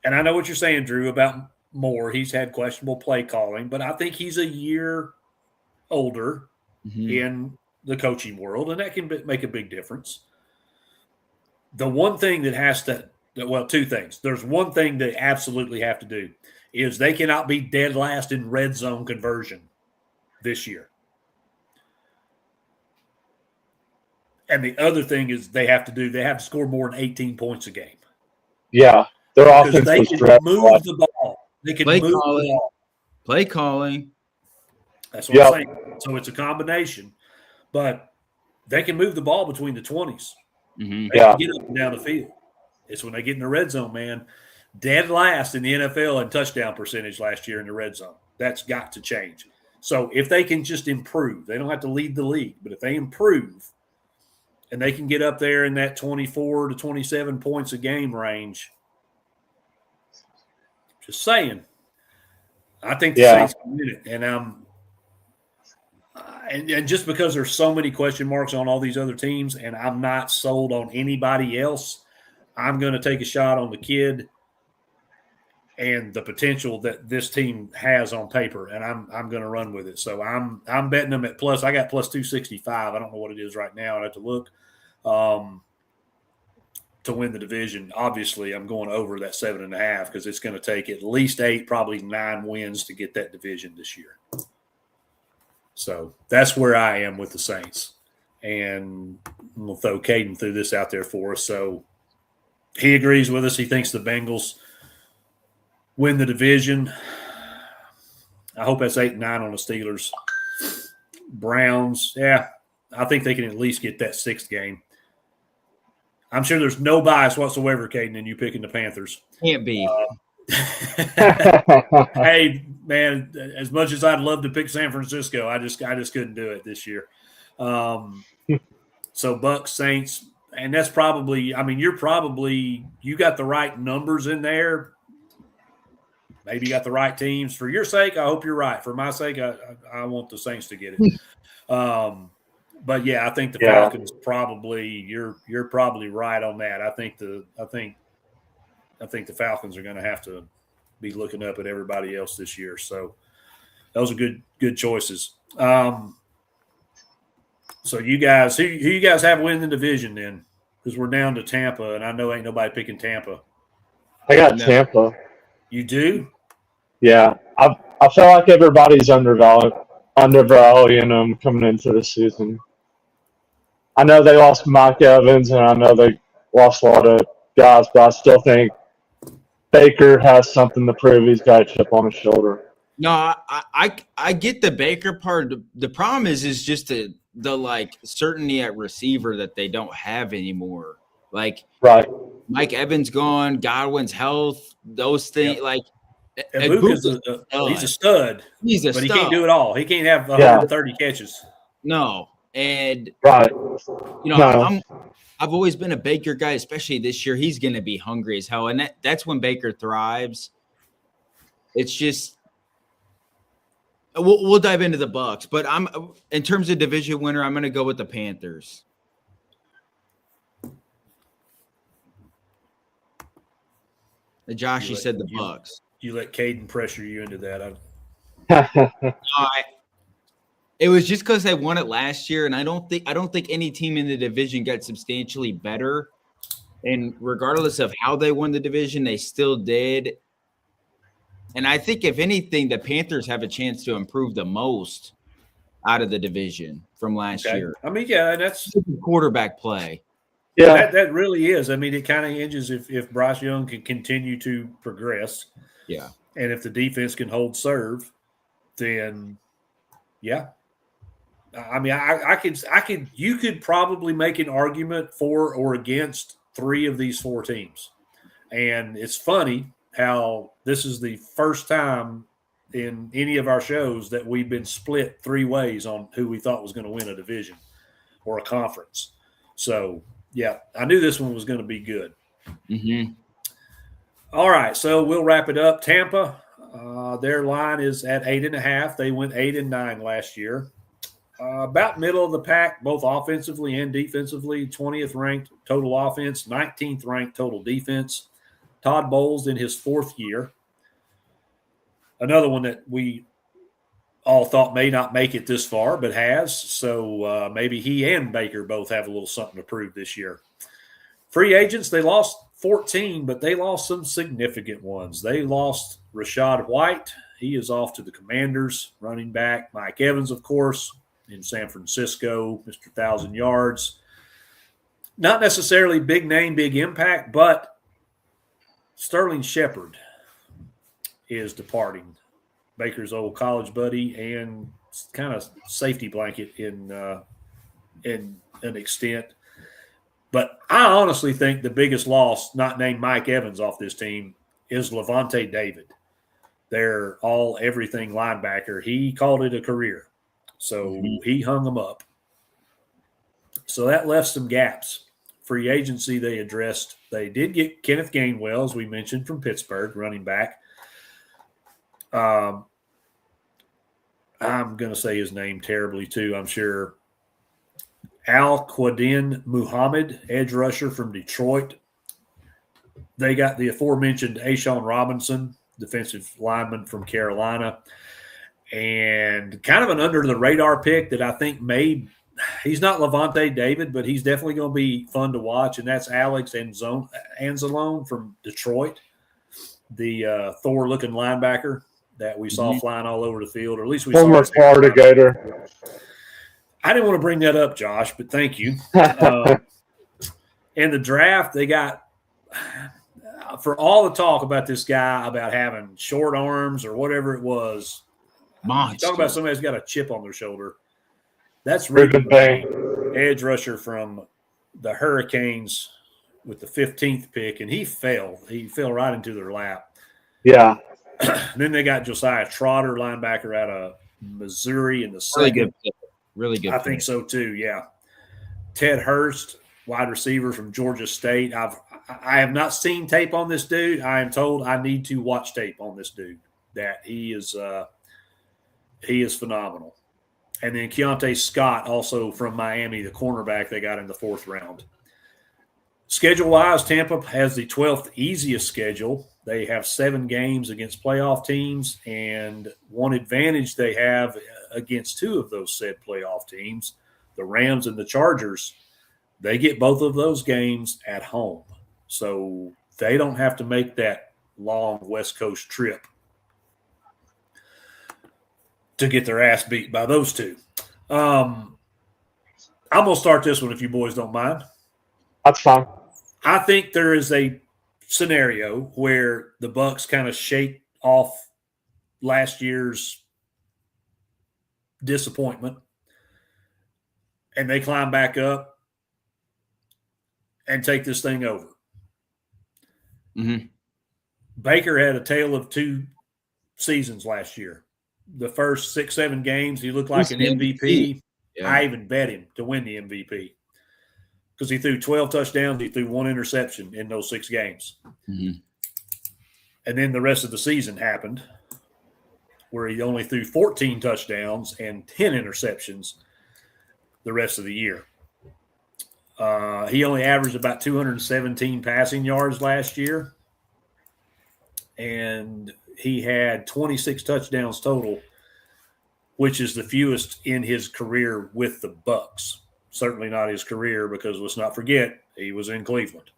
S2: And I know what you're saying, Drew, about Moore. He's had questionable play calling, but I think he's a year older in the coaching world, and that can make a big difference. The one thing that has to – well, two things. There's one thing they absolutely have to do is they cannot be dead last in red zone conversion this year. And the other thing is they have to score more than 18 points a game.
S3: Yeah. Their offense
S2: they
S3: was
S2: can
S3: dreadful.
S2: move the ball. They can
S1: Play
S2: move
S1: calling.
S2: the ball.
S1: Play calling.
S2: That's what I'm saying. So it's a combination. But they can move the ball between the 20s. They can get up and down the field. It's when they get in the red zone, man. Dead last in the NFL in touchdown percentage last year in the red zone. That's got to change. So if they can just improve, they don't have to lead the league, but if they improve and they can get up there in that 24 to 27 points a game range, just saying, I think the Saints can win it. And just because there's so many question marks on all these other teams and I'm not sold on anybody else, I'm going to take a shot on the kid and the potential that this team has on paper, and I'm going to run with it. So I'm betting them at plus. I got plus 265. I don't know what it is right now. I'd have to look to win the division. Obviously, I'm going over that 7.5 because it's going to take at least 8, probably 9 wins to get that division this year. So that's where I am with the Saints. And we'll throw Caden through this out there for us. So he agrees with us. He thinks the Bengals win the division. I hope that's 8-9 on the Steelers. Browns, yeah, I think they can at least get that 6th game. I'm sure there's no bias whatsoever, Caden, in you picking the Panthers.
S1: Can't be.
S2: Hey, man, as much as I'd love to pick San Francisco, I just couldn't do it this year. So Bucks, Saints, and that's probably – I mean, you got the right numbers in there. Maybe you got the right teams. For your sake, I hope you're right. For my sake, I want the Saints to get it. But yeah, I think the Falcons probably you're probably right on that. I think the Falcons are going to have to be looking up at everybody else this year. So those are good choices. So you guys, who you guys have winning the division then? Because we're down to Tampa, and I know ain't nobody picking Tampa.
S3: I got Tampa.
S2: You do?
S3: Yeah, I feel like everybody's undervaluing them coming into the season. I know they lost Mike Evans, and I know they lost a lot of guys, but I still think Baker has something to prove. He's got a chip on his shoulder.
S1: No, I get the Baker part. The problem is just the like certainty at receiver that they don't have anymore. Like
S3: right,
S1: Mike Evans gone, Godwin's health, those things like.
S2: And Luke is he's a stud. He can't do it all. He can't have 130 catches.
S1: No, and
S3: right.
S1: I've always been a Baker guy, especially this year. He's going to be hungry as hell, and that's when Baker thrives. It's just we'll dive into the Bucks, but I'm in terms of division winner, I'm going to go with the Panthers. Josh, you said the Bucks.
S2: You let Caden pressure you into that.
S1: It was just because they won it last year, and I don't think any team in the division got substantially better. And regardless of how they won the division, they still did. And I think if anything, the Panthers have a chance to improve the most out of the division from last year.
S2: I mean, yeah, and that's
S1: quarterback play.
S3: Yeah,
S2: that really is. I mean, it kind of hinges if Bryce Young can continue to progress.
S1: Yeah.
S2: And if the defense can hold serve, then yeah. I mean, you could probably make an argument for or against 3 of these 4 teams. And it's funny how this is the first time in any of our shows that we've been split 3 ways on who we thought was going to win a division or a conference. So, yeah, I knew this one was going to be good.
S1: Mm-hmm.
S2: All right, so we'll wrap it up. Tampa, their line is at 8.5. They went 8-9 last year. About middle of the pack, both offensively and defensively. 20th ranked total offense, 19th ranked total defense. Todd Bowles in his 4th year. Another one that we all thought may not make it this far, but has. So maybe he and Baker both have a little something to prove this year. Free agents, they lost 14, but they lost some significant ones. They lost Rashad White. He is off to the Commanders. Running back Mike Evans, of course, in San Francisco, Mr. 1,000 yards. Not necessarily big name, big impact, but Sterling Shepard is departing. Baker's old college buddy and kind of safety blanket in an extent. But I honestly think the biggest loss, not named Mike Evans off this team, is Levante David. They're all everything linebacker. He called it a career. So he hung them up. So that left some gaps. Free agency they addressed. They did get Kenneth Gainwell, as we mentioned, from Pittsburgh, running back. I'm going to say his name terribly too, I'm sure. Al-Quadin Muhammad, edge rusher from Detroit. They got the aforementioned Ashawn Robinson, defensive lineman from Carolina. And kind of an under-the-radar pick that I think he's not Levante David, but he's definitely going to be fun to watch, and that's Alex Anzalone from Detroit, the Thor-looking linebacker that we saw flying all over the field, or at least we
S3: former
S2: saw.
S3: Florida Gator.
S2: I didn't want to bring that up, Josh, but thank you. In the draft, they got for all the talk about this guy about having short arms or whatever it was.
S1: Monster.
S2: Talk about somebody who's got a chip on their shoulder. That's Ruben Payne, edge rusher from the Hurricanes with the 15th pick, and he fell. He fell right into their lap.
S3: Yeah.
S2: Then they got Josiah Trotter, linebacker out of Missouri in the second.
S1: Really good.
S2: I think so too, yeah. Ted Hurst, wide receiver from Georgia State. I have not seen tape on this dude. I am told I need to watch tape on this dude. That he is phenomenal. And then Keontae Scott, also from Miami, the cornerback they got in the 4th round. Schedule-wise, Tampa has the 12th easiest schedule. They have 7 games against playoff teams, and one advantage they have against 2 of those said playoff teams, the Rams and the Chargers, they get both of those games at home. So they don't have to make that long West Coast trip to get their ass beat by those 2. I'm going to start this one if you boys don't mind.
S3: That's fine.
S2: I think there is a scenario where the Bucs kind of shake off last year's disappointment and they climb back up and take this thing over.
S1: Mm-hmm.
S2: Baker had a tale of 2 seasons last year. The first 6-7 games, he looked like an MVP. Yeah. I even bet him to win the MVP because he threw 12 touchdowns. He threw 1 interception in those 6 games.
S1: Mm-hmm.
S2: And then the rest of the season happened where he only threw 14 touchdowns and 10 interceptions the rest of the year. He only averaged about 217 passing yards last year. And he had 26 touchdowns total, which is the fewest in his career with the Bucs. Certainly not his career because let's not forget, he was in Cleveland.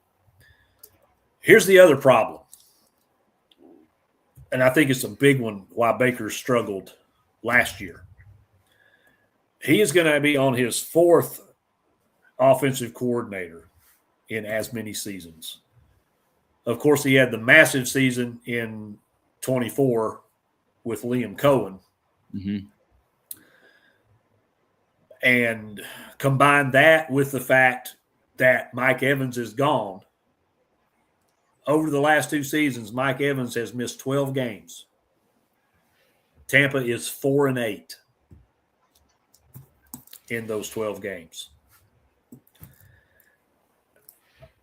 S2: Here's the other problem. and I think it's a big one why Baker struggled last year. He is going to be on his 4th offensive coordinator in as many seasons. Of course, he had the massive season in 24 with Liam Cohen.
S1: Mm-hmm.
S2: And combine that with the fact that Mike Evans is gone. Over the last 2 seasons, Mike Evans has missed 12 games. Tampa is 4-8 in those 12 games.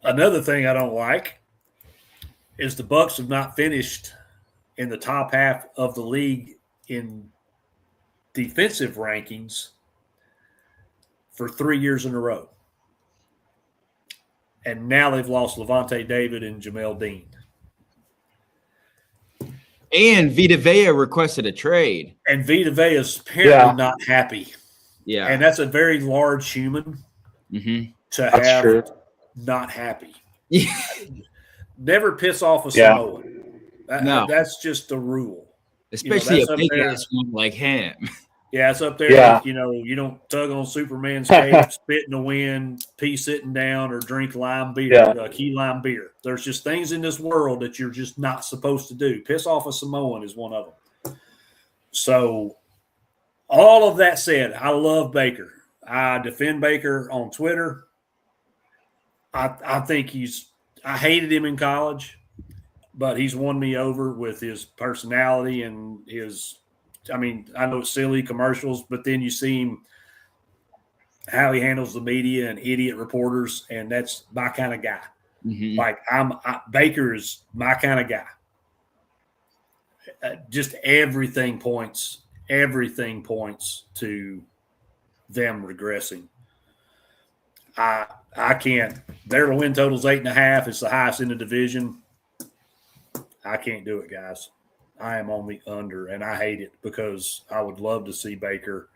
S2: Another thing I don't like is the Bucs have not finished in the top half of the league in defensive rankings for 3 years in a row. And now they've lost Levante David and Jamel Dean.
S1: And Vita Vea requested a trade.
S2: And Vita Vea is apparently not happy.
S1: Yeah.
S2: And that's a very large human to have not happy.
S1: Yeah.
S2: Never piss off a Samoan.
S1: No.
S2: That's just the rule.
S1: Especially a big-ass one like him.
S2: Yeah, it's up there.
S3: Yeah.
S2: You don't tug on Superman's cape, spit in the wind, pee sitting down, or drink lime beer, key lime beer. There's just things in this world that you're just not supposed to do. Piss off a Samoan is one of them. So, all of that said, I love Baker. I defend Baker on Twitter. I think I hated him in college, but he's won me over with his personality and his – I mean, I know it's silly commercials, but then you see him, how he handles the media and idiot reporters, and that's my kind of guy.
S1: Mm-hmm.
S2: Like Baker is my kind of guy. Just everything points to them regressing. I can't. Their win total's 8.5. It's the highest in the division. I can't do it, guys. I am on the under, and I hate it because I would love to see Baker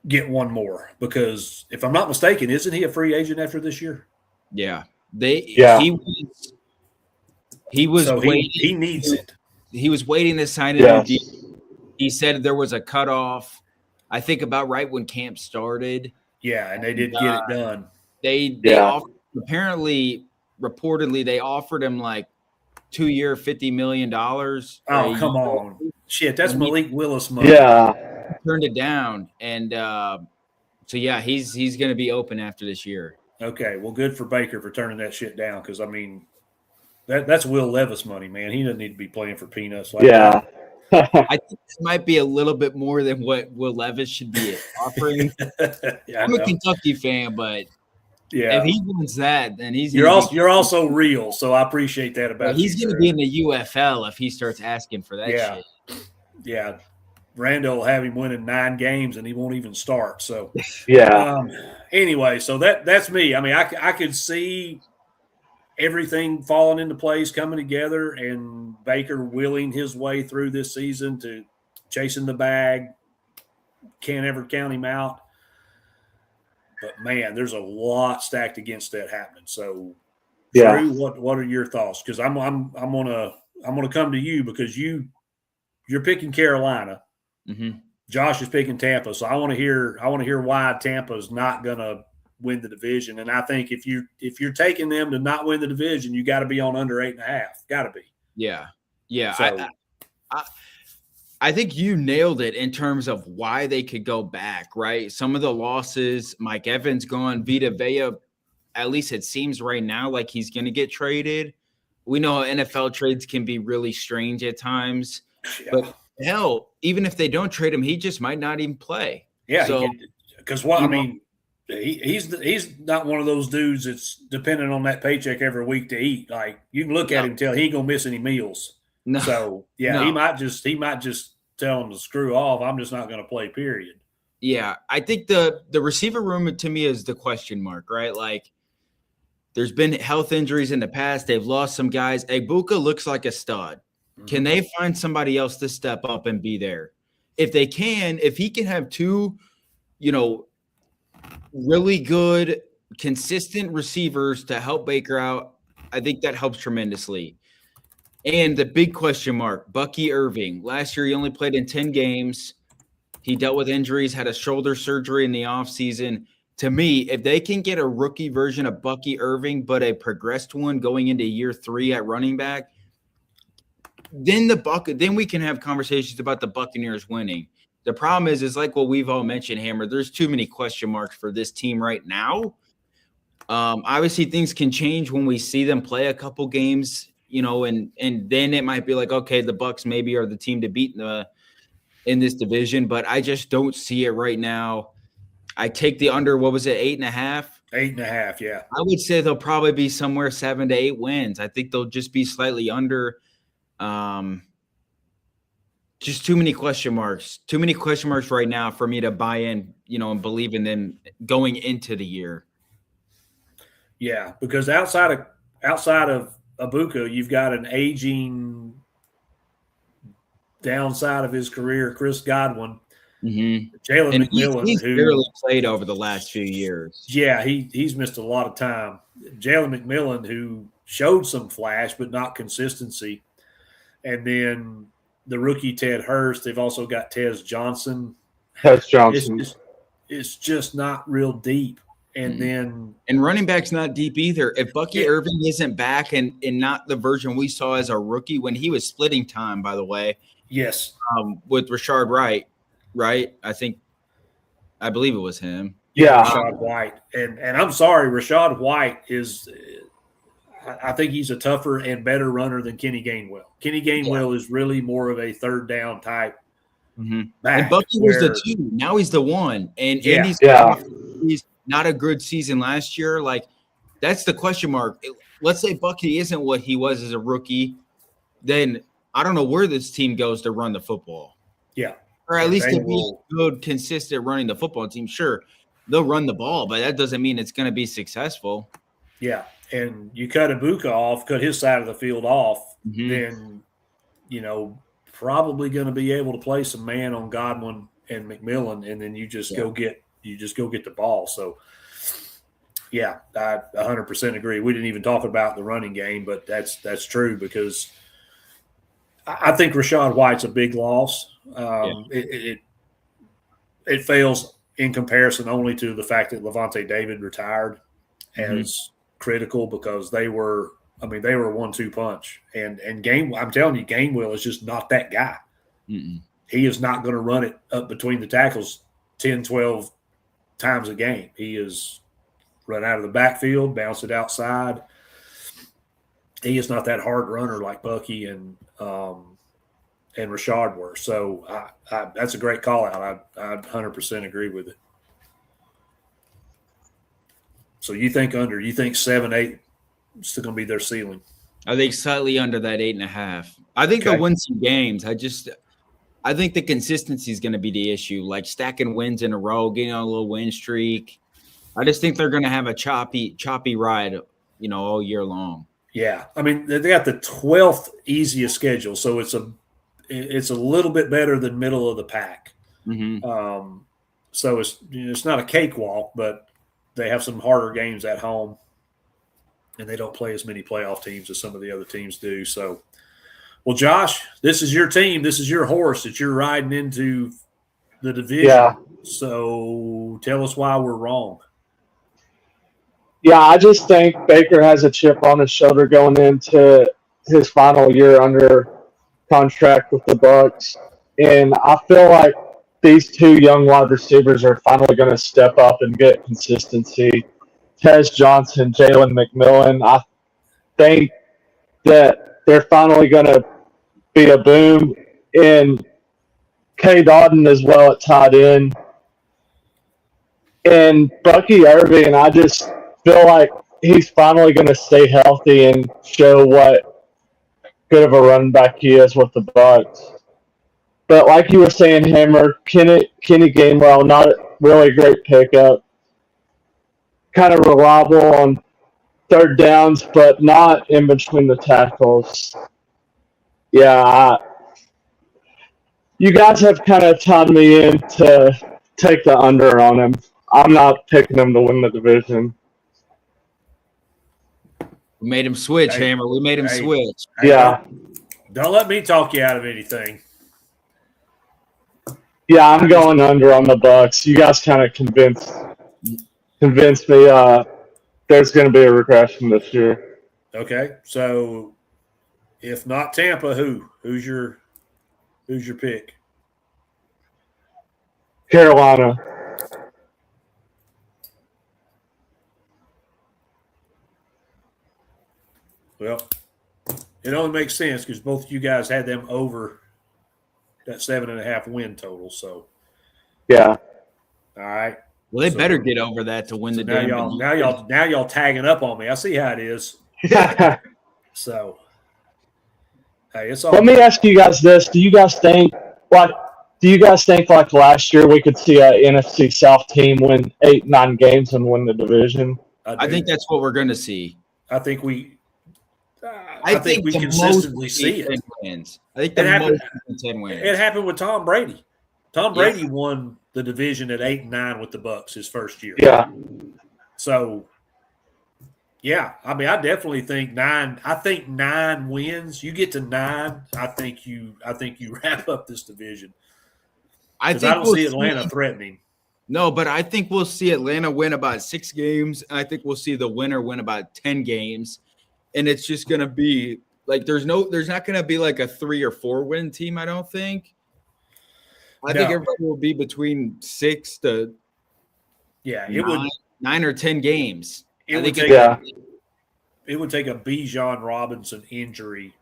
S2: get one more. Because if I'm not mistaken, isn't he a free agent after this year?
S1: Yeah. He was
S2: so
S1: waiting.
S2: He needs it.
S1: He was waiting to sign a new deal. He said there was a cutoff, I think about right when camp started.
S2: Yeah, and they did get it done.
S1: They reportedly, they offered him like 2-year, $50 million.
S2: Oh, come on. Shit, that's Malik Willis money.
S3: Yeah.
S1: Turned it down. And so, yeah, he's going to be open after this year.
S2: Okay, well, good for Baker for turning that shit down because, I mean, that's Will Levis money, man. He doesn't need to be playing for peanuts like that.
S1: I think this might be a little bit more than what Will Levis should be offering. I'm a Kentucky fan, but if he wins that, then you're
S2: also real. So I appreciate that about you.
S1: He's going to be in the UFL if he starts asking for that shit.
S2: Yeah. Randall will have him winning 9 games and he won't even start. So anyway, so that's me. I mean, I could see everything falling into place, coming together, and Baker willing his way through this season to chasing the bag. Can't ever count him out. But man, there's a lot stacked against that happening. So, Drew, what are your thoughts? Because I'm gonna come to you because you're picking Carolina.
S1: Mm-hmm.
S2: Josh is picking Tampa. So I want to hear why Tampa's not gonna win the division. And I think if you're taking them to not win the division, you got to be on under 8.5. Got to be.
S1: Yeah.
S2: So,
S1: I think you nailed it in terms of why they could go back, right? Some of the losses, Mike Evans gone, Vita Vea, at least it seems right now like he's going to get traded. We know NFL trades can be really strange at times. Yeah. But hell, even if they don't trade him, he just might not even play.
S2: Yeah, because he's not one of those dudes that's dependent on that paycheck every week to eat. Like you can look at him and tell he ain't gonna miss any meals.
S1: No.
S2: So he might just tell him to screw off. I'm just not gonna play. Period.
S1: Yeah, I think the receiver room to me is the question mark, right? Like there's been health injuries in the past. They've lost some guys. Egbuka looks like a stud. Mm-hmm. Can they find somebody else to step up and be there? If they can, if he can have 2, really good, consistent receivers to help Baker out, I think that helps tremendously. And the big question mark, Bucky Irving. Last year, he only played in 10 games. He dealt with injuries, had a shoulder surgery in the offseason. To me, if they can get a rookie version of Bucky Irving, but a progressed one going into year 3 at running back, then we can have conversations about the Buccaneers winning. The problem is like what we've all mentioned, Hammer, there's too many question marks for this team right now. Obviously, things can change when we see them play a couple games, and then it might be like, okay, the Bucs maybe are the team to beat in this division, but I just don't see it right now. I take the under, what was it, 8.5?
S2: 8.5, yeah.
S1: I would say they'll probably be somewhere 7 to 8 wins. I think they'll just be slightly under. Just too many question marks. Too many question marks right now for me to buy in, and believe in them going into the year.
S2: Yeah, because outside of Abuka, you've got an aging downside of his career, Chris Godwin, Jalen McMillan,
S1: he's
S2: who
S1: barely played over the last few years.
S2: Yeah, he's missed a lot of time. Jalen McMillan, who showed some flash but not consistency, and then the rookie Ted Hurst. They've also got Tez Johnson. It's just not real deep. And then
S1: running back's not deep either. If Bucky Irving isn't back and not the version we saw as a rookie when he was splitting time, by the way.
S2: Yes.
S1: With Rashard Wright, right? I believe it was him.
S2: Yeah, Rashad White. And I'm sorry, Rashad White is I think he's a tougher and better runner than Kenny Gainwell. Kenny Gainwell is really more of a third down type. Back,
S1: and Bucky was the 2. Now he's the 1. And he's not a good season last year. Like, that's the question mark. Let's say Bucky isn't what he was as a rookie, then I don't know where this team goes to run the football.
S2: Yeah.
S1: Or at least to be good, consistent running the football team. Sure, they'll run the ball, but that doesn't mean it's going to be successful.
S2: Yeah, and you cut Abuka off, cut his side of the field off, then, probably going to be able to play some man on Godwin and McMillan, and then you just go get the ball. So, yeah, I 100% agree. We didn't even talk about the running game, but that's true because I think Rashad White's a big loss. It fails in comparison only to the fact that Levante David retired as critical because they were a 1-2 punch. And I'm telling you, Gainwell is just not that guy. He is not going to run it up between the tackles 10, 12 times a game. He is run out of the backfield, bounce it outside. He is not that hard runner like Bucky and Rashad were. So that's a great call out. I 100% agree with it. So you think under? You think 7, 8 is still going to be their ceiling?
S1: I think slightly under that 8.5. I think they'll win some games. I think the consistency is going to be the issue, like stacking wins in a row, getting on a little win streak. I just think they're going to have a choppy ride, all year long. Yeah,
S2: I mean they got the 12th easiest schedule, so it's a little bit better than middle of the pack. So it's not a cakewalk, but they have some harder games at home, and they don't play as many playoff teams as some of the other teams do. So, well, Josh, this is your team. This is your horse that you're riding into the division.
S3: Yeah.
S2: So tell us why we're wrong.
S3: Yeah, I just think Baker has a chip on his shoulder going into his final year under contract with the Bucs, and I feel like these 2 young wide receivers are finally going to step up and get consistency. Tez Johnson, Jalen McMillan, I think that they're finally going to be a boom. And K. Dodden as well at tight end. And Bucky Irving, I just feel like he's finally going to stay healthy and show what good of a running back he is with the Bucs. But like you were saying, Hammer, Kenny Gainwell, not really great pickup. Kind of reliable on third downs, but not in between the tackles. Yeah, you guys have kind of timed me in to take the under on him. I'm not picking him to win the division.
S1: We made him switch, Hammer. We made him switch.
S3: Yeah.
S2: Don't let me talk you out of anything.
S3: Yeah, I'm going under on the Bucks. You guys kind of convinced me there's going to be a regression this year.
S2: Okay, so if not Tampa, who's your pick?
S3: Carolina.
S2: Well, it only makes sense because both of you guys had them over that 7.5 win total. So,
S3: Yeah.
S2: all right.
S1: Well, they better get over that to win the
S2: now
S1: damn.
S2: now y'all tagging up on me. I see how it is. So, hey, it's all.
S3: Let me ask you guys this: Do you guys think like last year we could see a NFC South team win 8-9 games and win the division?
S1: I think that's what we're going to see.
S2: I think we
S1: the
S2: consistently
S1: most
S2: see it.
S1: 10 wins. I think the most 10 wins.
S2: It happened with Tom Brady. Tom Brady won the division at 8-9 with the Bucks his first year.
S3: Yeah.
S2: So, yeah, I mean, I definitely think 9. I think 9 wins. You get to 9. I think you wrap up this division. I don't see Atlanta threatening.
S1: No, but I think we'll see Atlanta win about 6 games. And I think we'll see the winner win about 10 games. And it's just going to be like there's not going to be like a 3 or 4 win team, I don't think. I think everybody will be between 6 to
S2: it would
S1: 9 or 10 games.
S2: It would take a Bijan Robinson injury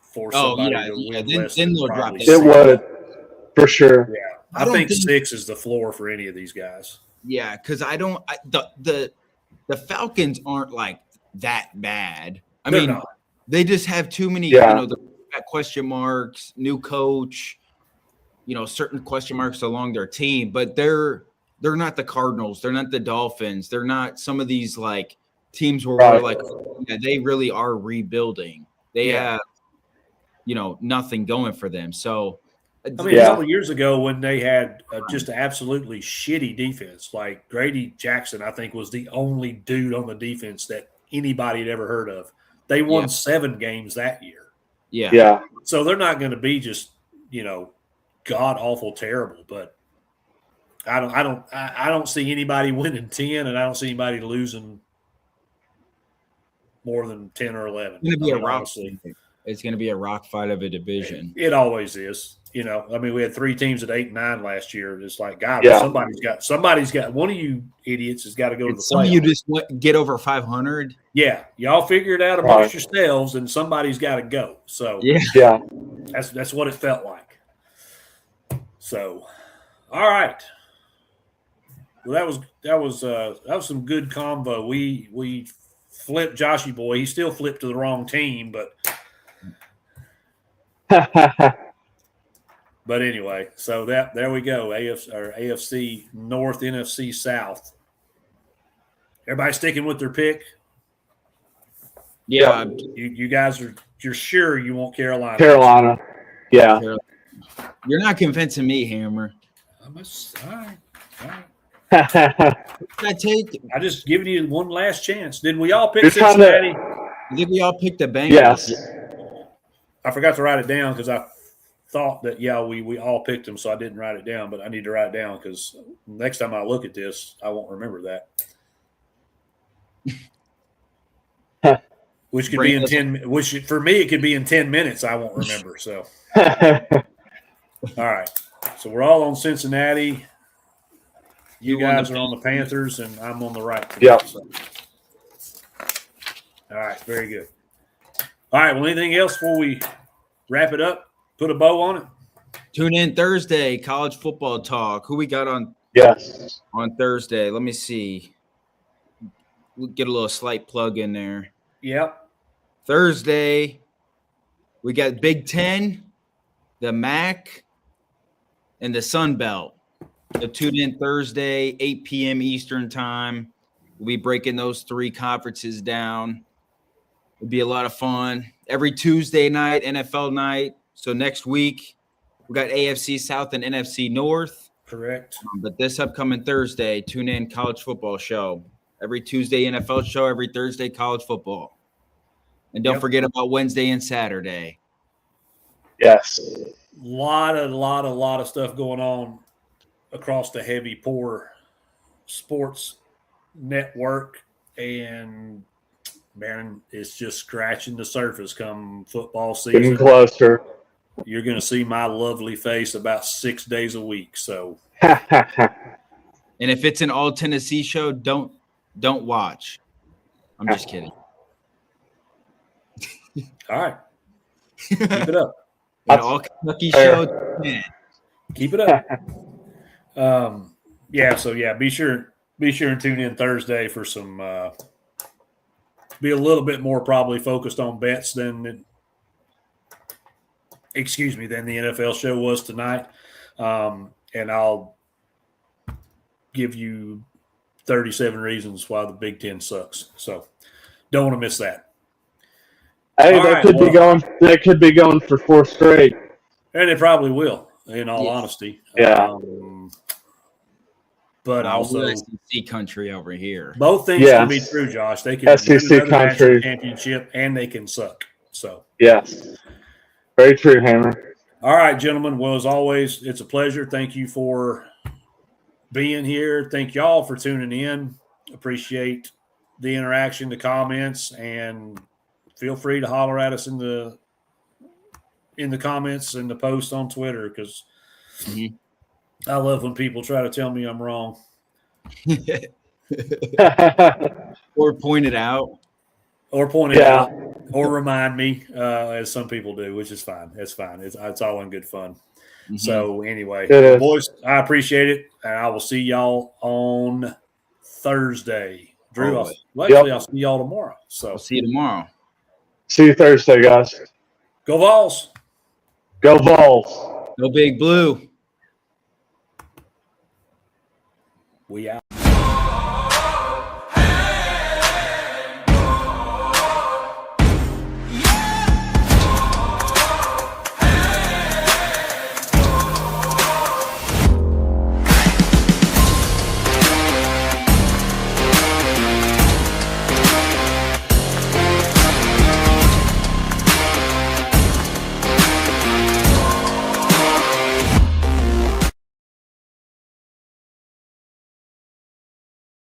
S2: for somebody to win less than probably 6.
S3: It would, for sure.
S2: Yeah, I think 6 is the floor for any of these guys.
S1: Yeah, because the Falcons aren't like that bad. I mean, they just have too many, the question marks, new coach, certain question marks along their team, but they're not the Cardinals. They're not the Dolphins. They're not some of these like teams where we're like, they really are rebuilding. They have, nothing going for them. So,
S2: I mean, a couple of years ago when they had just an absolutely shitty defense, like Grady Jackson, I think was the only dude on the defense that anybody had ever heard of. They won 7 games that year.
S1: Yeah.
S3: Yeah.
S2: So they're not going to be just, god awful terrible, but I don't see anybody winning 10, and I don't see anybody losing more than 10 or 11.
S1: It's going to be a rock fight of a division.
S2: It always is. I mean, we had 3 teams at 8-9 last year. It's like, God, somebody's got one of you idiots has got to go to the playoffs.
S1: Some of you just get over 500.
S2: Yeah, y'all figure it out amongst yourselves, and somebody's got to go. So that's what it felt like. So, all right. Well, that was some good convo. We flipped Joshy boy. He still flipped to the wrong team, but but anyway. So there we go. AFC North NFC South. Everybody sticking with their pick.
S1: Yeah,
S2: you guys you're sure you want Carolina?
S3: Carolina. Yeah.
S1: You're not convincing me, Hammer.
S2: All right.
S1: I
S2: just giving you one last chance. Didn't we all pick Cincinnati?
S1: I think we all picked the Bengals.
S3: Yes.
S2: I forgot to write it down because I thought that we all picked them, so I didn't write it down. But I need to write it down because next time I look at this, I won't remember that. Which could be in 10. Which for me it could be in 10 minutes. I won't remember. So. All right. So we're all on Cincinnati. You guys are on the Panthers, and I'm on the right.
S3: Yeah.
S2: So. All right. Very good. All right. Well, anything else before we wrap it up? Put a bow on it?
S1: Tune in Thursday, college football talk. Who we got on Thursday? Let me see. We'll get a little slight plug in there.
S2: Yep.
S1: Thursday, we got Big Ten, the MAC, and the Sun Belt. So tune in Thursday, 8 p.m. Eastern time. We'll be breaking those 3 conferences down. It'll be a lot of fun. Every Tuesday night, NFL night. So next week, we got AFC South and NFC North.
S2: Correct.
S1: But this upcoming Thursday, tune in college football show. Every Tuesday, NFL show. Every Thursday, college football. And don't forget about Wednesday and Saturday.
S3: Yes.
S2: Lot of stuff going on across the heavy pour sports network, and man, it's just scratching the surface come football season.
S3: Getting closer.
S2: You're going to see my lovely face about 6 days a week. So,
S1: And if it's an all Tennessee show, don't watch. I'm just kidding.
S2: all right, keep it up.
S1: An all Kentucky show, man.
S2: Keep it up. Be sure and tune in Thursday for some. Be a little bit more probably focused on bets than the NFL show was tonight, and I'll give you 37 reasons why the Big Ten sucks. So don't want to miss that.
S3: Hey, They could be going for 4 straight.
S2: And they probably will, in all honesty.
S3: Yeah.
S2: But also
S1: SEC country over here.
S2: Both things can be true, Josh. They can
S3: SEC
S2: win another
S3: country
S2: national championship and they can suck. So
S3: yes, very true, Hammer.
S2: All right, gentlemen. Well, as always, it's a pleasure. Thank you for being here. Thank y'all for tuning in. Appreciate the interaction, the comments, and feel free to holler at us in the comments and the post on Twitter, because I love when people try to tell me I'm wrong.
S1: Or point it out.
S2: Or point it out. Or remind me, as some people do, which is fine. That's fine. It's all in good fun. Mm-hmm. So anyway, boys, I appreciate it. And I will see y'all on Thursday. Drew, I'll see y'all tomorrow. So
S1: I'll see you tomorrow.
S3: See you Thursday, guys.
S2: Go Vols.
S3: Go Vols.
S1: Go Big Blue.
S2: We out.